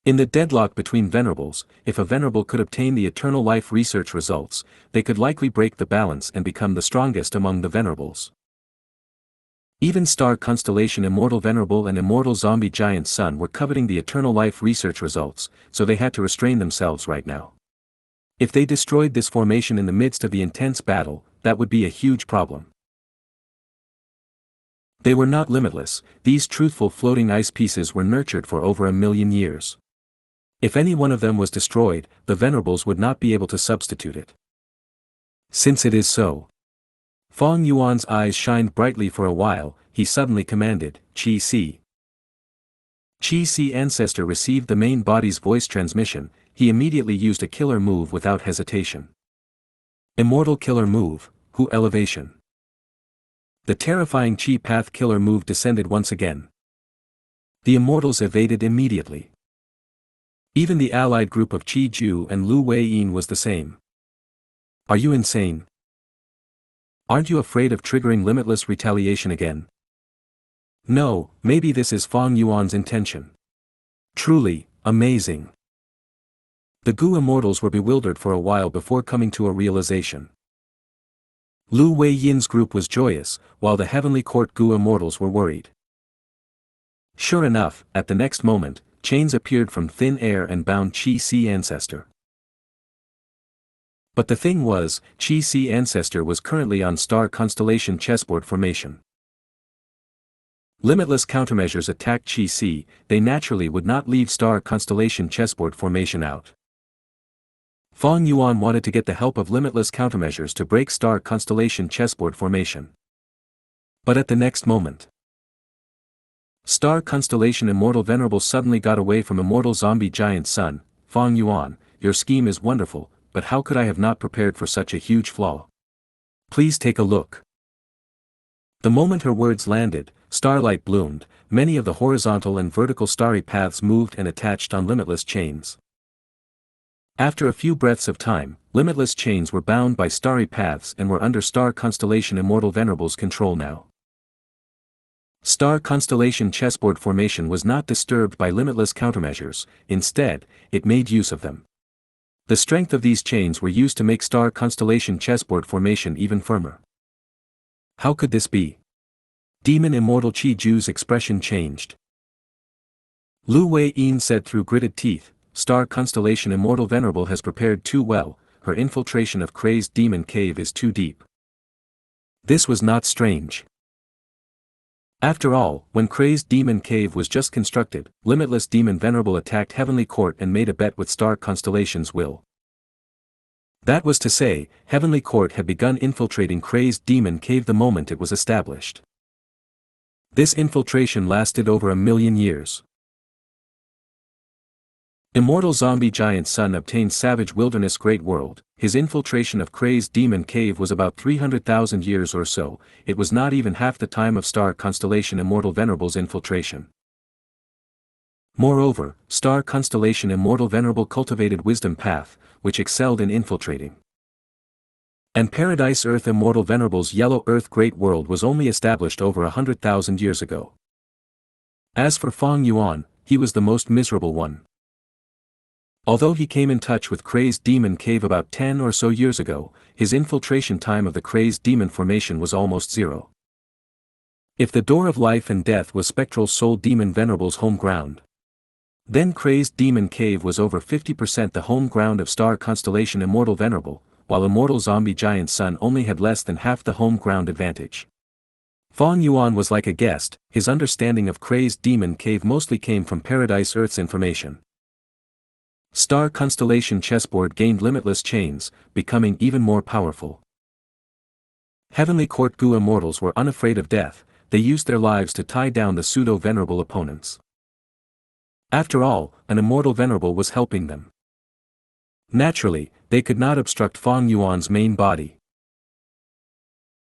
In the deadlock between Venerables, if a Venerable could obtain the Eternal Life research results, they could likely break the balance and become the strongest among the Venerables. Even Star Constellation Immortal Venerable and Immortal Zombie Giant Sun were coveting the Eternal Life research results, so they had to restrain themselves right now. If they destroyed this formation in the midst of the intense battle, that would be a huge problem. They were not limitless. These truthful floating ice pieces were nurtured for over 1,000,000 years. If any one of them was destroyed, the Venerables would not be able to substitute it. Since it is so. Fang Yuan's eyes shined brightly for a while. He suddenly commanded, Qi Si. Qi ancestor received the main body's voice transmission, he immediately used a killer move without hesitation. Immortal killer move, Hu elevation. The terrifying Qi path killer move descended once again. The immortals evaded immediately. Even the allied group of Qi Ju and Lu Weiyin was the same. Are you insane? Aren't you afraid of triggering limitless retaliation again? No, maybe this is Fang Yuan's intention. Truly, amazing. The Gu immortals were bewildered for a while before coming to a realization. Lu Weiyin's group was joyous, while the Heavenly Court Gu immortals were worried. Sure enough, at the next moment, chains appeared from thin air and bound Qi ancestor. But the thing was, Qi ancestor was currently on star constellation chessboard formation. Limitless countermeasures attacked Qi, they naturally would not leave star constellation chessboard formation out. Fang Yuan wanted to get the help of limitless countermeasures to break star constellation chessboard formation. But at the next moment, star constellation immortal venerable suddenly got away from immortal zombie giant sun. Fang Yuan, your scheme is wonderful, but how could I have not prepared for such a huge flaw? Please take a look. The moment her words landed, starlight bloomed, many of the horizontal and vertical starry paths moved and attached on limitless chains. After a few breaths of time, limitless chains were bound by starry paths and were under star constellation immortal venerable's control now. Star constellation chessboard formation was not disturbed by limitless countermeasures, instead, it made use of them. The strength of these chains were used to make star constellation chessboard formation even firmer. How could this be? Demon immortal Qi Ju's expression changed. Lu Weiyin said through gritted teeth, Star constellation immortal venerable has prepared too well, her infiltration of crazed demon cave is too deep. This was not strange. After all, when crazed demon cave was just constructed, limitless demon venerable attacked heavenly court and made a bet with star constellation's will. That was to say, heavenly court had begun infiltrating crazed demon cave the moment it was established. This infiltration lasted over 1,000,000 years. Immortal zombie giant sun obtained savage wilderness great world, his infiltration of crazed demon cave was about 300,000 years or so, it was not even half the time of star constellation immortal venerable's infiltration. Moreover, star constellation immortal venerable cultivated wisdom path, which excelled in infiltrating. And paradise earth immortal venerable's yellow earth great world was only established over 100,000 years ago. As for Fang Yuan, he was the most miserable one. Although he came in touch with crazed demon cave about 10 or so years ago, his infiltration time of the crazed demon formation was almost zero. If the door of life and death was spectral soul demon venerable's home ground, then crazed demon cave was over 50% the home ground of star constellation immortal venerable, while immortal zombie giant sun only had less than half the home ground advantage. Fang Yuan was like a guest, his understanding of crazed demon cave mostly came from paradise earth's information. Star constellation chessboard gained limitless chains, becoming even more powerful. Heavenly Court Gu immortals were unafraid of death, they used their lives to tie down the pseudo-venerable opponents. After all, an immortal venerable was helping them. Naturally, they could not obstruct Fang Yuan's main body.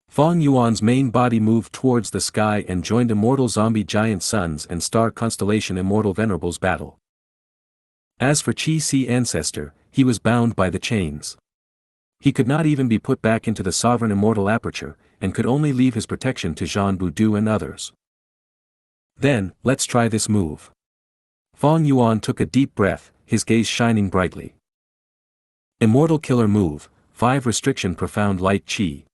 Fang Yuan's main body moved towards the sky and joined immortal zombie giant suns and star constellation immortal venerable's battle. As for Qi ancestor, he was bound by the chains. He could not even be put back into the sovereign immortal aperture, and could only leave his protection to Zhan Budu and others. Then, let's try this move. Fang Yuan took a deep breath, his gaze shining brightly. Immortal killer move, 5 restriction profound light Qi.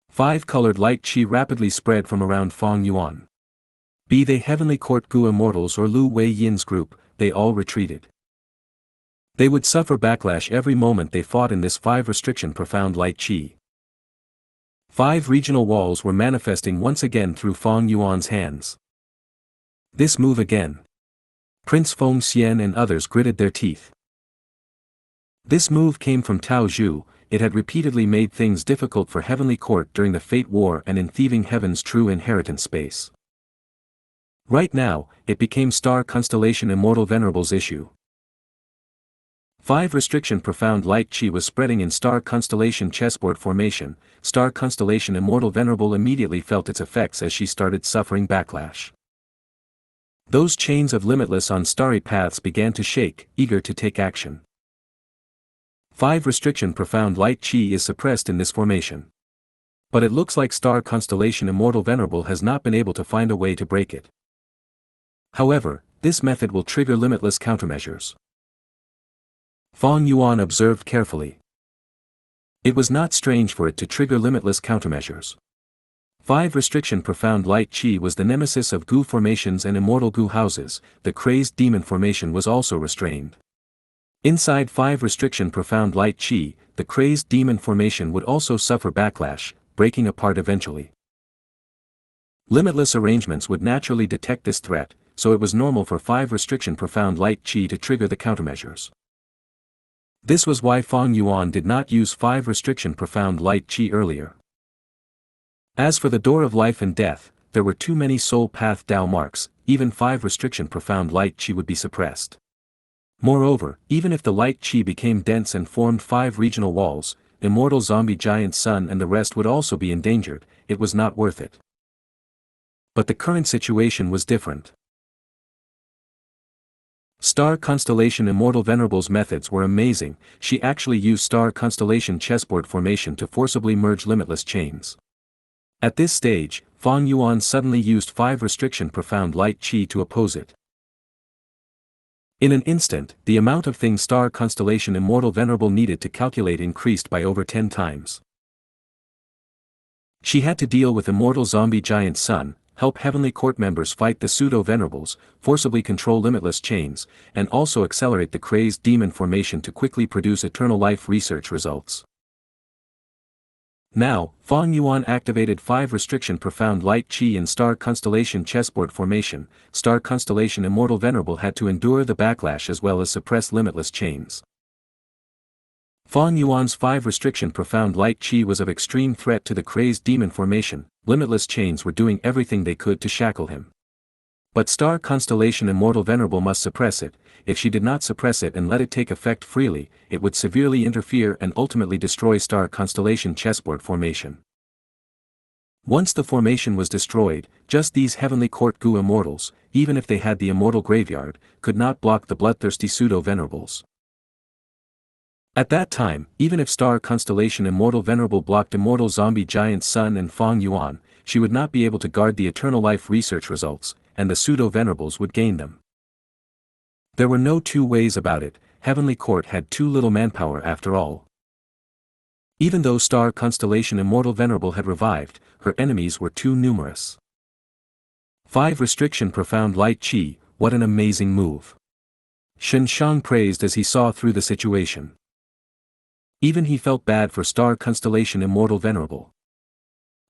5 colored light Qi rapidly spread from around Fang Yuan. Be they heavenly court Gu immortals or Lu Weiyin's group, they all retreated. They would suffer backlash every moment they fought in this 5 restriction profound light Qi. 5 regional walls were manifesting once again through Fang Yuan's hands. This move again. Prince Feng Xian and others gritted their teeth. This move came from Tao Zhu, it had repeatedly made things difficult for Heavenly Court during the Fate War and in Thieving Heaven's true inheritance space. Right now, it became Star Constellation Immortal Venerable's issue. 5 Restriction Profound Light Chi was spreading in Star Constellation chessboard formation. Star Constellation Immortal Venerable immediately felt its effects as she started suffering backlash. Those chains of limitless on starry paths began to shake, eager to take action. 5 Restriction Profound Light Chi is suppressed in this formation. But it looks like Star Constellation Immortal Venerable has not been able to find a way to break it. However, this method will trigger limitless countermeasures. Fang Yuan observed carefully. It was not strange for it to trigger limitless countermeasures. 5 Restriction Profound Light Chi was the nemesis of Gu formations and immortal Gu houses. The crazed demon formation was also restrained. Inside 5 Restriction Profound Light Chi, the crazed demon formation would also suffer backlash, breaking apart eventually. Limitless arrangements would naturally detect this threat, so it was normal for 5 Restriction Profound Light Chi to trigger the countermeasures. This was why Fang Yuan did not use 5 Restriction Profound Light Chi earlier. As for the Door of Life and Death, there were too many Soul Path Dao marks. Even 5 Restriction Profound Light Chi would be suppressed. Moreover, even if the Light Chi became dense and formed 5 regional walls, Immortal Zombie Giant Sun and the rest would also be endangered. It was not worth it. But the current situation was different. Star Constellation Immortal Venerable's methods were amazing. She actually used Star Constellation chessboard formation to forcibly merge limitless chains. At this stage, Fang Yuan suddenly used 5 Restriction Profound Light Chi to oppose it. In an instant, the amount of things Star Constellation Immortal Venerable needed to calculate increased by over 10 times. She had to deal with Immortal Zombie Giant Sun, help Heavenly Court members fight the Pseudo-Venerables, forcibly control limitless chains, and also accelerate the crazed demon formation to quickly produce eternal life research results. Now, Fang Yuan activated 5 Restriction Profound Light Chi in Star Constellation chessboard formation. Star Constellation Immortal Venerable had to endure the backlash as well as suppress limitless chains. Fang Yuan's 5 Restriction Profound Light Chi was of extreme threat to the crazed demon formation. Limitless chains were doing everything they could to shackle him. But Star Constellation Immortal Venerable must suppress it. If she did not suppress it and let it take effect freely, it would severely interfere and ultimately destroy Star Constellation chessboard formation. Once the formation was destroyed, just these Heavenly Court Gu immortals, even if they had the immortal graveyard, could not block the bloodthirsty pseudo-venerables. At that time, even if Star Constellation Immortal Venerable blocked Immortal Zombie Giant Sun and Fang Yuan, she would not be able to guard the eternal life research results, and the pseudo-venerables would gain them. There were no two ways about it. Heavenly Court had too little manpower after all. Even though Star Constellation Immortal Venerable had revived, her enemies were too numerous. 5 Restriction Profound Light Chi, what an amazing move. Xianxia praised as he saw through the situation. Even he felt bad for Star Constellation Immortal Venerable.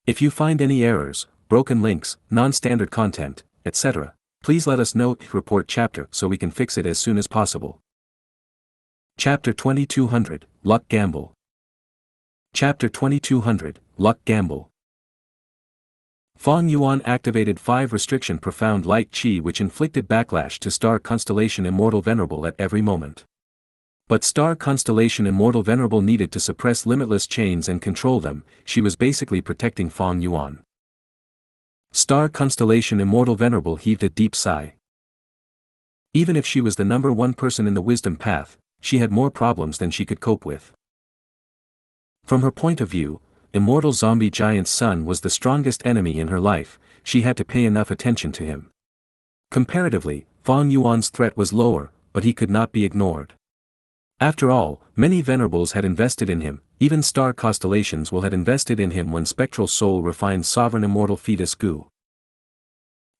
If you find any errors, broken links, non-standard content, etc., please let us know. Report chapter so we can fix it as soon as possible. Chapter 2200, Luck Gamble. Chapter 2200, Luck Gamble. Fang Yuan activated 5 Restriction Profound Light Chi which inflicted backlash to Star Constellation Immortal Venerable at every moment. But Star Constellation Immortal Venerable needed to suppress limitless chains and control them. She was basically protecting Fang Yuan. Star Constellation Immortal Venerable heaved a deep sigh. Even if she was the #1 person in the wisdom path, she had more problems than she could cope with. From her point of view, Immortal Zombie Giant Sun was the strongest enemy in her life. She had to pay enough attention to him. Comparatively, Fang Yuan's threat was lower, but he could not be ignored. After all, many venerables had invested in him. Even Star Constellations will had invested in him when Spectral Soul refined Sovereign Immortal Fetus Gu.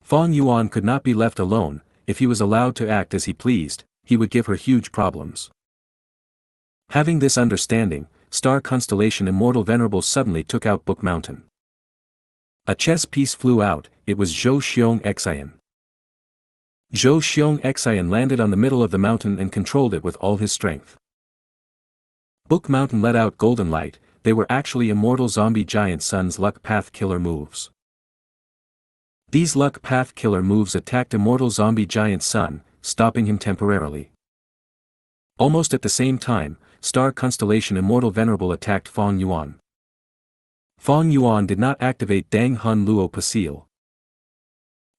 Fang Yuan could not be left alone. If he was allowed to act as he pleased, he would give her huge problems. Having this understanding, Star Constellation Immortal Venerable suddenly took out Book Mountain. A chess piece flew out. It was Zhou Xianxia. Zhou Xianxia landed on the middle of the mountain and controlled it with all his strength. Book Mountain let out golden light. They were actually Immortal Zombie Giant Sun's luck path killer moves. These luck path killer moves attacked immortal zombie giant Sun, stopping him temporarily. Almost at the same time, star constellation Immortal Venerable attacked Fong Yuan. Fong Yuan did not activate Dang Hun Luo Pasil.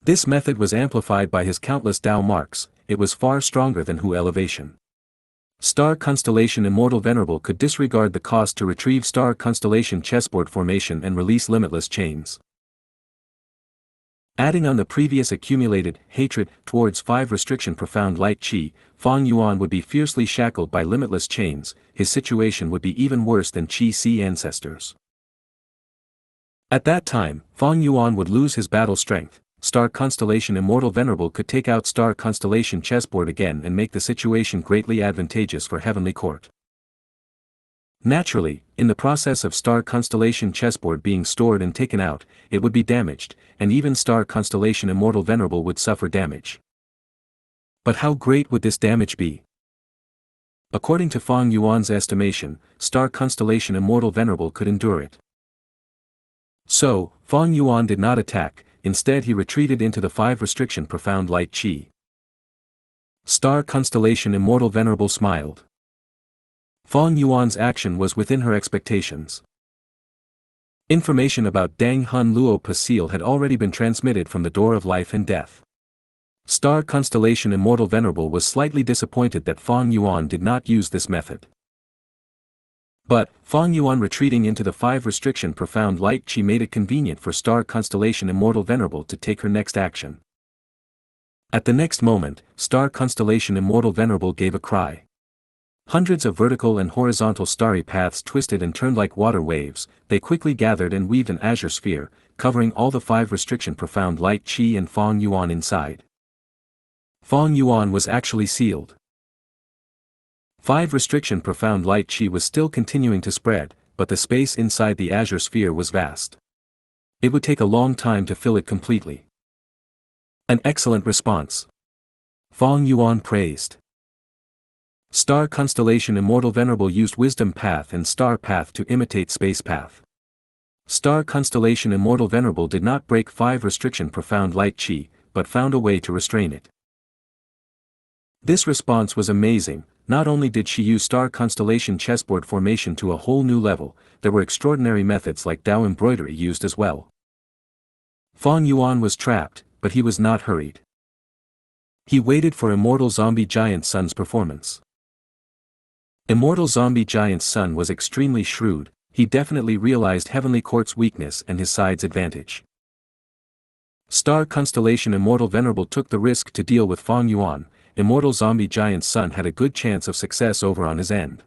This method was amplified by his countless Dao marks. It was far stronger than Hu elevation. Star constellation Immortal Venerable could disregard the cost to retrieve star constellation chessboard formation and release limitless chains. Adding on the previous accumulated hatred towards 5 restriction profound light chi, Fong Yuan would be fiercely shackled by limitless chains. His situation would be even worse than Qi Si ancestors. At that time, Fong Yuan would lose his battle strength. Star constellation Immortal Venerable could take out star constellation chessboard again and make the situation greatly advantageous for Heavenly Court. Naturally, in the process of star constellation chessboard being stored and taken out, it would be damaged, and even star constellation Immortal Venerable would suffer damage. But how great would this damage be? According to Fong Yuan's estimation, star constellation Immortal Venerable could endure it. So, Fong Yuan did not attack. Instead he retreated into the 5 restriction profound light chi. Star constellation Immortal Venerable smiled. Fong Yuan's action was within her expectations. Information about Dang Hun Luo Pasil had already been transmitted from the Door of Life and Death. Star constellation Immortal Venerable was slightly disappointed that Fong Yuan did not use this method. But, Fong Yuan retreating into the 5 restriction profound light chi made it convenient for star constellation Immortal Venerable to take her next action. At the next moment, star constellation Immortal Venerable gave a cry. Hundreds of vertical and horizontal starry paths twisted and turned like water waves. They quickly gathered and weaved an azure sphere, covering all the 5 restriction profound light chi and Fong Yuan inside. Fong Yuan was actually sealed. 5 restriction profound light chi was still continuing to spread, but the space inside the azure sphere was vast. It would take a long time to fill it completely. An excellent response. Fong Yuan praised. Star constellation Immortal Venerable used Wisdom Path and Star Path to imitate Space Path. Star constellation Immortal Venerable did not break 5 restriction profound light chi, but found a way to restrain it. This response was amazing. Not only did she use star constellation chessboard formation to a whole new level, there were extraordinary methods like Dao embroidery used as well. Fong Yuan was trapped, but he was not hurried. He waited for Immortal Zombie Giant Sun's performance. Immortal Zombie Giant Sun was extremely shrewd. He definitely realized Heavenly Court's weakness and his side's advantage. Star constellation Immortal Venerable took the risk to deal with Fong Yuan. Immortal Zombie Giant Sun had a good chance of success over on his end.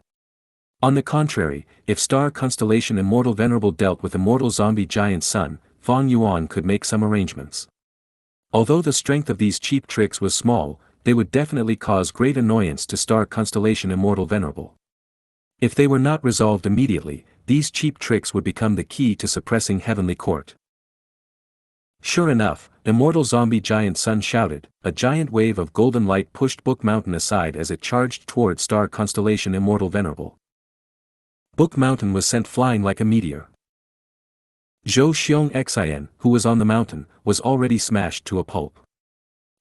On the contrary, if star constellation Immortal Venerable dealt with Immortal Zombie Giant Sun, Fong Yuan could make some arrangements. Although the strength of these cheap tricks was small, they would definitely cause great annoyance to star constellation Immortal Venerable. If they were not resolved immediately, these cheap tricks would become the key to suppressing Heavenly Court. Sure enough, Immortal Zombie Giant Sun shouted. A giant wave of golden light pushed Book Mountain aside as it charged toward star constellation Immortal Venerable. Book Mountain was sent flying like a meteor. Zhou Xianxia, who was on the mountain, was already smashed to a pulp.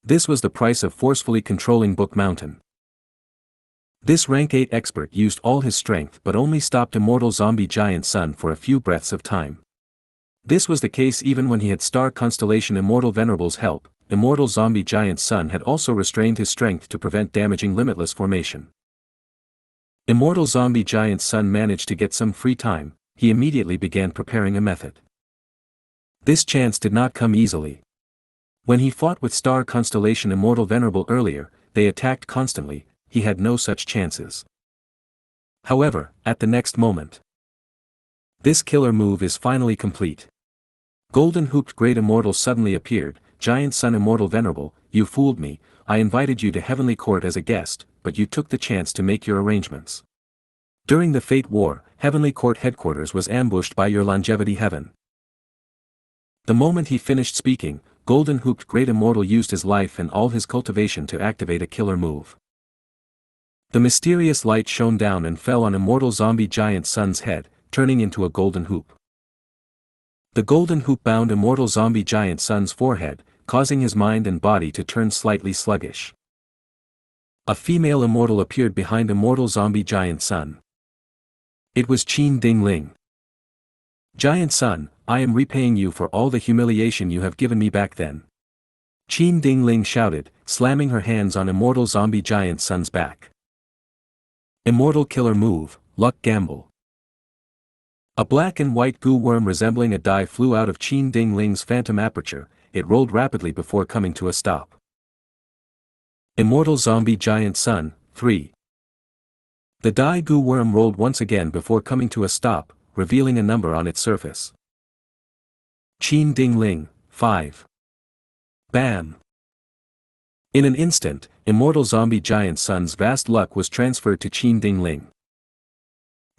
This was the price of forcefully controlling Book Mountain. This rank 8 expert used all his strength but only stopped Immortal Zombie Giant Sun for a few breaths of time. This was the case even when he had star constellation Immortal Venerable's help. Immortal Zombie Giant Sun had also restrained his strength to prevent damaging limitless formation. Immortal Zombie Giant Sun managed to get some free time. He immediately began preparing a method. This chance did not come easily. When he fought with star constellation Immortal Venerable earlier, they attacked constantly. He had no such chances. However, at the next moment, this killer move is finally complete. Golden Hooped Great Immortal suddenly appeared. Giant Sun Immortal Venerable, you fooled me. I invited you to Heavenly Court as a guest, but you took the chance to make your arrangements. During the Fate War, Heavenly Court headquarters was ambushed by your longevity heaven. The moment he finished speaking, Golden Hooped Great Immortal used his life and all his cultivation to activate a killer move. The mysterious light shone down and fell on Immortal Zombie Giant Sun's head, turning into a golden hoop. The golden hoop bound immortal zombie giant sun's forehead, causing his mind and body to turn slightly sluggish. A female immortal appeared behind immortal zombie giant sun. It was Qin Ding Ling. Giant sun, I am repaying you for all the humiliation you have given me back then. Qin Ding Ling shouted, slamming her hands on immortal zombie giant sun's back. Immortal killer move, luck gamble. A black and white goo worm resembling a die flew out of Qin Ding Ling's phantom aperture. It rolled rapidly before coming to a stop. Immortal zombie giant sun, 3. The die goo worm rolled once again before coming to a stop, revealing a number on its surface. Qin Ding Ling, 5. Bam! In an instant, immortal zombie giant sun's vast luck was transferred to Qin Ding Ling.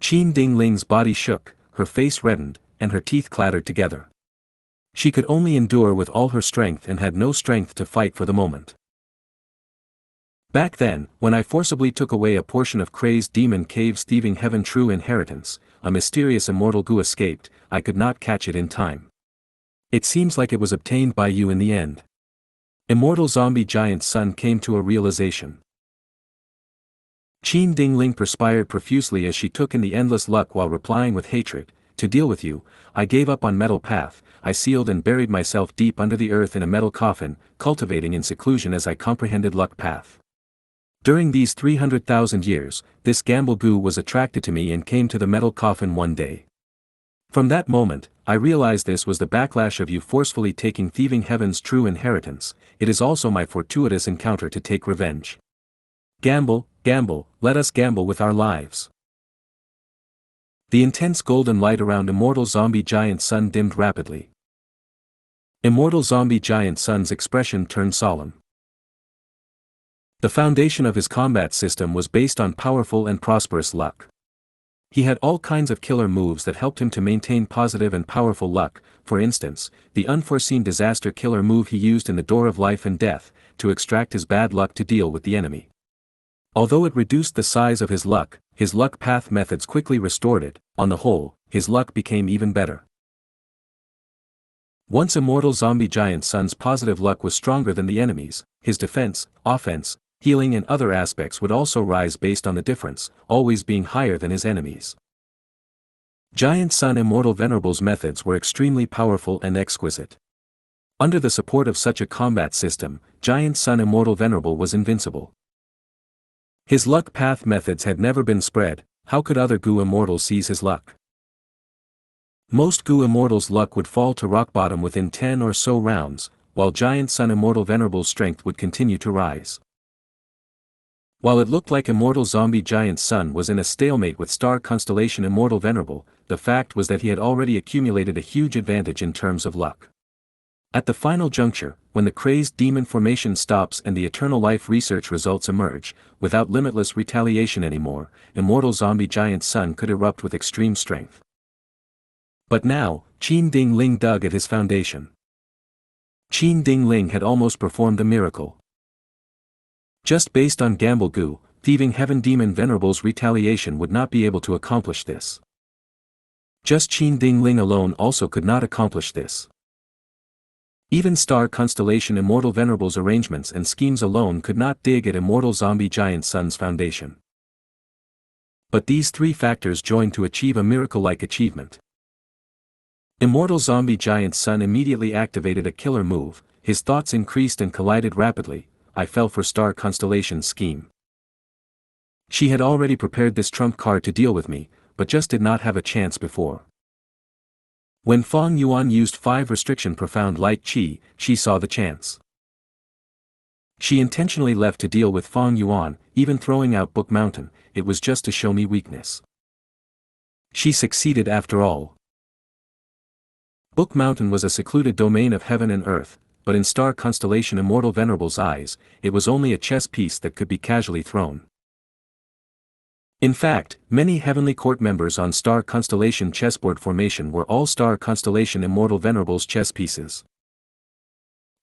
Qin Ding Ling's body shook, her face reddened, and her teeth clattered together. She could only endure with all her strength and had no strength to fight for the moment. Back then, when I forcibly took away a portion of Crazed Demon Cave's thieving heaven true inheritance, a mysterious immortal goo escaped. I could not catch it in time. It seems like it was obtained by you in the end. Immortal zombie giant sun came to a realization. Qin Ding Ling perspired profusely as she took in the endless luck while replying with hatred. To deal with you, I gave up on metal path. I sealed and buried myself deep under the earth in a metal coffin, cultivating in seclusion as I comprehended luck path. During these 300,000 years, this gamble goo was attracted to me and came to the metal coffin one day. From that moment, I realized this was the backlash of you forcefully taking thieving heaven's true inheritance. It is also my fortuitous encounter to take revenge. Gamble, gamble, let us gamble with our lives. The intense golden light around immortal zombie giant sun dimmed rapidly. Immortal zombie giant sun's expression turned solemn. The foundation of his combat system was based on powerful and prosperous luck. He had all kinds of killer moves that helped him to maintain positive and powerful luck. For instance, the unforeseen disaster killer move he used in the Door of Life and Death, to extract his bad luck to deal with the enemy. Although it reduced the size of his luck path methods quickly restored it. On the whole, his luck became even better. Once immortal zombie giant sun's positive luck was stronger than the enemy's, his defense, offense, healing and other aspects would also rise based on the difference, always being higher than his enemies. Giant Sun Immortal Venerable's methods were extremely powerful and exquisite. Under the support of such a combat system, Giant Sun Immortal Venerable was invincible. His luck path methods had never been spread. How could other Gu Immortals seize his luck? Most Gu Immortals' luck would fall to rock bottom within 10 or so rounds, while Giant Sun Immortal Venerable's strength would continue to rise. While it looked like Immortal Zombie Giant Sun was in a stalemate with Star Constellation Immortal Venerable, the fact was that he had already accumulated a huge advantage in terms of luck. At the final juncture, when the Crazed Demon formation stops and the Eternal Life research results emerge, without limitless retaliation anymore, Immortal Zombie Giant Sun could erupt with extreme strength. But now, Qin Ding Ling dug at his foundation. Qin Ding Ling had almost performed a miracle. Just based on Gamble Gu, Thieving Heaven Demon Venerable's retaliation would not be able to accomplish this. Just Qin Ding Ling alone also could not accomplish this. Even Star Constellation Immortal Venerable's arrangements and schemes alone could not dig at Immortal Zombie Giant Sun's foundation. But these three factors joined to achieve a miracle-like achievement. Immortal Zombie Giant Sun immediately activated a killer move. His thoughts increased and collided rapidly. I fell for Star Constellation's scheme. She had already prepared this trump card to deal with me, but just did not have a chance before. When Fong Yuan used 5 restriction profound light chi, she saw the chance. She intentionally left to deal with Fong Yuan, even throwing out Book Mountain. It was just to show me weakness. She succeeded after all. Book Mountain was a secluded domain of heaven and earth, but in Star Constellation Immortal Venerable's eyes, it was only a chess piece that could be casually thrown. In fact, many Heavenly Court members on Star Constellation chessboard formation were all Star Constellation Immortal Venerable's chess pieces.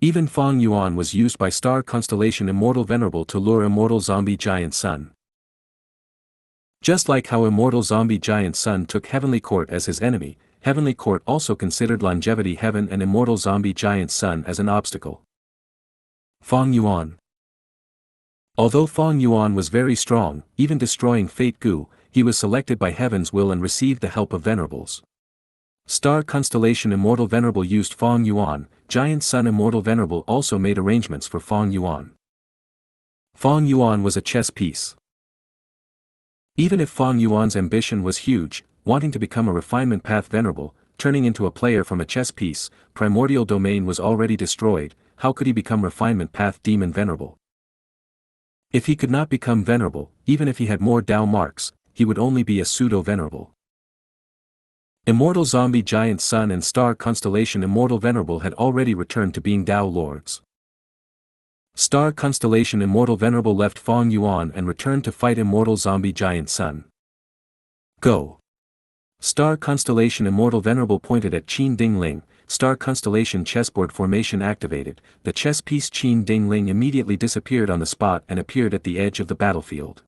Even Fong Yuan was used by Star Constellation Immortal Venerable to lure Immortal Zombie Giant Sun. Just like how Immortal Zombie Giant Sun took Heavenly Court as his enemy, Heavenly Court also considered longevity heaven and immortal zombie giant sun as an obstacle. Feng Yuan. Although Feng Yuan was very strong, even destroying Fate Gu, he was selected by heaven's will and received the help of venerables. Star Constellation Immortal Venerable used Feng Yuan, Giant Sun Immortal Venerable also made arrangements for Feng Yuan. Feng Yuan was a chess piece. Even if Feng Yuan's ambition was huge, wanting to become a refinement path venerable, turning into a player from a chess piece, primordial domain was already destroyed, how could he become refinement path demon venerable? If he could not become venerable, even if he had more Dao marks, he would only be a pseudo-venerable. Immortal Zombie Giant Sun and Star Constellation Immortal Venerable had already returned to being Dao Lords. Star Constellation Immortal Venerable left Feng Yuan and returned to fight Immortal Zombie Giant Sun. Go! Star Constellation Immortal Venerable pointed at Qin Ding Ling. Star Constellation chessboard formation activated. The chess piece Qin Ding Ling immediately disappeared on the spot and appeared at the edge of the battlefield.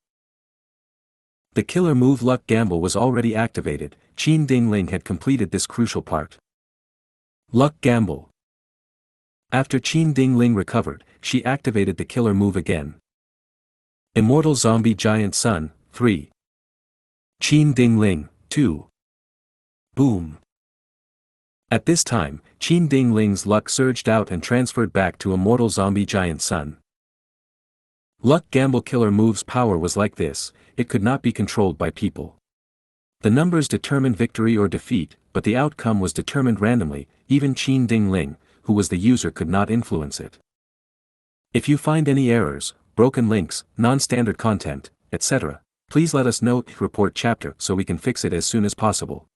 The killer move Luck Gamble was already activated. Qin Ding Ling had completed this crucial part. Luck Gamble. After Qin Ding Ling recovered, she activated the killer move again. Immortal Zombie Giant Sun, 3. Qin Ding Ling, 2. Boom. At this time, Qin Ding Ling's luck surged out and transferred back to Immortal Zombie Giant Sun. Luck Gamble killer move's power was like this, it could not be controlled by people. The numbers determined victory or defeat, but the outcome was determined randomly, even Qin Ding Ling, who was the user, could not influence it. If you find any errors, broken links, non-standard content, etc., please let us know, report chapter so we can fix it as soon as possible.